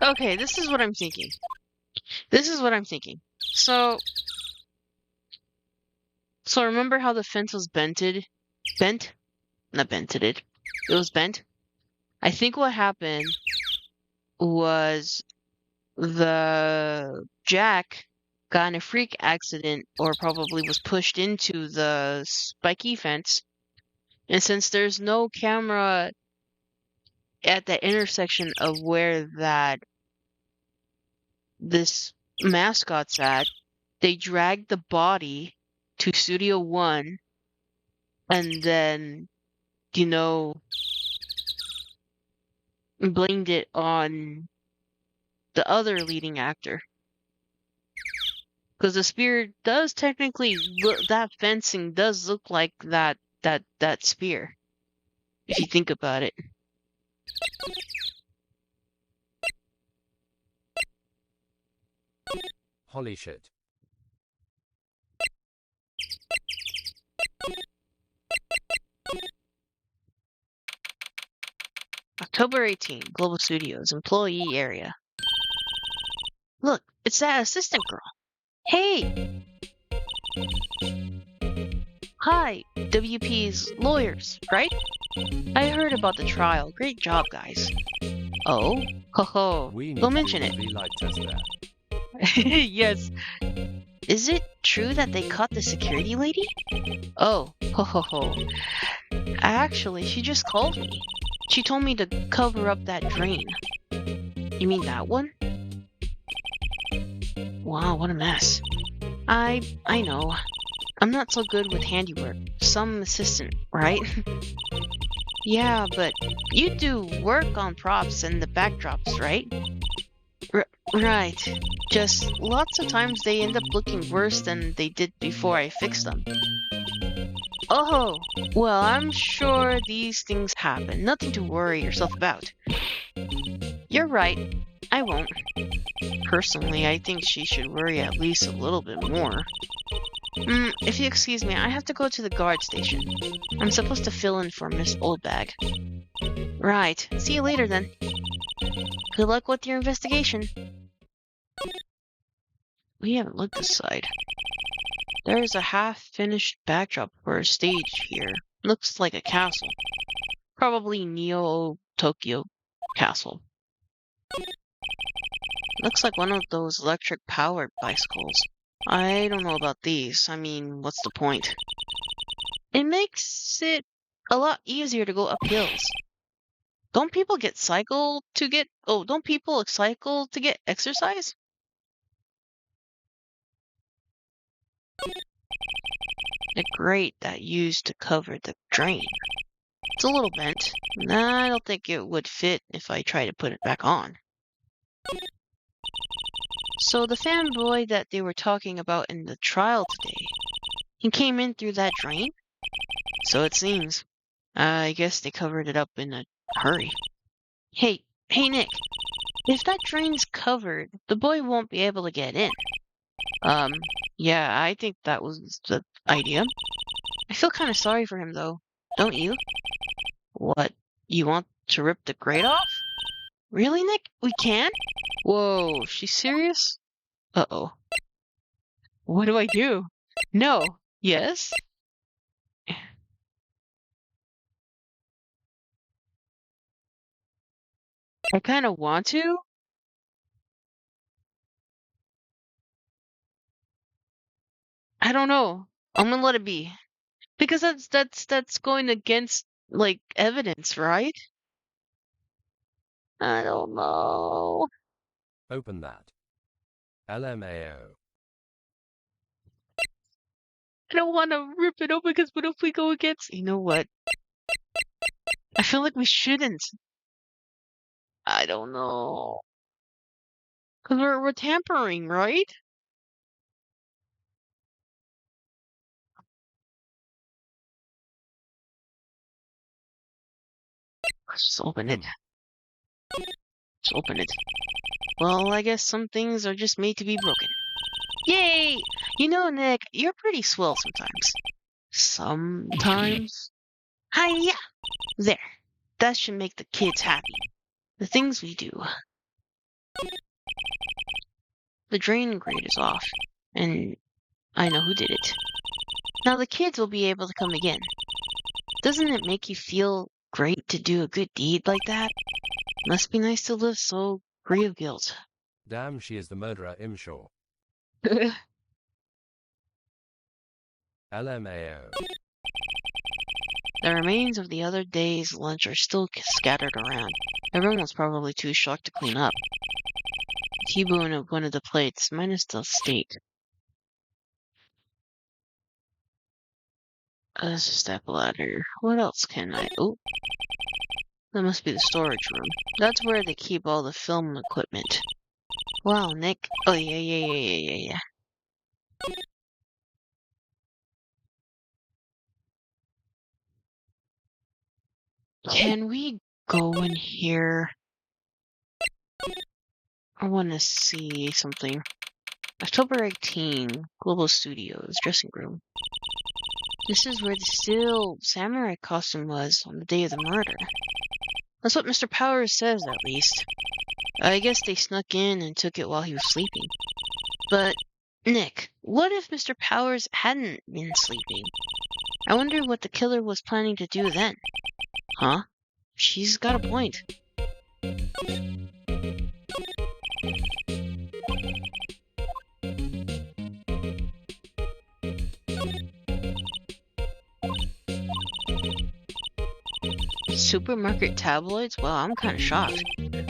Okay, this is what I'm thinking. So remember how the fence was bented? Bent? Not bented it. It was bent. I think what happened was the jack got in a freak accident or probably was pushed into the spiky fence. And since there's no camera at the intersection of where that this mascot's at, they dragged the body to Studio One and then, you know, blamed it on the other leading actor. Because the spear does technically look, that fencing does look like that spear, if you think about it.
Holy shit.
October 18, Global Studios, employee area. Look, it's that assistant girl. Hey! Hi, WP's lawyers, right? I heard about the trial. Great job, guys. Oh? Ho ho.
We need
Don't
to
mention
do
it.
the V-light test there.
Yes. Is it true that they caught the security lady? Oh, ho ho ho. Actually, she just called me. She told me to cover up that drain. You mean that one? Wow, what a mess. I know. I'm not so good with handiwork. Some assistant, right? Yeah, but you do work on props and the backdrops, right? Right. Just lots of times they end up looking worse than they did before I fixed them. Oh, well, I'm sure these things happen. Nothing to worry yourself about. You're right. I won't. Personally, I think she should worry at least a little bit more. If you excuse me, I have to go to the guard station. I'm supposed to fill in for Miss Oldbag. Right. See you later then. Good luck with your investigation. We haven't looked this side. There's a half-finished backdrop for a stage here. Looks like a castle. Probably Neo-Tokyo Castle. Looks like one of those electric-powered bicycles. I don't know about these. I mean, what's the point? It makes it a lot easier to go up hills. Don't people cycle to get exercise? The grate that used to cover the drain. It's a little bent. I don't think it would fit if I try to put it back on. So the fanboy that they were talking about in the trial today, he came in through that drain? So it seems. I guess they covered it up in a hurry. Hey Nick, if that drain's covered, the boy won't be able to get in. Yeah, I think that was the idea. I feel kind of sorry for him though, don't you? What, you want to rip the grate off? Really, Nick? We can? Whoa, she's serious? Uh-oh. What do I do? No. Yes? I kind of want to. I don't know. I'm gonna let it be. Because that's going against, like, evidence, right? I don't know.
Open that. LMAO.
I don't want to rip it open because what if we go against... You know what? I feel like we shouldn't. I don't know. Because we're tampering, right? Let's just open it. Just open it. Well, I guess some things are just made to be broken. Yay! You know, Nick, you're pretty swell sometimes. Sometimes? Hiya! There. That should make the kids happy. The things we do. The drain grate is off, and I know who did it. Now the kids will be able to come again. Doesn't it make you feel great to do a good deed like that? Must be nice to live so free of guilt.
Damn, she is the murderer, Imshaw. LMAO.
The remains of the other day's lunch are still scattered around. Everyone was probably too shocked to clean up. T-bone of one of the plates, minus the steak. There's a step ladder. What else can I... Oh, that must be the storage room. That's where they keep all the film equipment. Wow, Nick. Oh, yeah. Can we go in here? I want to see something. October 18, Global Studios, dressing room. This is where the still samurai costume was on the day of the murder. That's what Mr. Powers says, at least. I guess they snuck in and took it while he was sleeping. But, Nick, what if Mr. Powers hadn't been sleeping? I wonder what the killer was planning to do then. Huh? She's got a point. Supermarket tabloids? Well, I'm kind of shocked.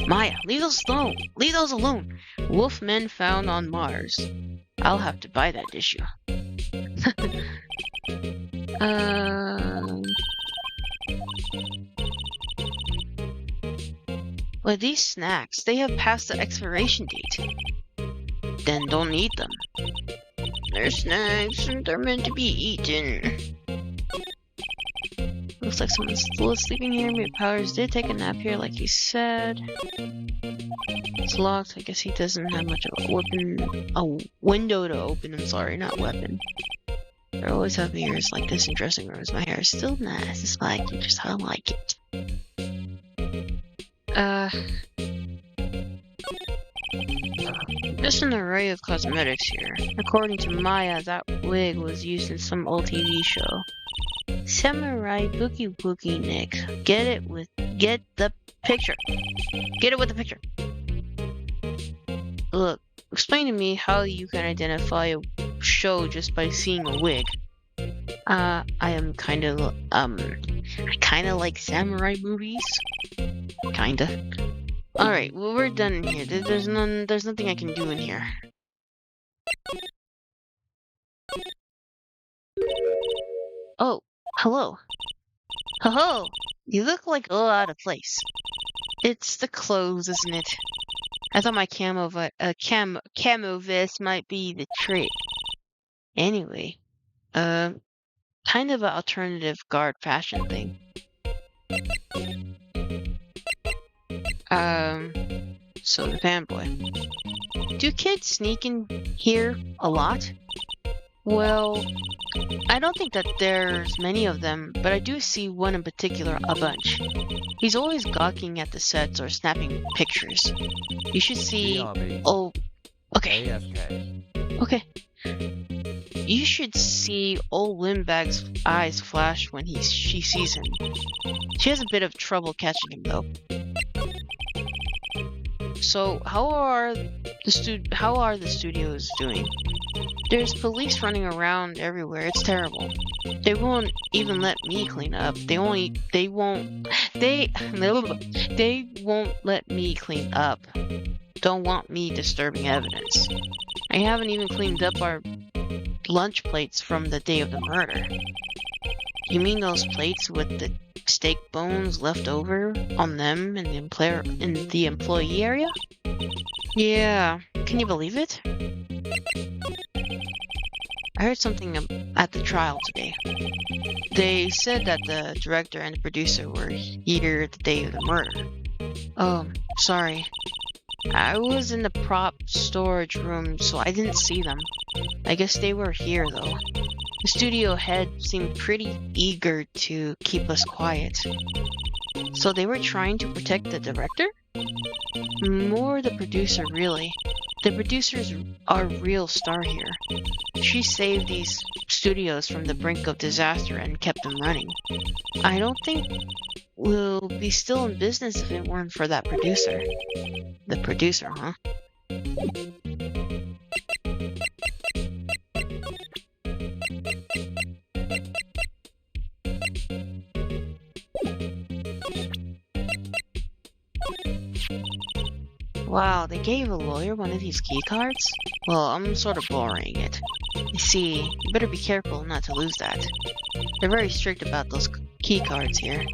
Maya, leave those alone. Leave those alone. Wolf men found on Mars. I'll have to buy that issue. Well, these snacks, they have passed the expiration date. Then don't eat them. They're snacks and they're meant to be eaten. Looks like someone's still sleeping here. Maybe Powers did take a nap here like he said. It's locked. I guess he doesn't have much of a weapon. A window to open. I'm sorry, not weapon. I always have mirrors like this in dressing rooms. My hair is still nice. It's like just how I like it. Just an array of cosmetics here. According to Maya, that wig was used in some old TV show. Samurai bookie Nick. Get the picture. Get it with the picture. Look, explain to me how you can identify a show just by seeing a wig. I kinda like samurai movies. Kinda. Alright, well we're done in here. There's nothing I can do in here. Oh, hello. Ho-ho! You look like a little out of place. It's the clothes, isn't it? I thought my camo vest might be the trick. Anyway, kind of an alternative guard fashion thing. So the fanboy. Do kids sneak in here a lot? Well, I don't think that there's many of them, but I do see one in particular a bunch. He's always gawking at the sets or snapping pictures. You should see... Oh, okay.
AFK.
Okay. You should see old Lindbag's eyes flash when she sees him. She has a bit of trouble catching him, though. So, how are the studios doing? There's police running around everywhere. It's terrible. They won't even let me clean up. They won't let me clean up. Don't want me disturbing evidence. I haven't even cleaned up our lunch plates from the day of the murder. You mean those plates with the steak bones left over on them in the employee area? Yeah. Can you believe it? I heard something at the trial today. They said that the director and the producer were here the day of the murder. Oh, sorry. I was in the prop storage room, so I didn't see them. I guess they were here, though. The studio head seemed pretty eager to keep us quiet. So they were trying to protect the director? More the producer, really. The producer's our real star here. She saved these studios from the brink of disaster and kept them running. I don't think we'll be still in business if it weren't for that producer. The producer, huh? Wow, they gave a lawyer one of these key cards? Well, I'm sort of borrowing it. You see, you better be careful not to lose that. They're very strict about those key cards here.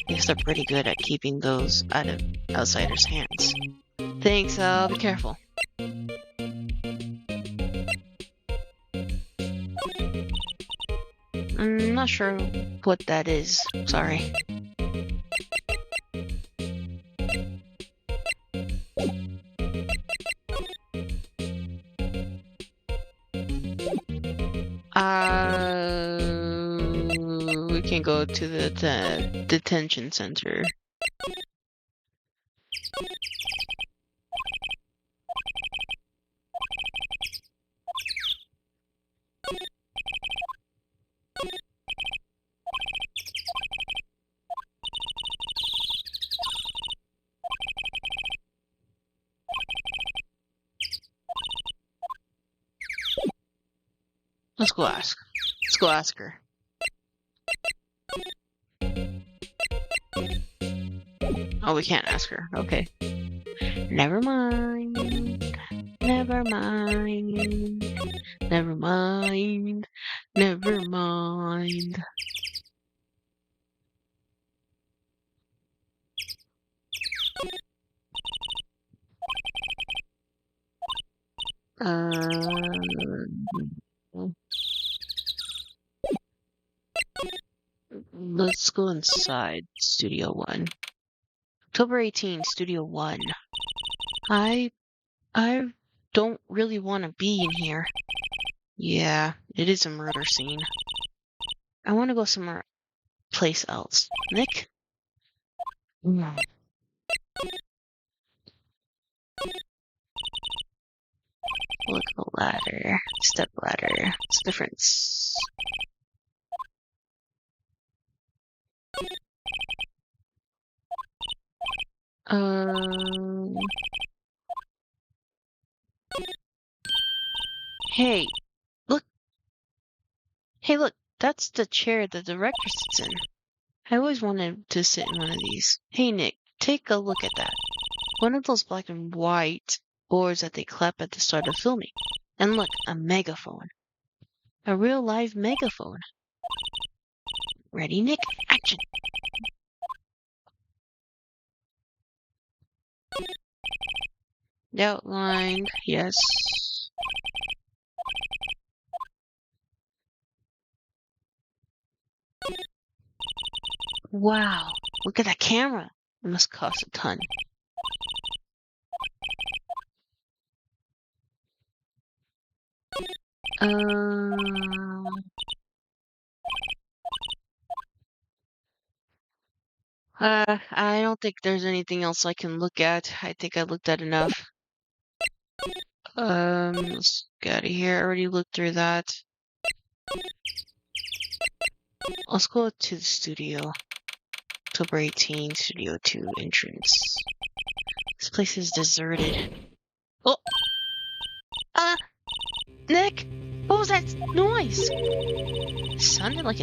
Because they're pretty good at keeping those out of outsiders' hands. Thanks, I'll be careful. I'm not sure what that is. Sorry. We can go to the detention center. Let's go ask. Let's go ask her. Oh, we can't ask her. Okay. Never mind. Never mind. Never mind. Never mind. Let's go inside Studio 1. October 18, Studio 1. I don't really want to be in here. Yeah, it is a murder scene. I want to go somewhere place else. Nick? Look at the ladder. Step ladder. What's the difference? Hey, look. Hey, look. That's the chair the director sits in. I always wanted to sit in one of these. Hey, Nick, take a look at that. One of those black and white boards that they clap at the start of filming. And look, a megaphone. A real live megaphone. Ready, Nick? Action! Outlined, yes. Wow, look at that camera. It must cost a ton. I don't think there's anything else I can look at. I think I looked at enough. Let's get out of here. I already looked through that. Let's go to the studio. October 18, Studio 2 entrance. This place is deserted. Oh! Nick! What was that noise? It sounded like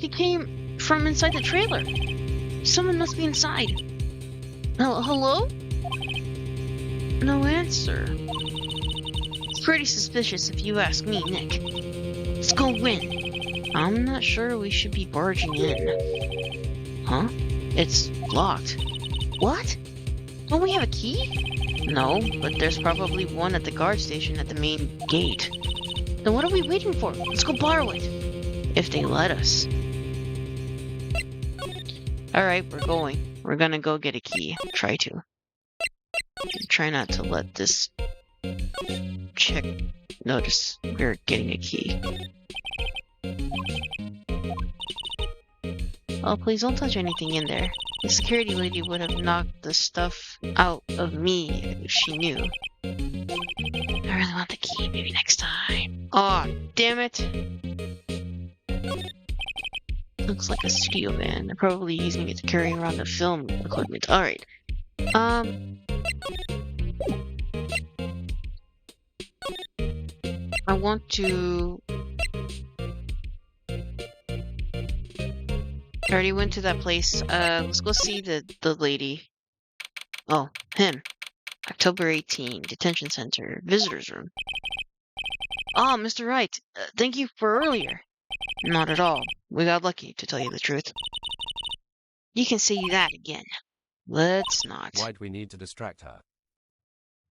it came from inside the trailer. Someone must be inside. Hello? No answer. It's pretty suspicious if you ask me, Nick. Let's go win. I'm not sure we should be barging in. Huh? It's locked. What? Don't we have a key? No, but there's probably one at the guard station at the main gate. Then what are we waiting for? Let's go borrow it. If they let us. Alright, we're going. We're gonna go get a key. Try to. Try not to let this chick notice we're getting a key. Oh, please don't touch anything in there. The security lady would have knocked the stuff out of me if she knew. I really want the key. Maybe next time. Aw, damn it. Looks like a studio van. They're probably using it to carry around the film equipment. Alright. I want to... I already went to that place. Let's go see the lady. Oh, him. October 18, detention center, visitors room. Ah, Mr. Wright, thank you for earlier. Not at all. We got lucky, to tell you the truth. You can say that again. Let's not.
Why'd we need to distract her?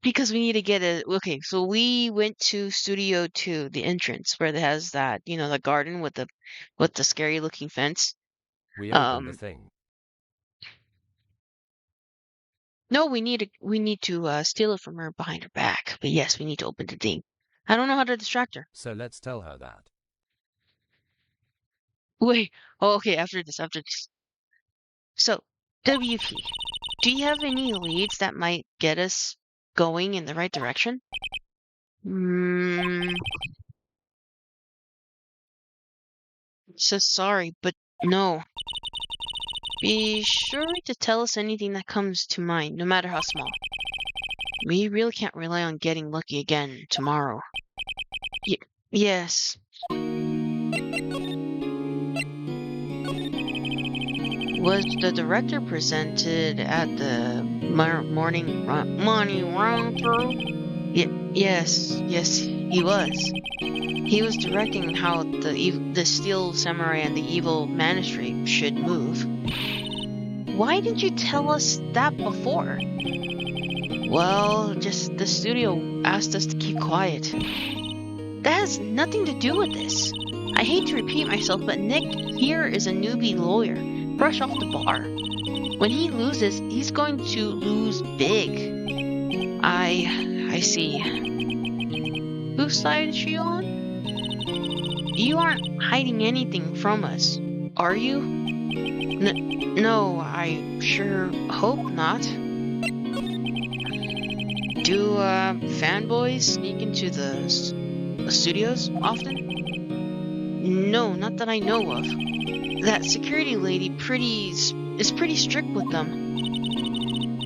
Because we need to get a... Okay, so we went to Studio 2, the entrance, where it has that, the garden with the scary-looking fence.
We opened the thing.
No, we need to steal it from her behind her back. But yes, we need to open the thing. I don't know how to distract her.
So let's tell her that.
Wait. Oh, okay, after this. So, WP, do you have any leads that might get us going in the right direction? So sorry, but no. Be sure to tell us anything that comes to mind, no matter how small. We really can't rely on getting lucky again tomorrow. Yes. Was the director presented at the morning run through? Yes, he was. He was directing how the Steel Samurai and the Evil Magistrate should move. Why didn't you tell us that before? Well, just the studio asked us to keep quiet. That has nothing to do with this. I hate to repeat myself, but Nick here is a newbie lawyer, fresh off the bar. When he loses, he's going to lose big. I see. Whose side is she on? You aren't hiding anything from us, are you? No, I sure hope not. Do fanboys sneak into the studios often? No, not that I know of. That security lady is pretty strict with them.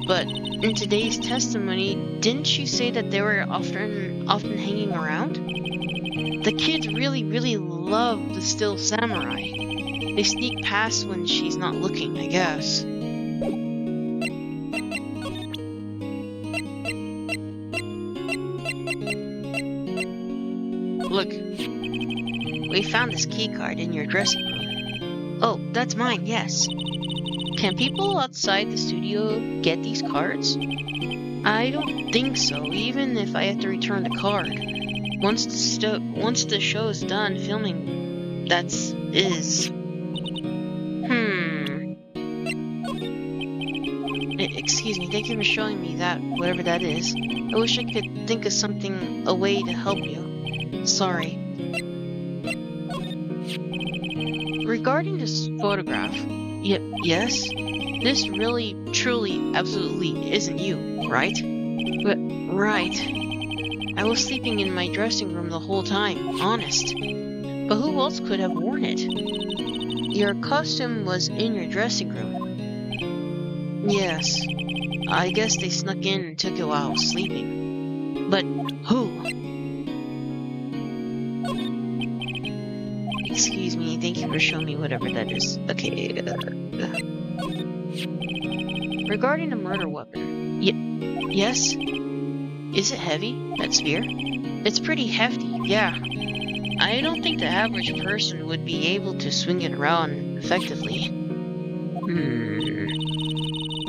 But in today's testimony, didn't she say that they were often hanging around? The kids really love the Steel Samurai. They sneak past when she's not looking, I guess. Look, we found this key card in your dressing room. Oh, that's mine, yes. Can people outside the studio get these cards? I don't think so, even if I have to return the card. Once the show is done filming, Excuse me, thank you for showing me that, whatever that is. I wish I could think of a way to help you. Sorry. Regarding this photograph, yes? This really, truly, absolutely isn't you, right? Right. I was sleeping in my dressing room the whole time, honest. But who else could have worn it? Your costume was in your dressing room. Yes. I guess they snuck in and took it while I was sleeping. But who? Excuse me, thank you for showing me whatever that is. Okay. Regarding the murder weapon. Yes? Is it heavy, that spear? It's pretty hefty, yeah. I don't think the average person would be able to swing it around effectively.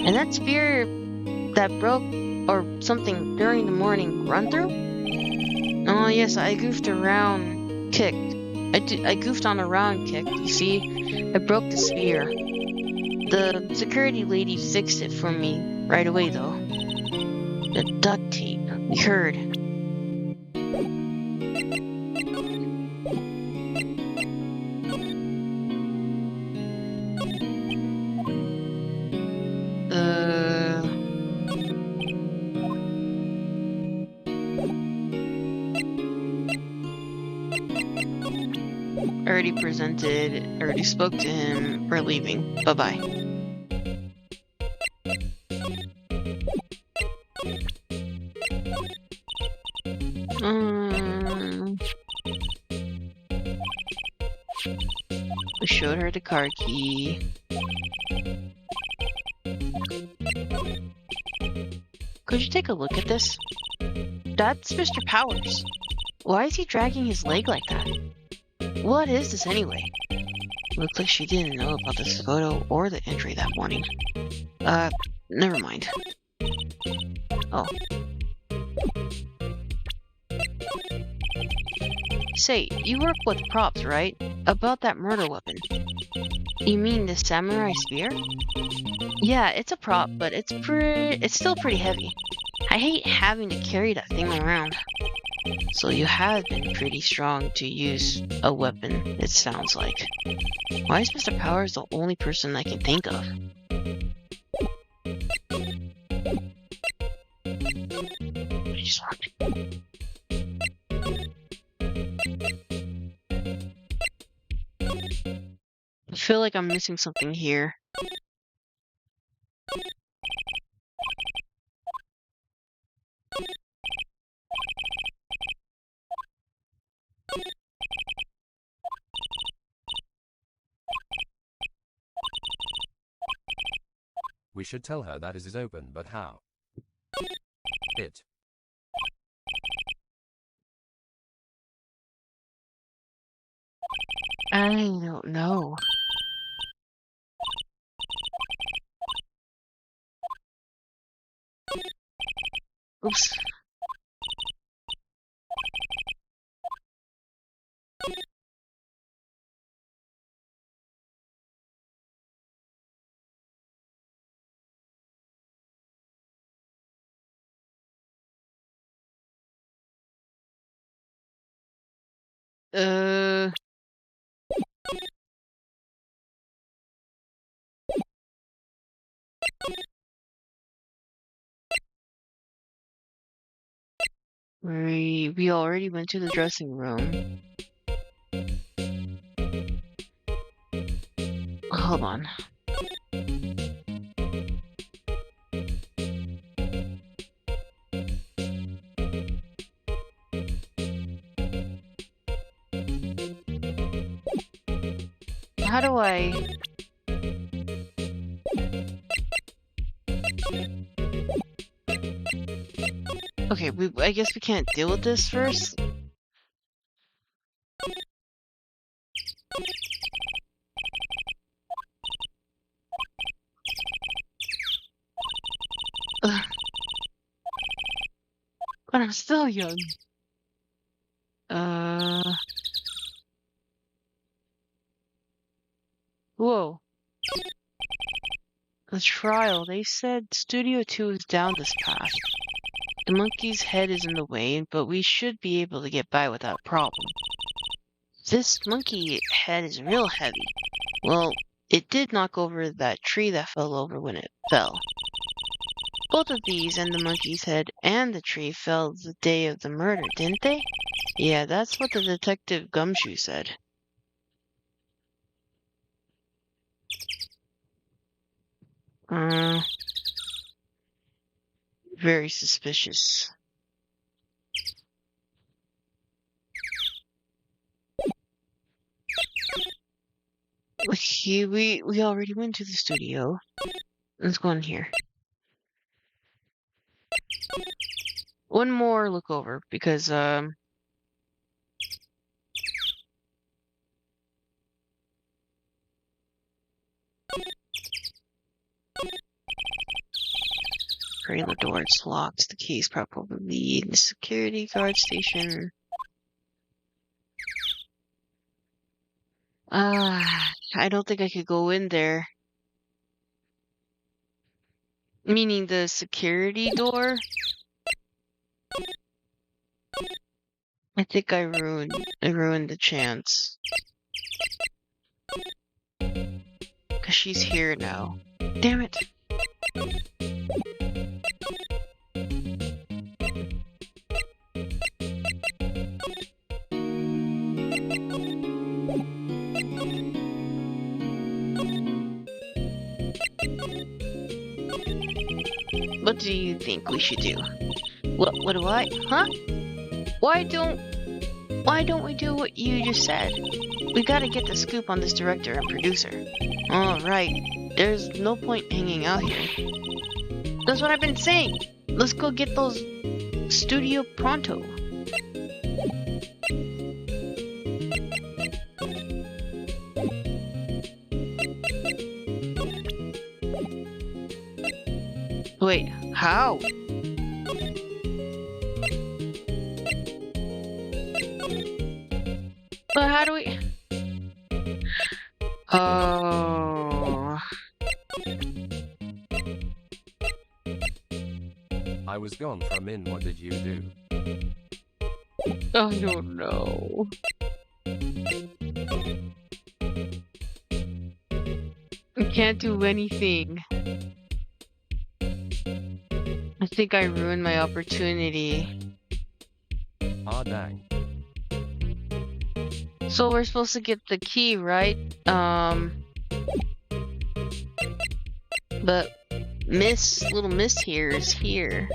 And that spear that broke or something during the morning run through? Oh yes, I goofed around, kicked. I goofed on a round kick, you see? I broke the spear. The security lady fixed it for me right away though. The duct tape, we heard. Already spoke to him, we're leaving. Bye-bye. We showed her the car key. Could you take a look at this? That's Mr. Powers. Why is he dragging his leg like that? What is this anyway? Looks like she didn't know about this photo or the injury that morning. Never mind. Oh. Say, you work with props, right? About that murder weapon. You mean the samurai spear? Yeah, it's a prop, but it's still pretty heavy. I hate having to carry that thing around. So you have been pretty strong to use a weapon, it sounds like. Why is Mr. Powers the only person I can think of? I feel like I'm missing something here.
We should tell her that it is open, but how? It.
I don't know. Oops. We already went to the dressing room. Hold on. How do I... Okay, I guess we can't deal with this first. Ugh. But I'm still young. Whoa. The trial. They said Studio 2 is down this path. The monkey's head is in the way, but we should be able to get by without problem. This monkey head is real heavy. Well, it did knock over that tree that fell over when it fell. Both of these and the monkey's head and the tree fell the day of the murder, didn't they? Yeah, that's what the detective Gumshoe said. Very suspicious. Okay, we already went to the studio. Let's go in here. One more look over, because the door, it's locked. The key's probably in the security guard station. I don't think I could go in there. Meaning the security door? I think I ruined the chance. 'Cause she's here now. Damn it. What do you think we should do? What do I? Huh? Why don't we do what you just said? We gotta get the scoop on this director and producer. All right. There's no point hanging out here. That's what I've been saying. let's go get those studio pronto. Wait, how? But how do we... Oh...
I was gone for a min. What did you do?
Oh, no. I can't do anything. I think I ruined my opportunity.
Ah, dang.
So we're supposed to get the key, right? But little Miss here is here.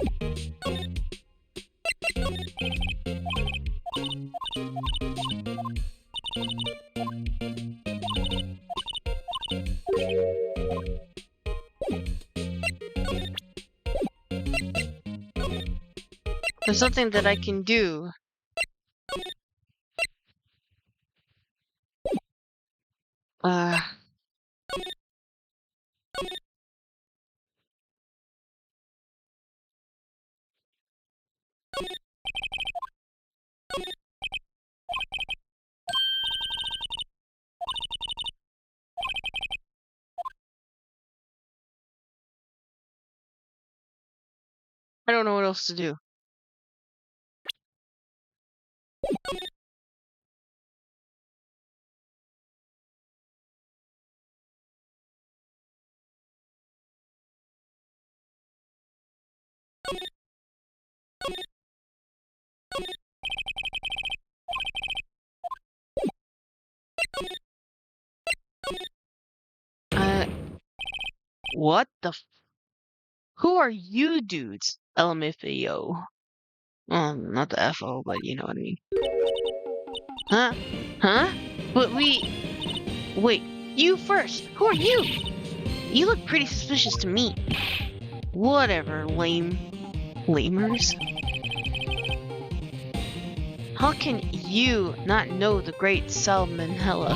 There's something that I can do. I don't know what else to do. What the Who are you dudes? LMFAO. Not the FO, but you know what I mean. Huh? Huh? But wait, you first. Who are you? You look pretty suspicious to me. Whatever, lamers. How can you not know the great Salmonella?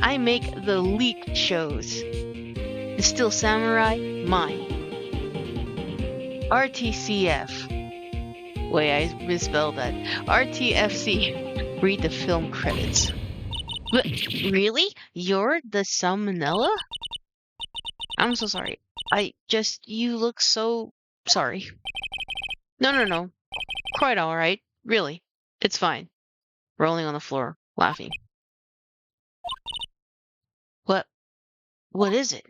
I make the leaked shows. The Still Samurai, mine. RTCF. Wait, I misspelled that. RTFC. Read the film credits. But really? You're the Salmonella? I'm so sorry. You look so sorry. No. Quite alright. Really. It's fine. Rolling on the floor, laughing. What is it?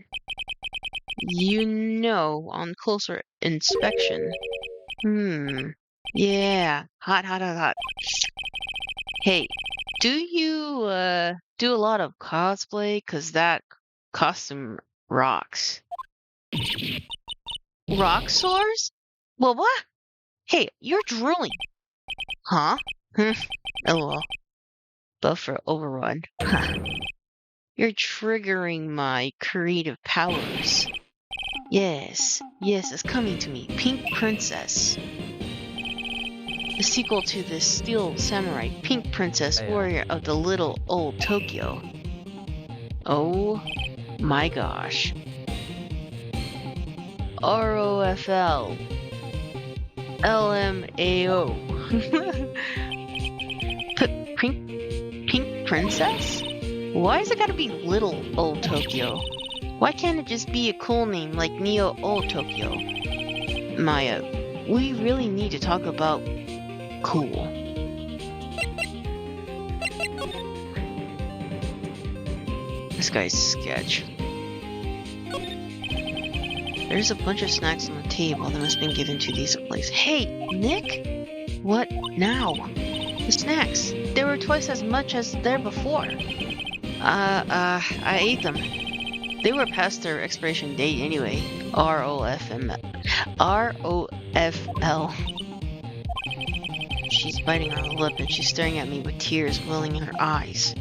You know, on closer inspection. Yeah. Hot. Hey, do you, do a lot of cosplay? 'Cause that costume rocks. Rock sores? Well, what? Hey, you're drooling. Huh? LOL. Buffer overrun. You're triggering my creative powers. Yes, it's coming to me. Pink Princess. The sequel to the Steel Samurai, Pink Princess, Warrior of the Little Old Tokyo. Oh my gosh. ROFL. LMAO. Pink Princess? Why is it gotta be Little Old Tokyo? Why can't it just be a cool name like Neo Old Tokyo? Maya, we really need to talk about cool. This guy's sketch. There's a bunch of snacks on the table that must have been given to these place. Hey, Nick? What now? The snacks. They were twice as much as there before. I ate them. They were past their expiration date anyway. ROFL. She's biting her lip and she's staring at me with tears welling in her eyes.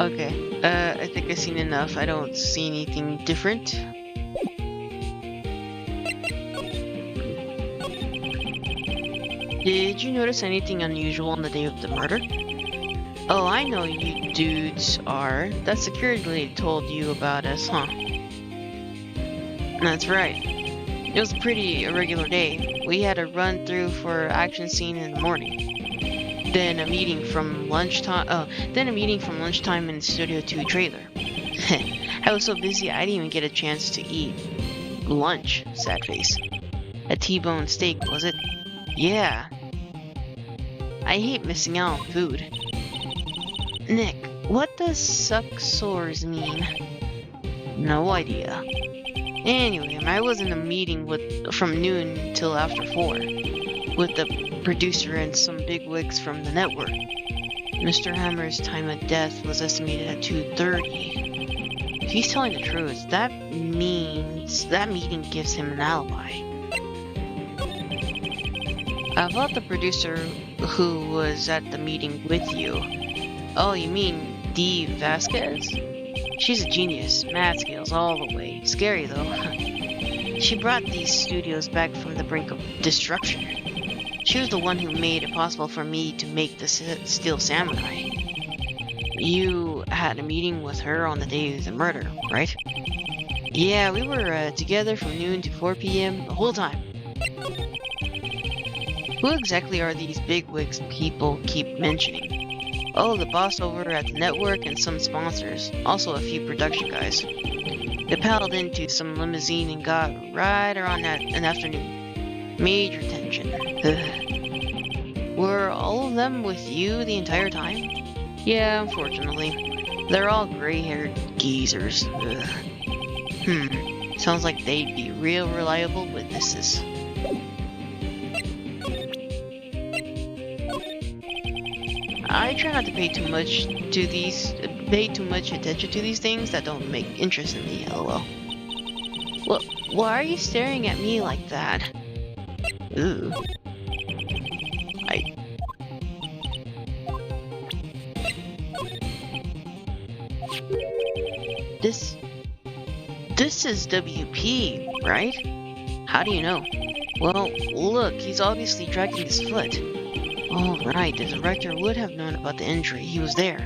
Okay. I think I've seen enough. I don't see anything different. Did you notice anything unusual on the day of the murder? Oh, I know you dudes are. That security lady told you about us, huh? That's right. It was a pretty irregular day. We had a run through for action scene in the morning. Then a meeting from lunchtime. In Studio 2 trailer. I was so busy I didn't even get a chance to eat lunch. Sad face. A T-bone steak, was it? Yeah. I hate missing out on food. Nick, what does sucksores mean? No idea. Anyway, I was in a meeting from noon till after 4 with the producer and some bigwigs from the network. Mr. Hammer's time of death was estimated at 2:30. If he's telling the truth, that means that meeting gives him an alibi. About the producer who was at the meeting with you. Oh, you mean Dee Vasquez? She's a genius. Mad skills all the way. Scary, though. She brought these studios back from the brink of destruction. She was the one who made it possible for me to make the Steel Samurai. You had a meeting with her on the day of the murder, right? Yeah, we were together from noon to 4 p.m. the whole time. Who exactly are these bigwigs people keep mentioning? Oh, the boss over at the network and some sponsors. Also a few production guys. They paddled into some limousine and got right around an afternoon. Major tension. Ugh. Were all of them with you the entire time? Yeah, unfortunately. They're all gray-haired geezers. Ugh. Sounds like they'd be real reliable witnesses. I try not to pay too much attention to these things that don't make interest in me, lol. Well, why are you staring at me like that? Ooh. This is WP, right? How do you know? Well, look, he's obviously dragging his foot. Oh, right, the director would have known about the injury. He was there.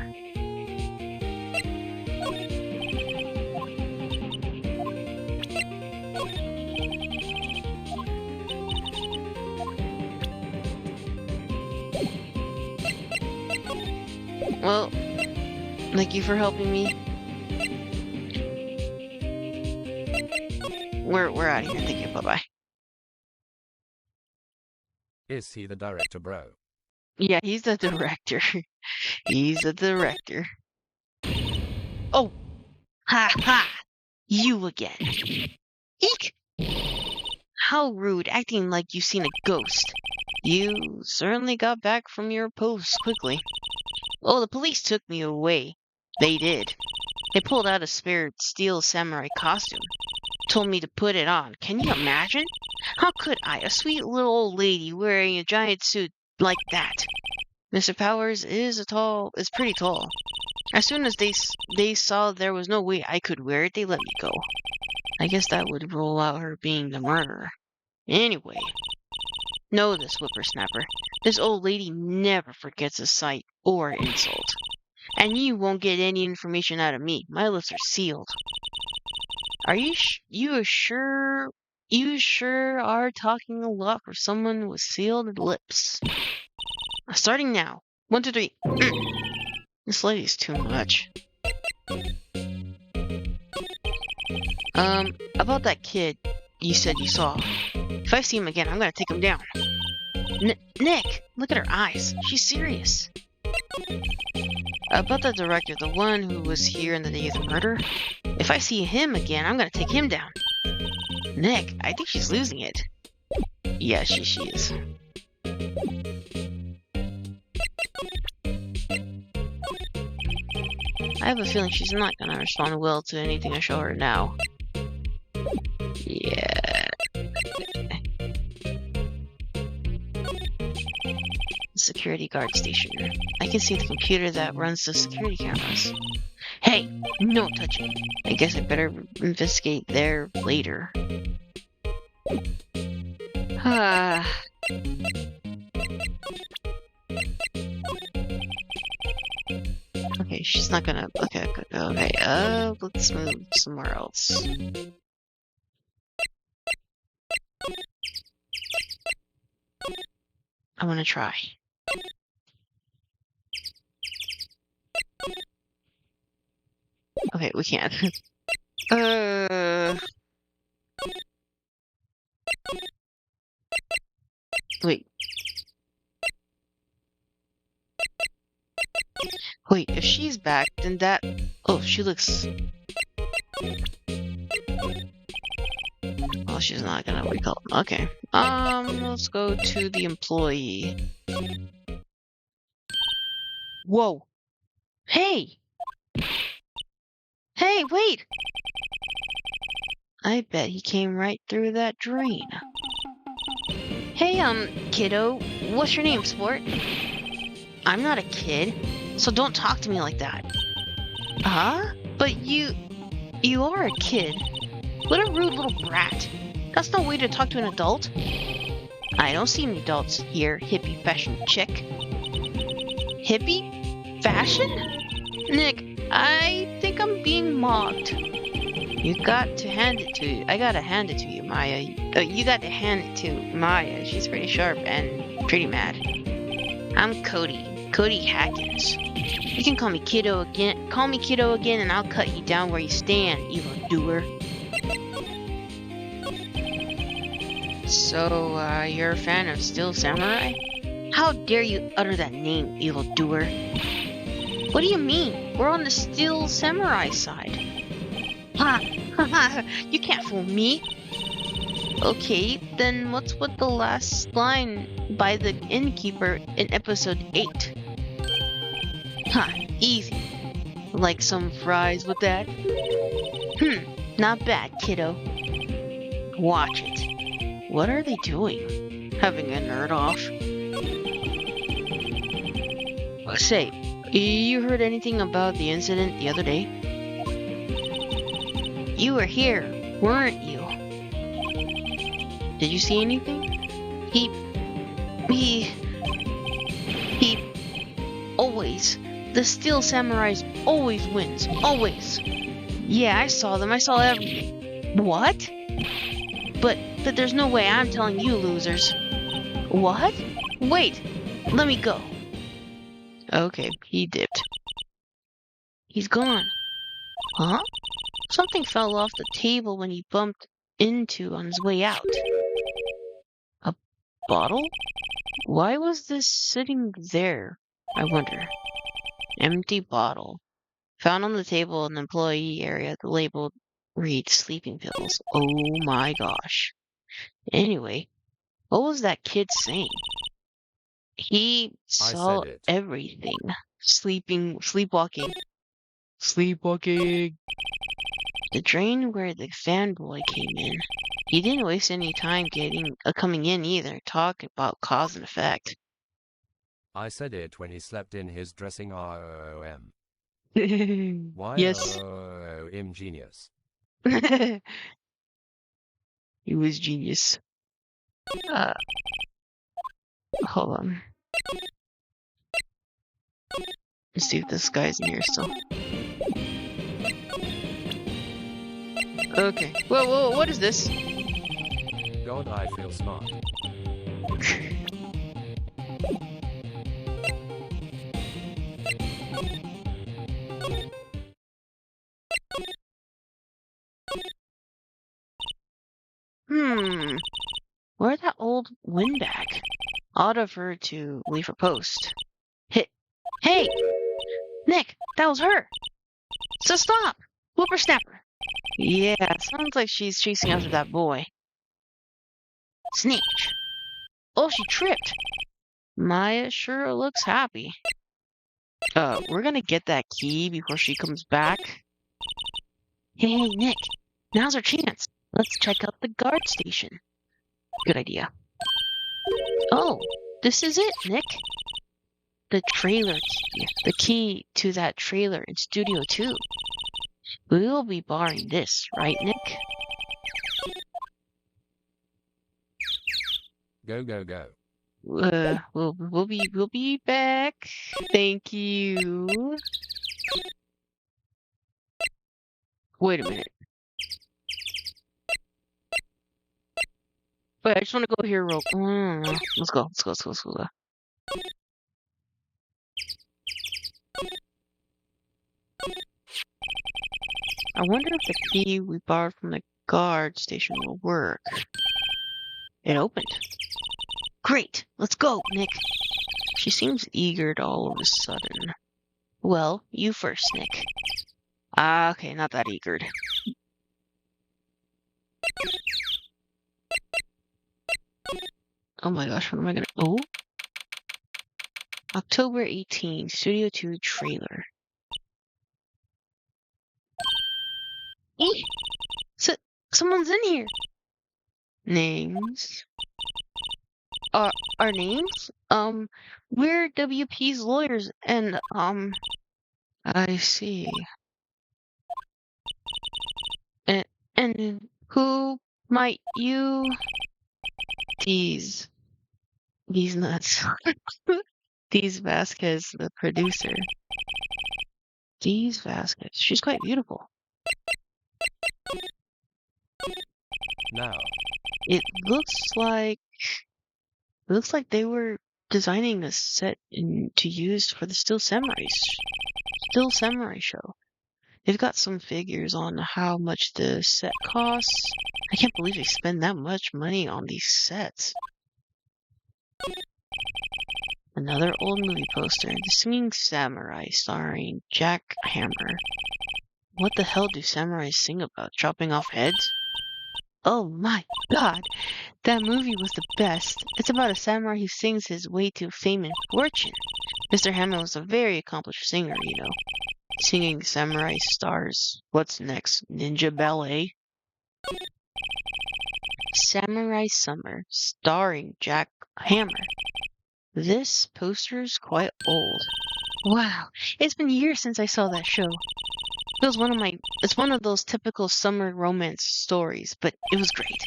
Well, thank you for helping me. We're out of here. Thank you. Bye-bye.
Is he the director, bro?
Yeah, he's the director. He's the director. Oh! Ha ha! You again. Eek! How rude, acting like you've seen a ghost. You certainly got back from your post quickly. Oh, the police took me away. They did. They pulled out a spare steel samurai costume. Told me to put it on. Can you imagine? How could I, a sweet little old lady wearing a giant suit like that? Mr. Powers is pretty tall. As soon as they saw there was no way I could wear it, they let me go. I guess that would rule out her being the murderer. Anyway, know this, whippersnapper. This old lady never forgets a sight or insult. And you won't get any information out of me. My lips are sealed. Are you sure? You sure are talking a lot for someone with sealed lips. Starting now. 1, 2, 3. This lady's too much. About that kid you said you saw. If I see him again, I'm gonna take him down. Nick, look at her eyes. She's serious. About the director, the one who was here in the day of the murder. If I see him again, I'm gonna take him down. Nick, I think she's losing it. Yeah, she is. I have a feeling she's not gonna respond well to anything I show her now. Yeah. Security guard station. I can see the computer that runs the security cameras. Hey, no touching. I guess I better investigate there later. Ah. Okay, she's not gonna. Okay. Let's move somewhere else. I want to try. Okay, we can't. Wait. Wait, if she's back, then that... Oh, she looks... Oh, she's not gonna wake up. Okay. Let's go to the employee. Whoa! Hey! Hey, wait! I bet he came right through that drain. Hey, kiddo, what's your name, sport? I'm not a kid, so don't talk to me like that. Huh? But you are a kid. What a rude little brat. That's no way to talk to an adult. I don't see any adults here, hippie fashion chick. Hippie? Fashion? Nick, I think I'm being mocked. You got to hand it to... I gotta hand it to you, Maya. You got to hand it to Maya. She's pretty sharp and pretty mad. I'm Cody. Cody Hackins. You can call me kiddo again. Call me kiddo again and I'll cut you down where you stand, evil doer. So, you're a fan of Steel Samurai? How dare you utter that name, evil doer? What do you mean? We're on the Steel Samurai side. Ha! Ha! You can't fool me! Okay, then what's with the last line by the innkeeper in episode 8? Ha! Easy. Like some fries with that? Not bad, kiddo. Watch it. What are they doing? Having a nerd off? Say, you heard anything about the incident the other day? You were here, weren't you? Did you see anything? He always. The Steel Samurais always wins. Always. Yeah, I saw them. I saw everything. What? But there's no way I'm telling you losers. What? Wait. Let me go. Okay, he dipped. He's gone. Huh? Something fell off the table when he bumped into on his way out. A bottle? Why was this sitting there, I wonder? Empty bottle. Found on the table in the employee area. The label reads sleeping pills. Oh my gosh. Anyway, what was that kid saying? He saw everything. Sleepwalking. Sleepwalking. The drain where the fanboy came in. He didn't waste any time coming in either. Talk about cause and effect.
I said it when he slept in his dressing room.
Yes.
I'm genius.
He was genius. Hold on. Let's see if this guy's in here still. Okay. Whoa, what is this?
God, I feel smart.
Where'd that old windbag? Ought of her to leave her post. Hey! Nick, that was her! So stop! Whippersnapper! Yeah, sounds like she's chasing after that boy. Snitch! Oh, she tripped! Maya sure looks happy. We're gonna get that key before she comes back. Hey, Nick, now's our chance. Let's check out the guard station. Good idea. Oh, this is it, Nick. the trailer, the key to that trailer in Studio 2. We will be borrowing this, right, Nick?
Go, go, go.
We'll be back. Thank you. Wait a minute. Wait, I just want to go here real. Let's go. Let's go. I wonder if the key we borrowed from the guard station will work. It opened. Great. Let's go, Nick. She seems eager all of a sudden. Well, you first, Nick. Okay, not that eager. Oh my gosh, what am I gonna... Oh? October 18, Studio 2 trailer. Eek! Someone's in here! Names? Our names? We're WP's lawyers, and, I see. And who might you... These nuts. These Vasquez, the producer. These Vasquez. She's quite beautiful.
Now.
It looks like they were designing a set to use for the Still Samurai show. They've got some figures on how much the set costs. I can't believe they spend that much money on these sets. Another old movie poster. The Singing Samurai starring Jack Hammer. What the hell do samurais sing about? Chopping off heads? Oh my god! That movie was the best. It's about a samurai who sings his way to fame and fortune. Mr. Hammer was a very accomplished singer, you know. Singing Samurai stars. What's next? Ninja Ballet? Samurai Summer, starring Jack Hammer. This poster's quite old. Wow, it's been years since I saw that show. It's one of those typical summer romance stories, but it was great.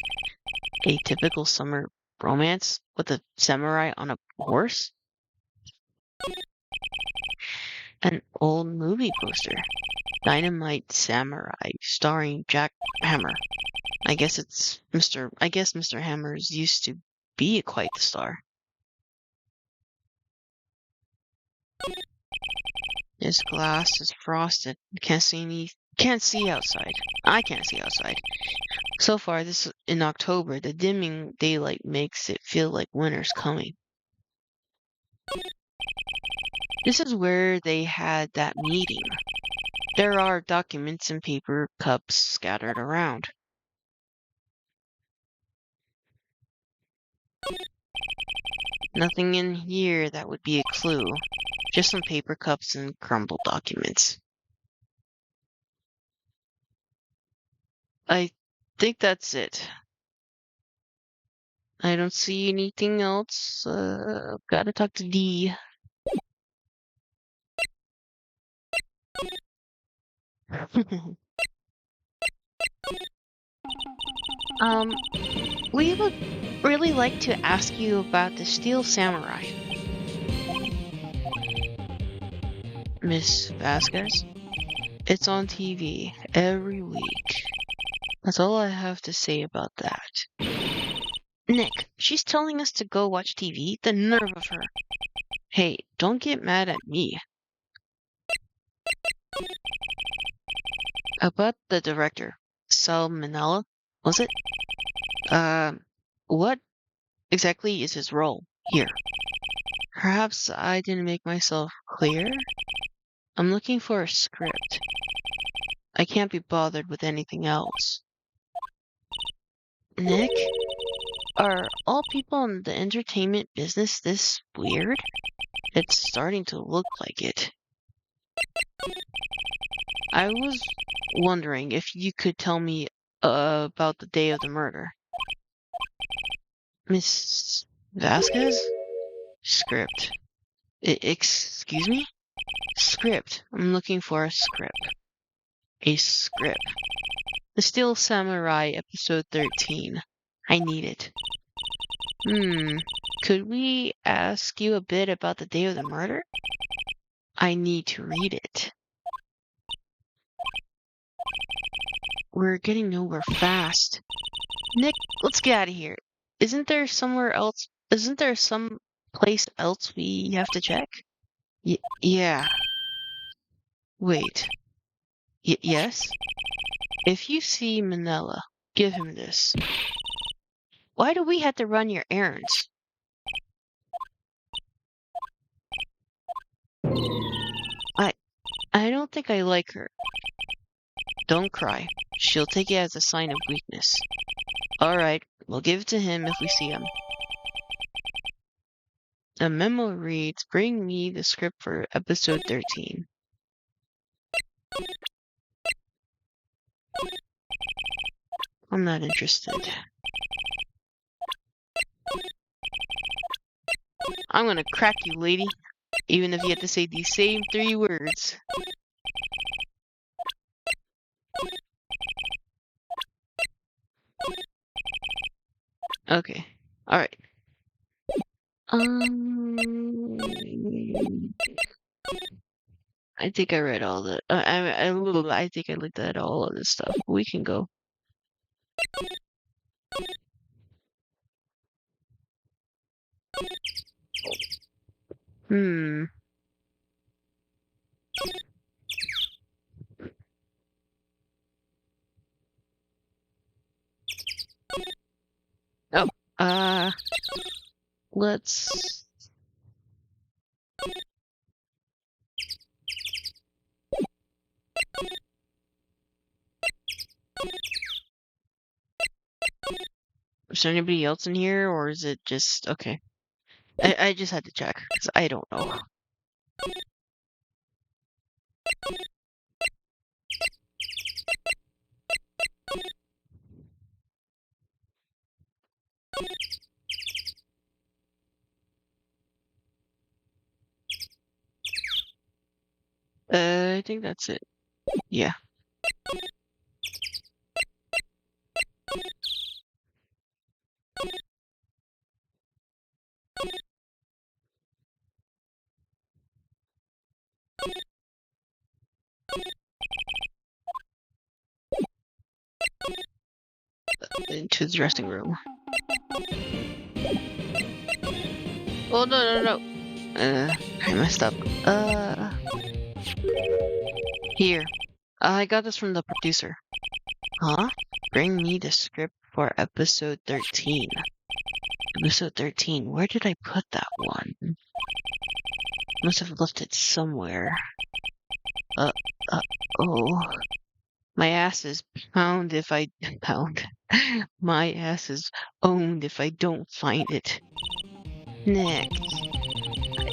A typical summer romance with a samurai on a horse? An old movie poster. Dynamite Samurai, starring Jack Hammer. I guess Mr. Hammer's used to be quite the star. This glass is frosted. Can't see outside. I can't see outside. So far, in October, the dimming daylight makes it feel like winter's coming. This is where they had that meeting. There are documents and paper cups scattered around. Nothing in here that would be a clue. Just some paper cups and crumbled documents. I think that's it. I don't see anything else. Gotta talk to D. We would really like to ask you about the Steel Samurai. Miss Vasquez? It's on TV every week. That's all I have to say about that. Nick, she's telling us to go watch TV? The nerve of her. Hey, don't get mad at me. About the director, Salmonella, was it? What exactly is his role here? Perhaps I didn't make myself clear? I'm looking for a script. I can't be bothered with anything else. Nick? Are all people in the entertainment business this weird? It's starting to look like it. I was wondering if you could tell me about the day of the murder. Miss Vasquez? Script. Excuse me? Script. I'm looking for a script. A script. The Steel Samurai, episode 13. I need it. Could we ask you a bit about the day of the murder? I need to read it. We're getting nowhere fast. Nick, let's get out of here. Isn't there somewhere else? Isn't there some place else we have to check? Yeah. Wait. Yes? If you see Manila, give him this. Why do we have to run your errands? I don't think I like her. Don't cry. She'll take it as a sign of weakness. Alright, we'll give it to him if we see him. The memo reads, bring me the script for episode 13. I'm not interested. I'm gonna crack you, lady. Even if you have to say these same 3 words. Okay. Alright. I think I read all the. I think I looked at all of this stuff. We can go. Oh. Let's. Is there anybody else in here, or is it just okay? I just had to check because I don't know. I think that's it. Yeah. Into the dressing room. Oh no. I messed up. Here. I got this from the producer. Huh? Bring me the script for episode 13. Episode 13. Where did I put that one? Must have left it somewhere. Oh. My ass is pound if I pound. My ass is owned if I don't find it. Next.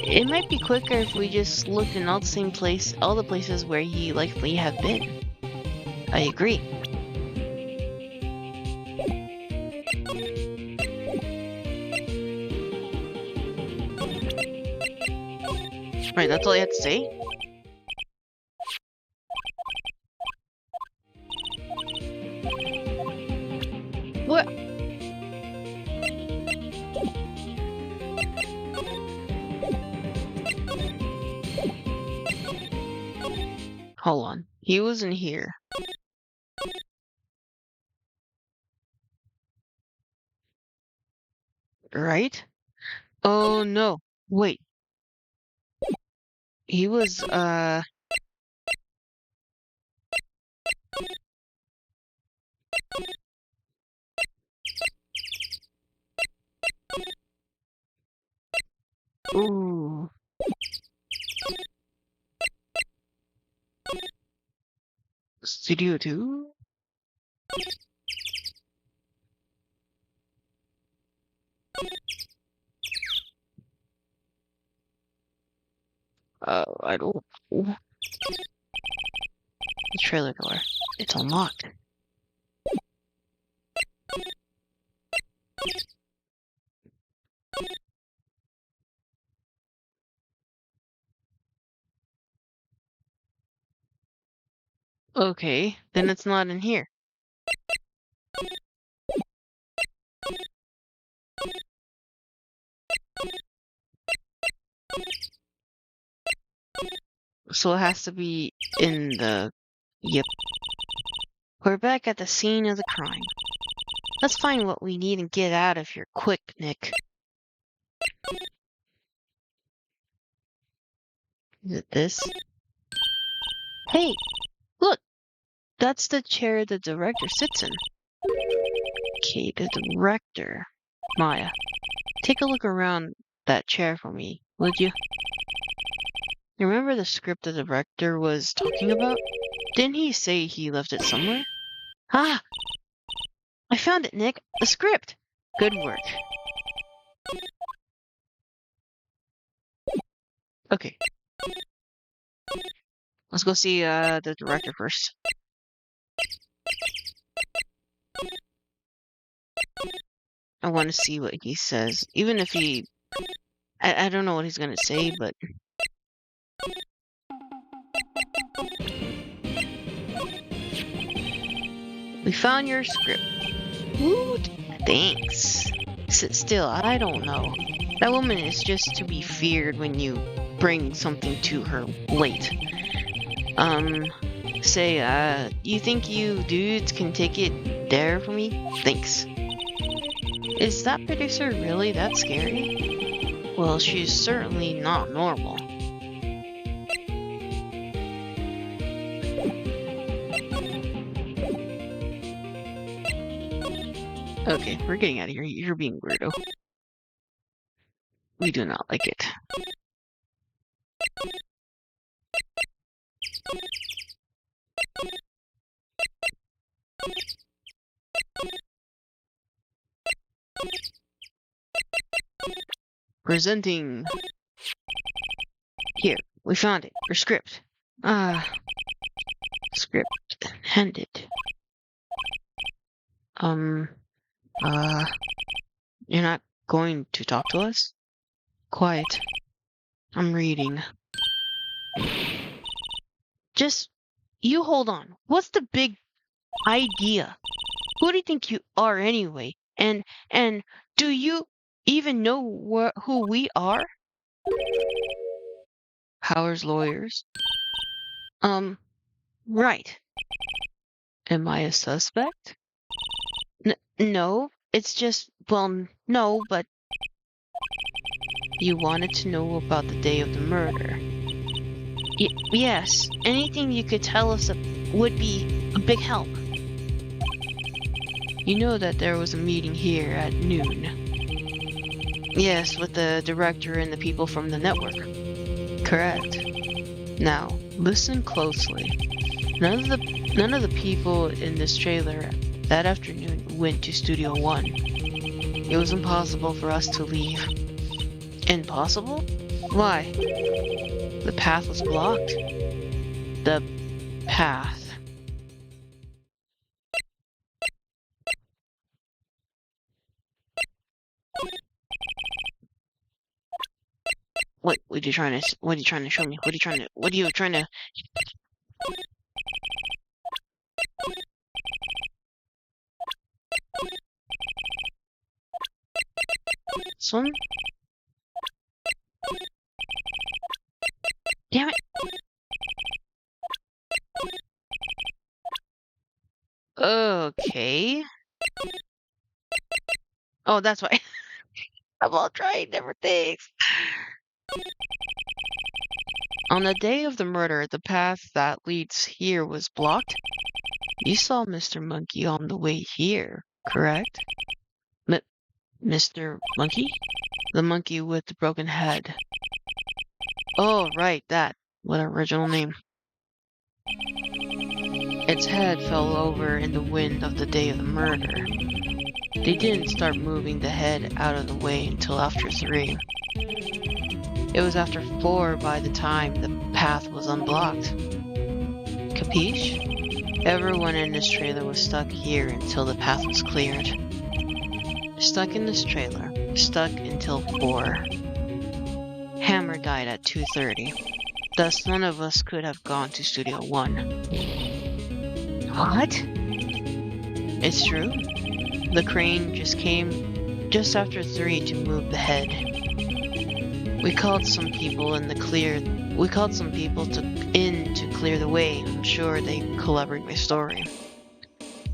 It might be quicker if we just looked in all the places where he likely have been. I agree. Right, that's all I had to say? What? Hold on. He wasn't here. Right? Oh no. Wait. He was, Ooh. Studio 2? I don't know. The trailer door. It's unlocked. Okay, then it's not in here. So it has to be in the... Yep. We're back at the scene of the crime. Let's find what we need and get out of here quick, Nick. Is it this? Hey, look! That's the chair the director sits in. Okay, the director. Maya, take a look around that chair for me, would you? You remember the script the director was talking about? Didn't he say he left it somewhere? Ah! I found it, Nick! The script! Good work. Okay. Let's go see the director first. I want to see what he says. Even if he... I don't know what he's gonna say, but... We found your script. Woo! Thanks. Sit still, I don't know. That woman is just to be feared when you bring something to her late. You think you dudes can take it there for me? Thanks. Is that producer really that scary? Well, she's certainly not normal. Okay, we're getting out of here. You're being weirdo. We do not like it. Presenting. Here, we found it. Your script. Script handed. You're not going to talk to us? Quiet. I'm reading. Just, you hold on. What's the big idea? Who do you think you are anyway? And do you even know who we are? Howard's lawyers. Right. Am I a suspect? No, it's just, well, no, but... You wanted to know about the day of the murder. Yes, anything you could tell us would be a big help. You know that there was a meeting here at noon. Yes, with the director and the people from the network. Correct. Now, listen closely. None of the people in this trailer that afternoon went to Studio 1. It was impossible for us to leave. Impossible? Why? The path was blocked. The path. What are you trying to show me? What are you trying to Swim? Damn it. Okay. Oh, that's why. I'm all trying different things. On the day of the murder, the path that leads here was blocked. You saw Mr. Monkey on the way here, correct? Mr. Monkey? The monkey with the broken head. Oh, right, that. What an original name. Its head fell over in the wind of the day of the murder. They didn't start moving the head out of the way until after 3. It was after 4 by the time the path was unblocked. Capiche? Everyone in this trailer was stuck here until the path was cleared. Stuck in this trailer. Stuck until 4. Hammer died at 2:30. Thus, none of us could have gone to Studio 1. What? It's true. The crane just came just after 3 to move the head. We called some people in to clear the way. I'm sure they collaborate my story.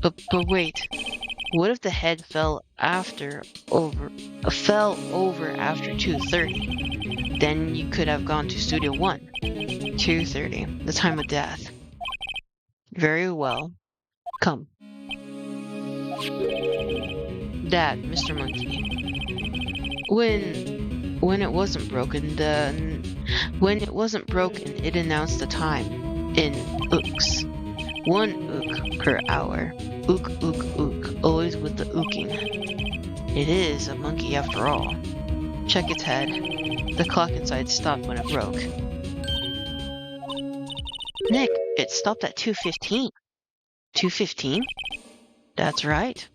But wait. What if the head fell over after 2:30? Then you could have gone to Studio 1. 2:30, the time of death. Very well. Come. Dad, Mr. Monkey. When it wasn't broken, it announced the time in ooks. 1 ook per hour. Ook, ook, ook. Always with the ooking. It is a monkey after all. Check its head. The clock inside stopped when it broke. Nick, it stopped at 2:15. 2:15? That's right.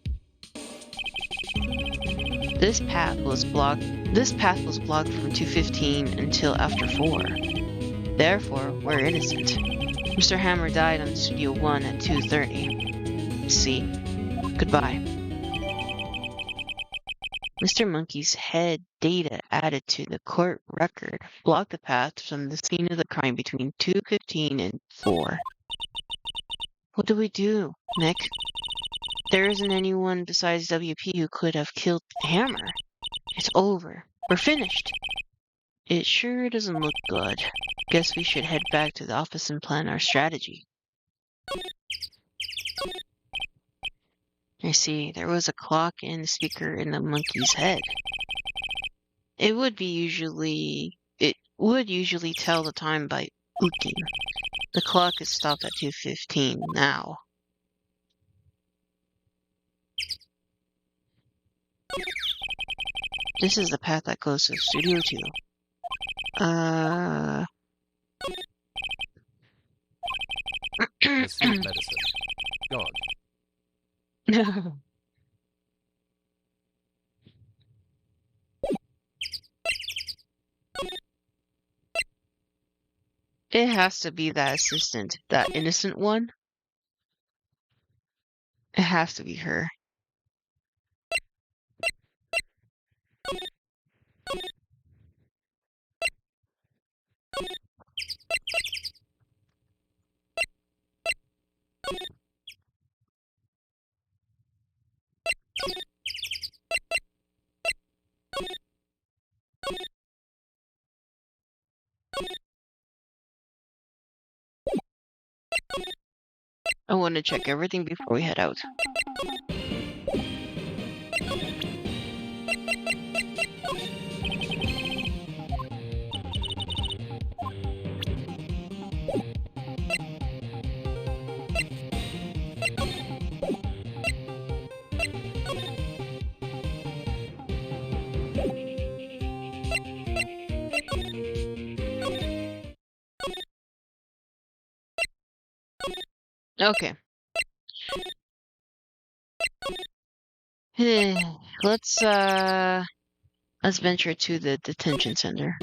This path was blocked from 2:15 until after 4. Therefore, we're innocent. Mr. Hammer died on Studio 1 at 2:30. See? Goodbye. Mr. Monkey's head data added to the court record blocked the path from the scene of the crime between 2:15 and 4. What do we do, Nick? There isn't anyone besides WP who could have killed Hammer. It's over. We're finished. It sure doesn't look good. Guess we should head back to the office and plan our strategy. I see, there was a clock and a speaker in the monkey's head. It would usually tell the time by ooking. The clock is stopped at 2:15 now. This is the path that goes to Studio 2.
The sleep medicine. God.
It has to be that assistant, that innocent one. It has to be her. I want to check everything before we head out. Okay. Let's venture to the detention center.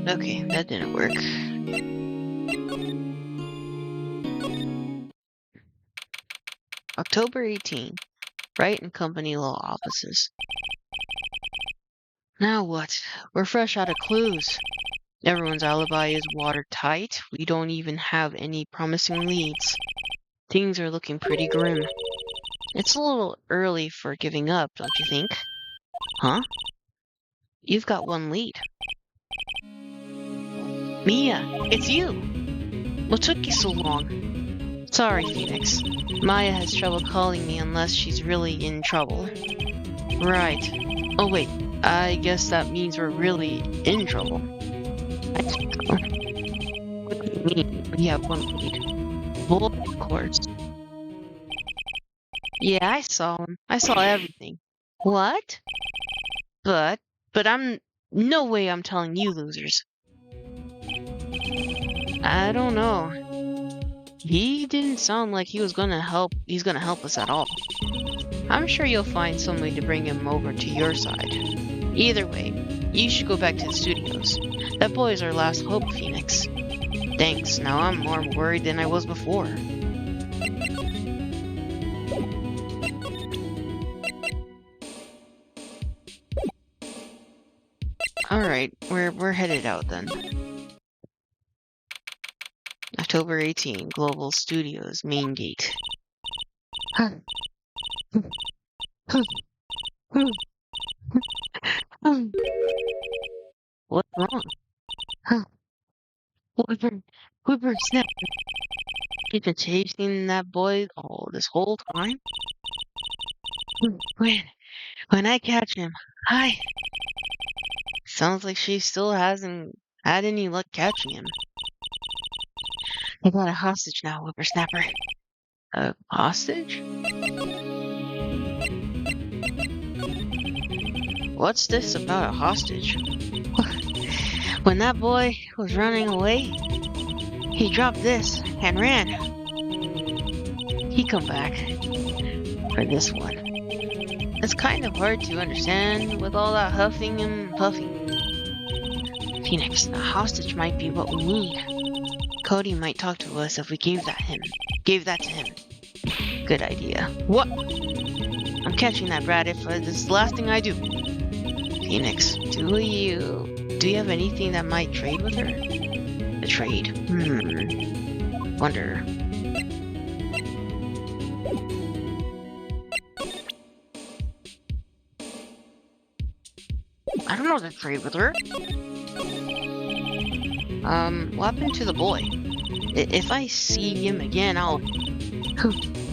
Okay, that didn't work. October 18, Wright and Company Law Offices. Now what? We're fresh out of clues. Everyone's alibi is watertight. We don't even have any promising leads. Things are looking pretty grim. It's a little early for giving up, don't you think? Huh? You've got one lead. Mia, it's you! What took you so long? Sorry, Phoenix. Maya has trouble calling me unless she's really in trouble. Right. Oh wait, I guess that means we're really in trouble. I think so. What do you mean we have one lead? Bull, of course. Yeah, I saw him. I saw everything. What? But no way I'm telling you losers. I don't know. He didn't sound like he's gonna help us at all. I'm sure you'll find some way to bring him over to your side. Either way, you should go back to the studios. That boy is our last hope, Phoenix. Thanks, now I'm more worried than I was before. Alright, we're headed out then. October 18, Global Studios, main gate. What's wrong? Whippersnapper. You've been chasing that boy this whole time? When I catch him, hi. Sounds like she still hasn't had any luck catching him. I got a hostage now, whippersnapper. A hostage? What's this about a hostage? When that boy was running away, he dropped this and ran. He come back for this one. It's kind of hard to understand with all that huffing and puffing. Phoenix, the hostage might be what we need. Cody might talk to us if we gave that to him. Good idea. What? I'm catching that brat if this is the last thing I do. Phoenix, do you have anything that might trade with her? A trade? Wonder. I don't know how to trade with her. What happened to the boy? If I see him again, I'll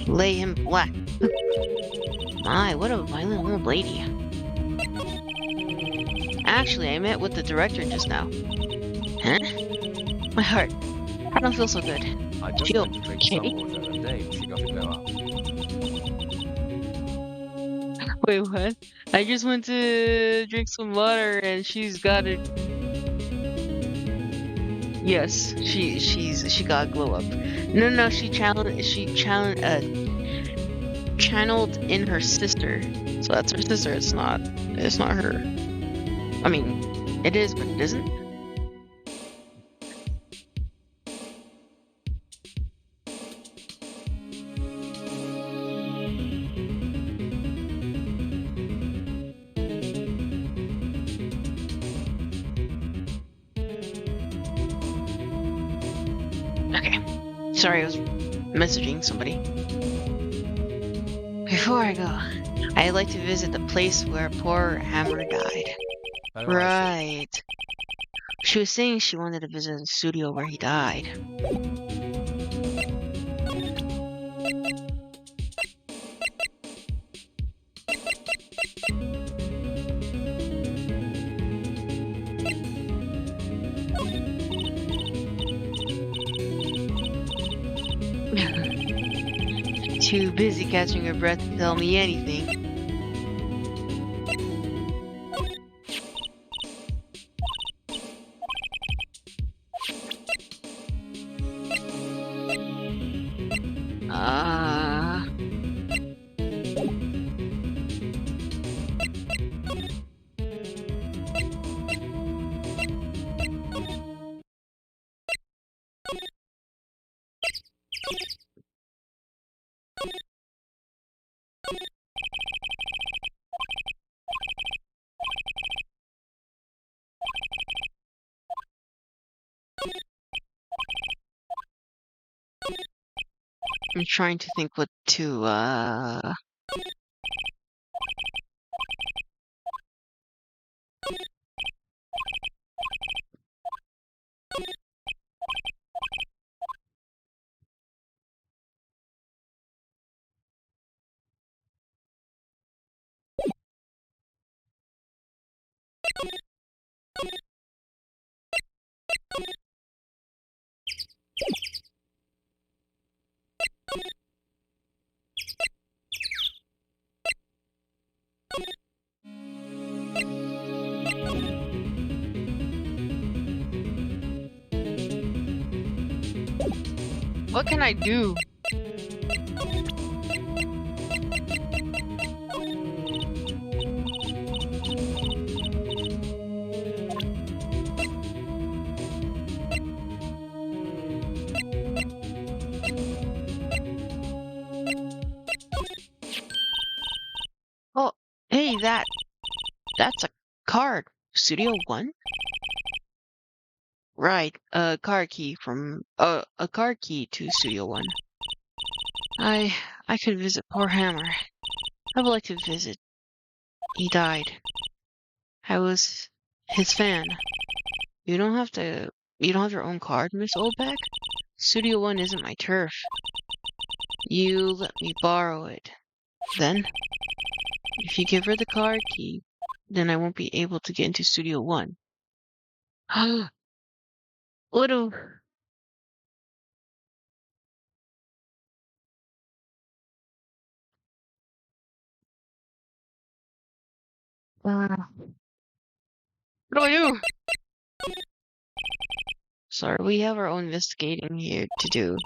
lay him flat. My, what a violent old lady. Actually, I met with the director just now. Huh? My heart. I don't feel so good.
I just went to drink some water and Dave, she got to go up.
Wait, what? I just went to drink some water and she's got it. Yes, she got a glow up. No, she channeled in her sister. So that's her sister. It's not her. I mean, it is, but it isn't. Okay. Sorry, I was messaging somebody. Before I go, I'd like to visit the place where poor Hammer died.
Oh,
Right. She was saying she wanted to visit the studio where he died. Too busy catching her breath to tell me anything. I'm trying to think what to, what can I do? Maybe that's a card. Studio 1? Right, a card key a card key to Studio 1. I could visit poor Hammer. I would like to visit. He died. I was his fan. You don't have your own card, Miss Oldback? Studio 1 isn't my turf. You let me borrow it. Then, if you give her the card key, then I won't be able to get into Studio 1. What a... What do I do? Sorry, we have our own investigating here to do.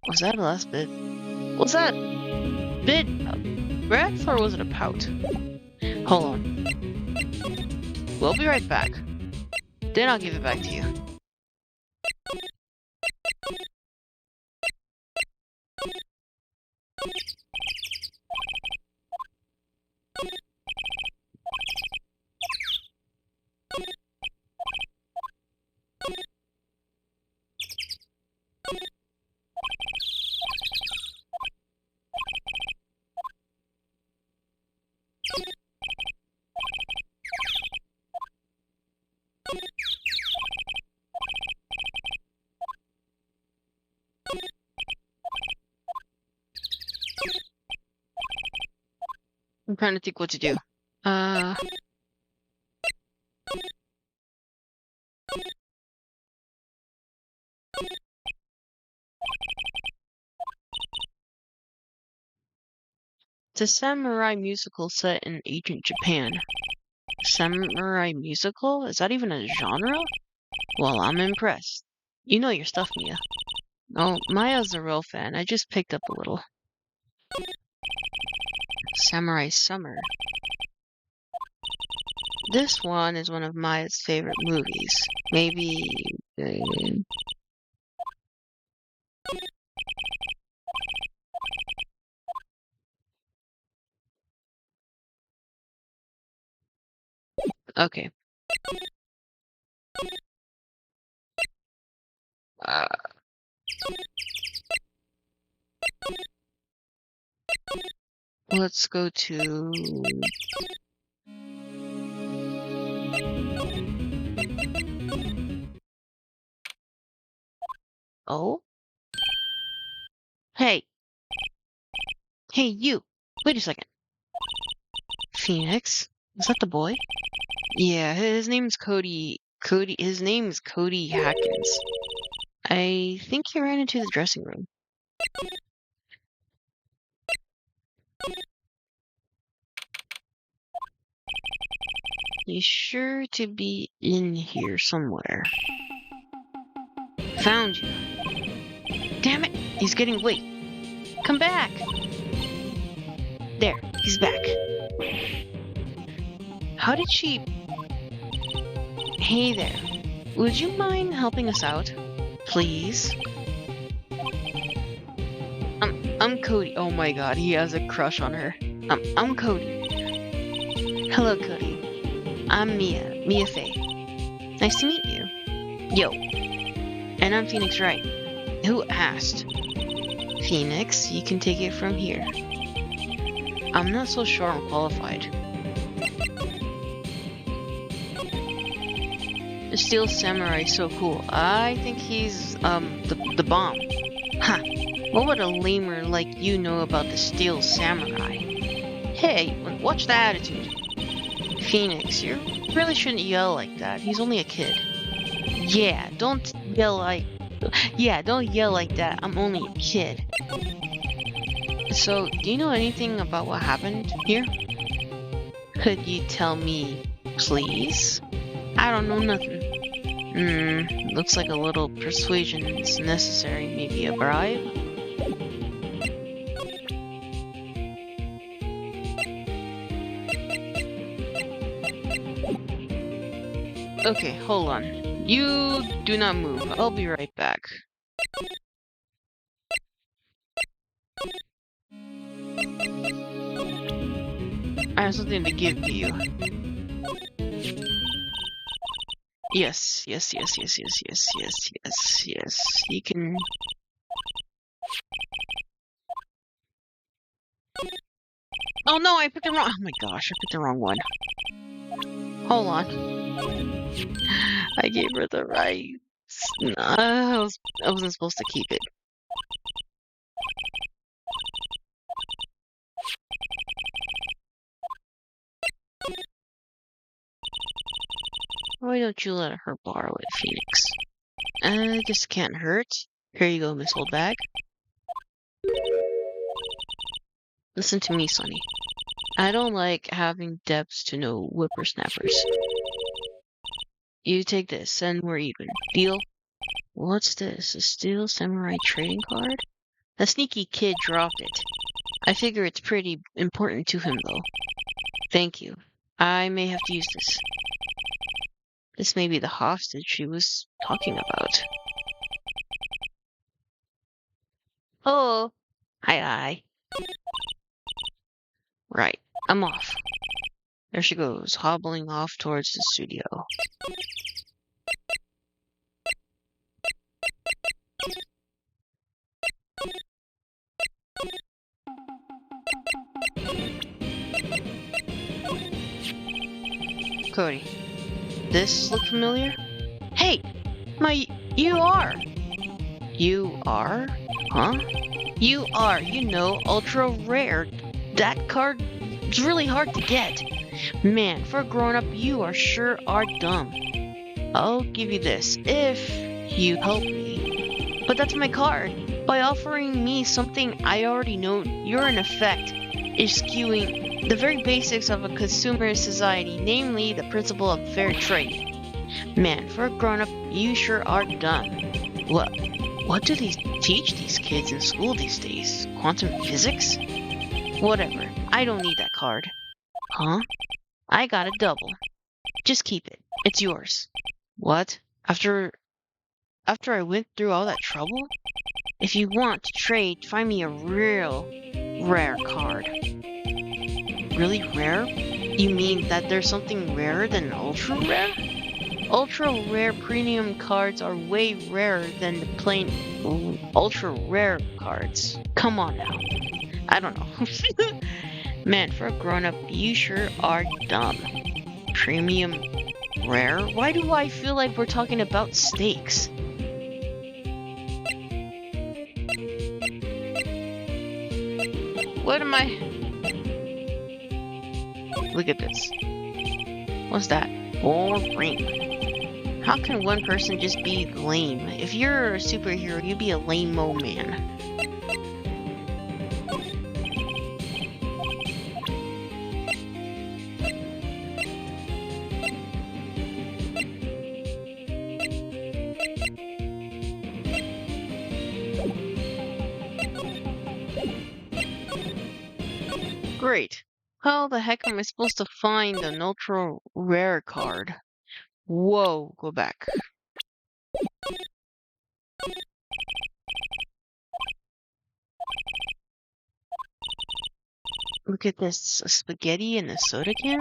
Was that the last bit? Was that bit a breath or was it a pout? Hold on. We'll be right back. Then I'll give it back to you. I'm trying to think what to do. It's a samurai musical set in ancient Japan. Samurai musical? Is that even a genre? Well, I'm impressed. You know your stuff, Mia. Oh, Maya's a real fan. I just picked up a little. Samurai Summer. This one is one of Maya's favorite movies. Maybe... Okay. Let's go to... Oh? Hey! Hey, you! Wait a second. Phoenix? Is that the boy? Yeah, his name's Cody. His name's Cody Hatkins. I think he ran into the dressing room. He's sure to be in here somewhere. Found you. Damn it! He's getting late. Come back! There, he's back. How did she... Hey there. Would you mind helping us out? Please? I'm Cody. Oh my god, he has a crush on her. I'm Cody. Hello, Cody. I'm Mia Faye. Nice to meet you. Yo. And I'm Phoenix Wright. Who asked? Phoenix, you can take it from here. I'm not so sure I'm qualified. The Steel Samurai is so cool. I think he's, the bomb. Huh. What would a lamer like you know about the Steel Samurai? Hey, watch the attitude. Phoenix, you really shouldn't yell like that. He's only a kid. Yeah, don't yell like that. I'm only a kid. So, do you know anything about what happened here? Could you tell me, please? I don't know nothing. Looks like a little persuasion is necessary. Maybe a bribe? Okay, hold on. You do not move. I'll be right back. I have something to give to you. Yes. You can... Oh no, I picked the wrong... Oh my gosh, I picked the wrong one. Hold on. I gave her the right... I wasn't supposed to keep it. Why don't you let her borrow it, Phoenix? I guess it can't hurt. Here you go, Miss Old Bag. Listen to me, Sonny. I don't like having debts to no whippersnappers. You take this, and we're even. Deal? What's this? A steel samurai trading card? The sneaky kid dropped it. I figure it's pretty important to him, though. Thank you. I may have to use this. This may be the hostage she was talking about. Oh! Hi. Right, I'm off. There she goes, hobbling off towards the studio. Cody, this look familiar? Hey! You are! You are? Huh? You are, ultra rare. That card is really hard to get. Man, for a grown-up, you sure are dumb. I'll give you this, if you help me. But that's my card. By offering me something I already know, you're in effect eschewing the very basics of a consumer society, namely the principle of fair trade. Man, for a grown-up, you sure are dumb. What do they teach these kids in school these days? Quantum physics? Whatever, I don't need that card. Huh? I got a double. Just keep it. It's yours. What? After I went through all that trouble? If you want to trade, find me a real rare card. Really rare? You mean that there's something rarer than ultra rare? Ultra rare premium cards are way rarer than the plain ultra rare cards. Come on now. I don't know. Man, for a grown-up, you sure are dumb. Premium rare? Why do I feel like we're talking about steaks? What am I... Look at this. What's that? Boring. How can one person just be lame? If you're a superhero, you'd be a lame-o man. Great. How the heck am I supposed to find an ultra rare card? Whoa, go back. Look at this, a spaghetti in a soda can?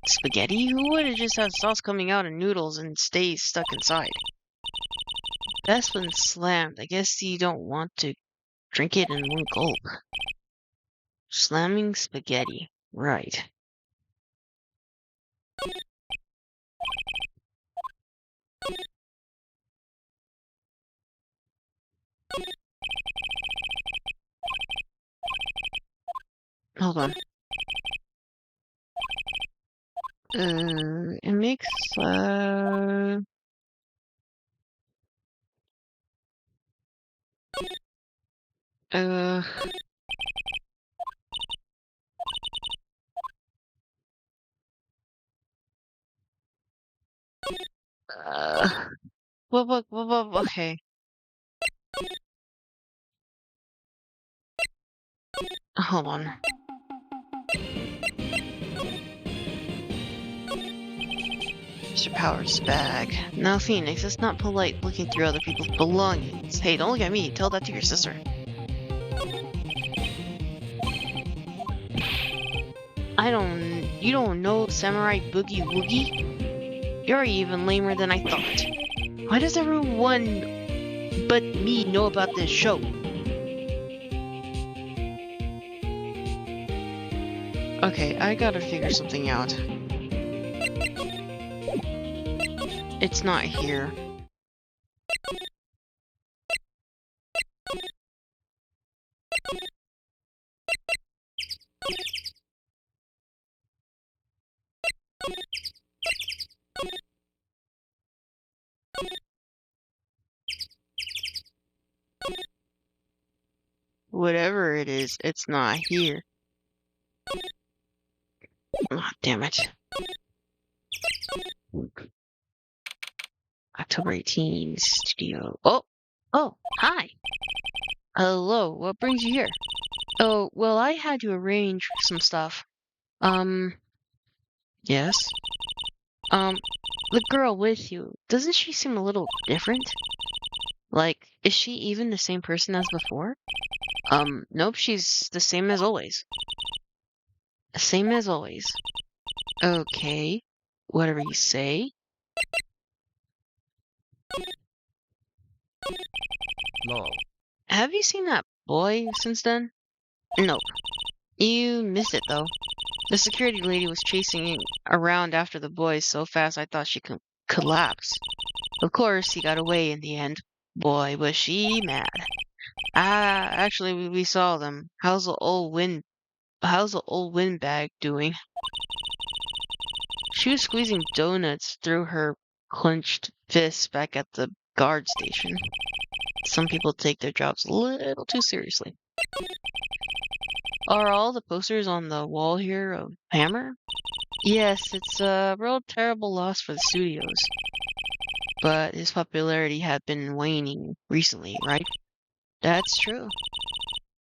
Spaghetti? Who would just have sauce coming out of noodles and stay stuck inside? That's been slammed. I guess you don't want to drink it in one gulp. Slamming spaghetti. Right. Hold on. It makes, okay. Hold on. Mr. Powers' bag. Now, Phoenix, it's not polite looking through other people's belongings. Hey, don't look at me. Tell that to your sister. I don't You don't know Samurai Boogie Woogie? You're even lamer than I thought. Why does everyone but me know about this show? Okay, I gotta figure something out. It's not here. Whatever it is, it's not here. Oh, damn it. October 18th, studio. Oh, hi. Hello, what brings you here? Oh, well, I had to arrange some stuff. Yes? The girl with you, doesn't she seem a little different? Like, is she even the same person as before? Nope, she's the same as always. Same as always. Okay, whatever you say.
Lol.
Have you seen that boy since then? Nope. You missed it, though. The security lady was chasing around after the boy so fast I thought she could collapse. Of course, he got away in the end. Boy, was she mad. Actually, we saw them. How's the old windbag doing? She was squeezing donuts through her clenched fists back at the guard station. Some people take their jobs a little too seriously. Are all the posters on the wall here of Hammer? Yes, it's a real terrible loss for the studios. But his popularity had been waning recently, right? That's true.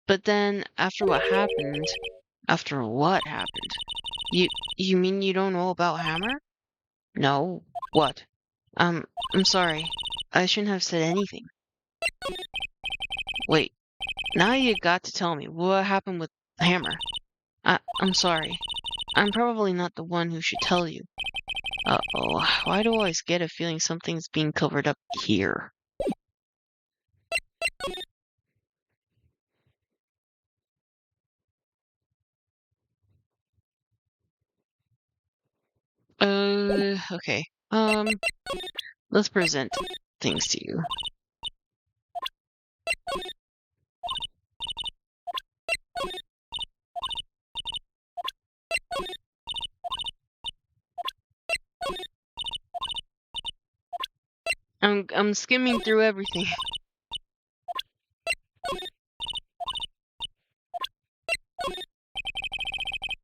But then, after what happened... After what happened? You mean you don't know about Hammer? No. What? I'm sorry. I shouldn't have said anything. Wait. Now you got to tell me what happened with Hammer. I'm sorry. I'm probably not the one who should tell you. Uh-oh. Why do I always get a feeling something's being covered up here? Okay. Let's present things to you. I'm skimming through everything.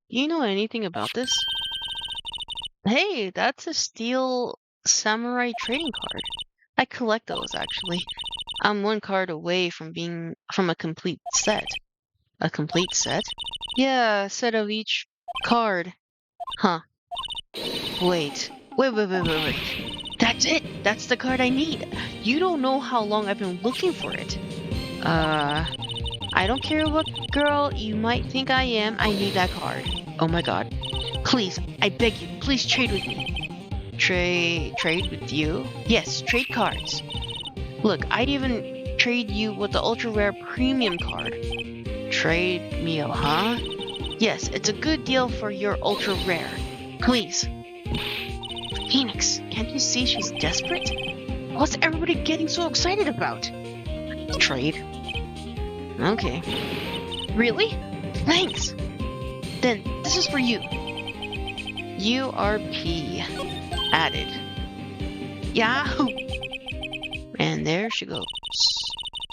You know anything about this? Hey, that's a steel samurai trading card. I collect those, actually. I'm one card away from a complete set. A complete set? Yeah, a set of each card. Huh. Wait. Wait. That's it! That's the card I need! You don't know how long I've been looking for it. I don't care what girl you might think I am, I need that card. Oh my god. Please, I beg you, please trade with me. Trade with you? Yes, trade cards. Look, I'd even trade you with the ultra rare premium card. Trade me, huh? Yes, it's a good deal for your ultra rare. Please. Phoenix, can't you see she's desperate? What's everybody getting so excited about? Trade. Okay. Really? Thanks. Then this is for you. URP added. Yahoo! And there she goes.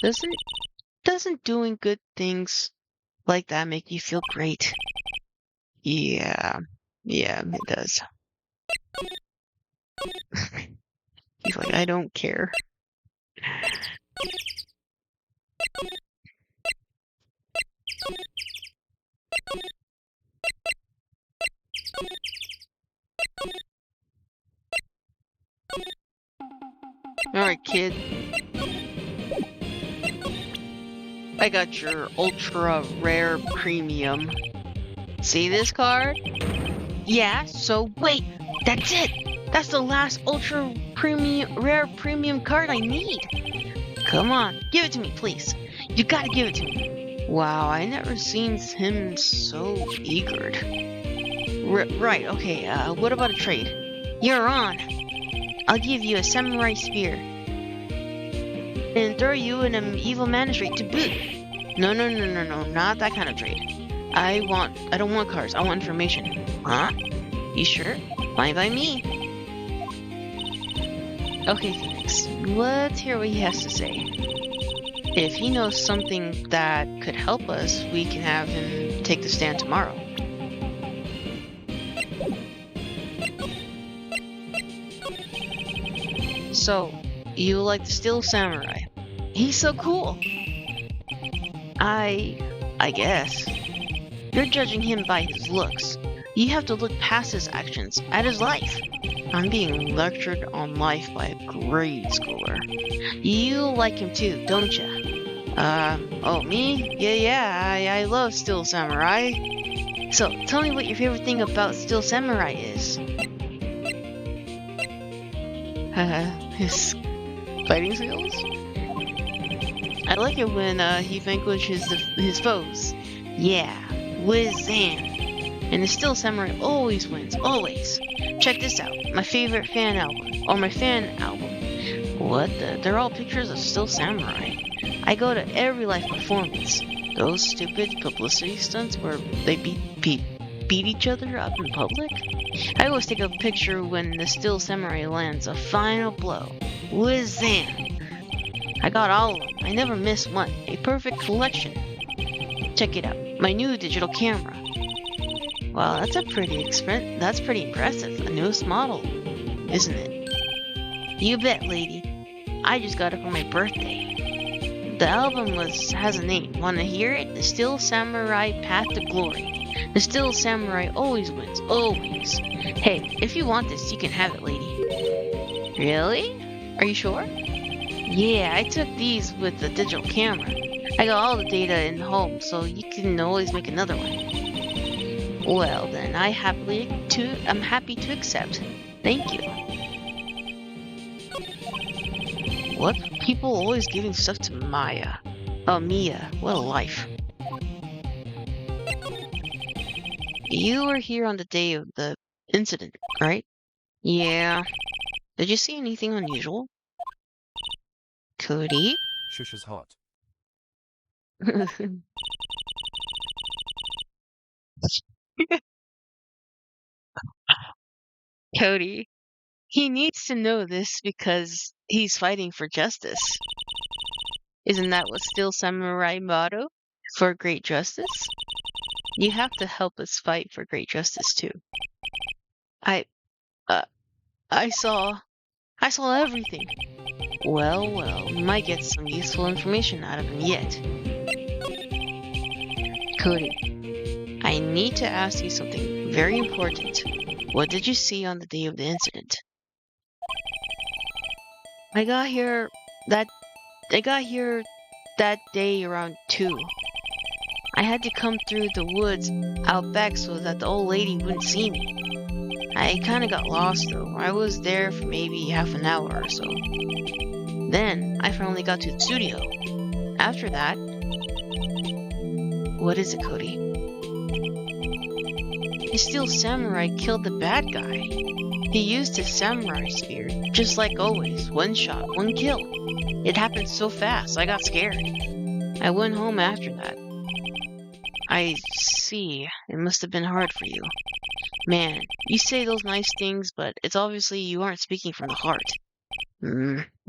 Doesn't doing good things like that make you feel great? Yeah, it does. He's like, I don't care. Alright, kid. I got your ultra rare premium. See this card? Yeah, so wait, that's it! That's the last ultra premium, rare premium card I need! Come on, give it to me, please. You gotta give it to me. Wow, I never seen him so eager. Right, okay, what about a trade? You're on! I'll give you a samurai spear. And throw you in an evil magistrate to boot. No, not that kind of trade. I don't want cards, I want information. Huh? You sure? Fine by me. Okay, Phoenix, let's hear what he has to say. If he knows something that could help us, we can have him take the stand tomorrow. So, you like the Steel Samurai? He's so cool! I guess. You're judging him by his looks. You have to look past his actions, at his life. I'm being lectured on life by a grade schooler. You like him too, don't ya? Oh, me? Yeah, I love Steel Samurai. So, tell me what your favorite thing about Steel Samurai is. His fighting skills? I like it when he vanquishes his foes. Yeah, Whizzan. And the Steel Samurai always wins, always. Check this out, my favorite fan album, or my fan album. What the? They're all pictures of Steel Samurai. I go to every live performance. Those stupid publicity stunts where they beat each other up in public? I always take a picture when the Steel Samurai lands a final blow. Whizzan! I got all of them. I never miss one. A perfect collection. Check it out. My new digital camera. Wow, that's pretty impressive. A newest model, isn't it? You bet, lady. I just got it for my birthday. The album has a name. Wanna hear it? The Steel Samurai Path to Glory. The Steel Samurai always wins. Always. Hey, if you want this, you can have it, lady. Really? Are you sure? Yeah, I took these with the digital camera. I got all the data in home, so you can always make another one. Well then, I'm happy to accept. Thank you. What? People always giving stuff to Maya. Oh, Mia, what a life. You were here on the day of the incident, right? Yeah. Did you see anything unusual? Cody?
Shush is hot.
Cody. He needs to know this because he's fighting for justice. Isn't that what Steel Samurai motto? For great justice? You have to help us fight for great justice too. I saw everything. Well, we might get some useful information out of him yet. Cody, I need to ask you something very important. What did you see on the day of the incident? I got here that day around 2. I had to come through the woods out back so that the old lady wouldn't see me. I kinda got lost though. I was there for maybe half an hour or so. Then, I finally got to the studio. After that... What is it, Cody? The Steel Samurai killed the bad guy. He used his samurai spear, just like always. 1 shot, 1 kill. It happened so fast, I got scared. I went home after that. I see. It must have been hard for you. Man, you say those nice things, but it's obviously you aren't speaking from the heart.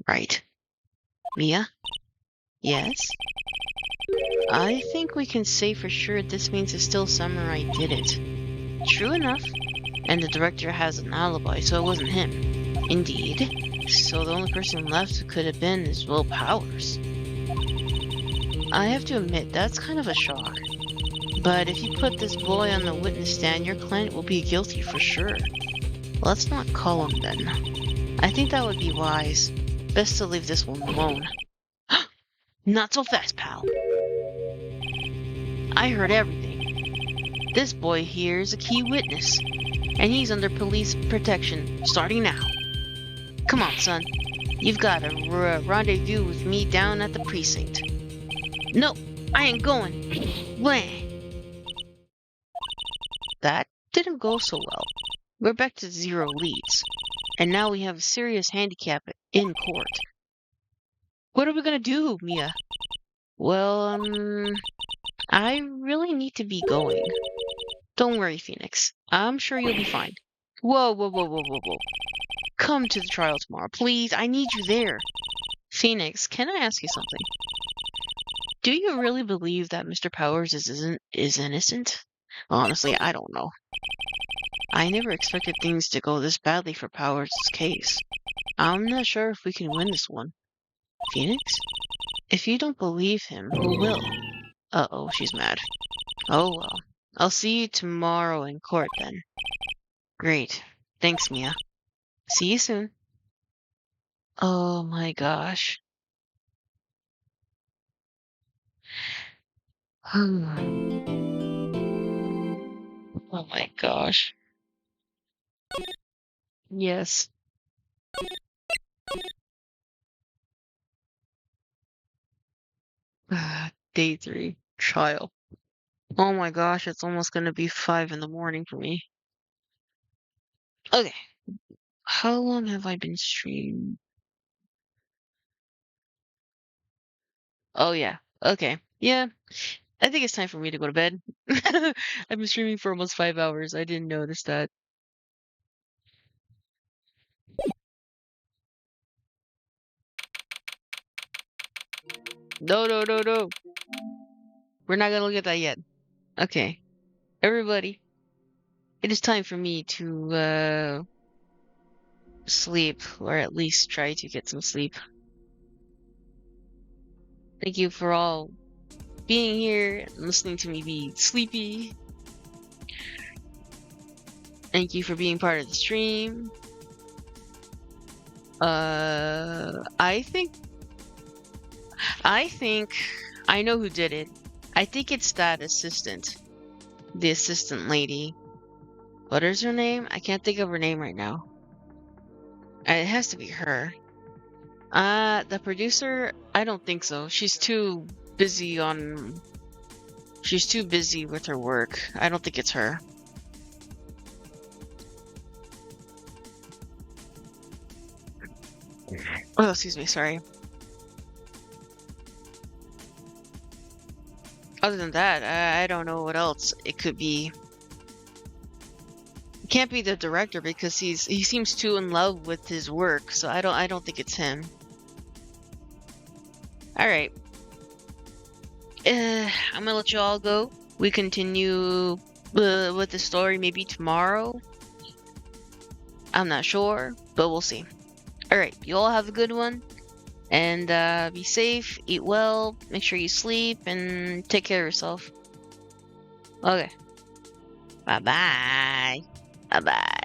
Right. Mia? Yes? I think we can say for sure this means the Steel Samurai did it. True enough. And the director has an alibi, so it wasn't him. Indeed. So the only person left who could have been is Will Powers. I have to admit, that's kind of a shock. But if you put this boy on the witness stand, your client will be guilty for sure. Let's not call him then. I think that would be wise. Best to leave this one alone. Not so fast, pal. I heard everything. This boy here is a key witness. and he's under police protection starting now. Come on, son. You've got a rendezvous with me down at the precinct. No, I ain't going. Blah. That didn't go so well. We're back to 0 leads. And now we have a serious handicap in court. What are we gonna do, Mia? Well, I really need to be going. Don't worry, Phoenix. I'm sure you'll be fine. Whoa, whoa, whoa, whoa, whoa, whoa. Come to the trial tomorrow, please. I need you there. Phoenix, can I ask you something? Do you really believe that Mr. Powers is innocent? Honestly, I don't know. I never expected things to go this badly for Powers' case. I'm not sure if we can win this one. Phoenix? If you don't believe him, who will? Uh-oh, she's mad. Oh well. I'll see you tomorrow in court then. Great. Thanks, Mia. See you soon. Oh my gosh. Oh my gosh. Yes. Day 3. Trial. Oh my gosh, it's almost gonna be 5 in the morning for me. Okay. How long have I been streaming? Oh yeah. Okay. Yeah. I think it's time for me to go to bed. I've been streaming for almost 5 hours. I didn't notice that. No, no, no, no. We're not gonna look at that yet. Okay. Everybody, it is time for me to sleep, or at least try to get some sleep. Thank you for all being here and listening to me be sleepy. Thank you for being part of the stream. I think I know who did it. I think it's that assistant. The assistant lady. What is her name? I can't think of her name right now. It has to be her. The producer? I don't think so. She's too busy with her work. I don't think it's her. Oh, excuse me, sorry. Other than that, I don't know what else it could be. It can't be the director because he seems too in love with his work, so I don't think it's him. Alright. I'm gonna let you all go. We continue with the story maybe tomorrow. I'm not sure, but we'll see. Alright, you all have a good one. And be safe, eat well, make sure you sleep, and take care of yourself. Okay. Bye-bye. Bye-bye.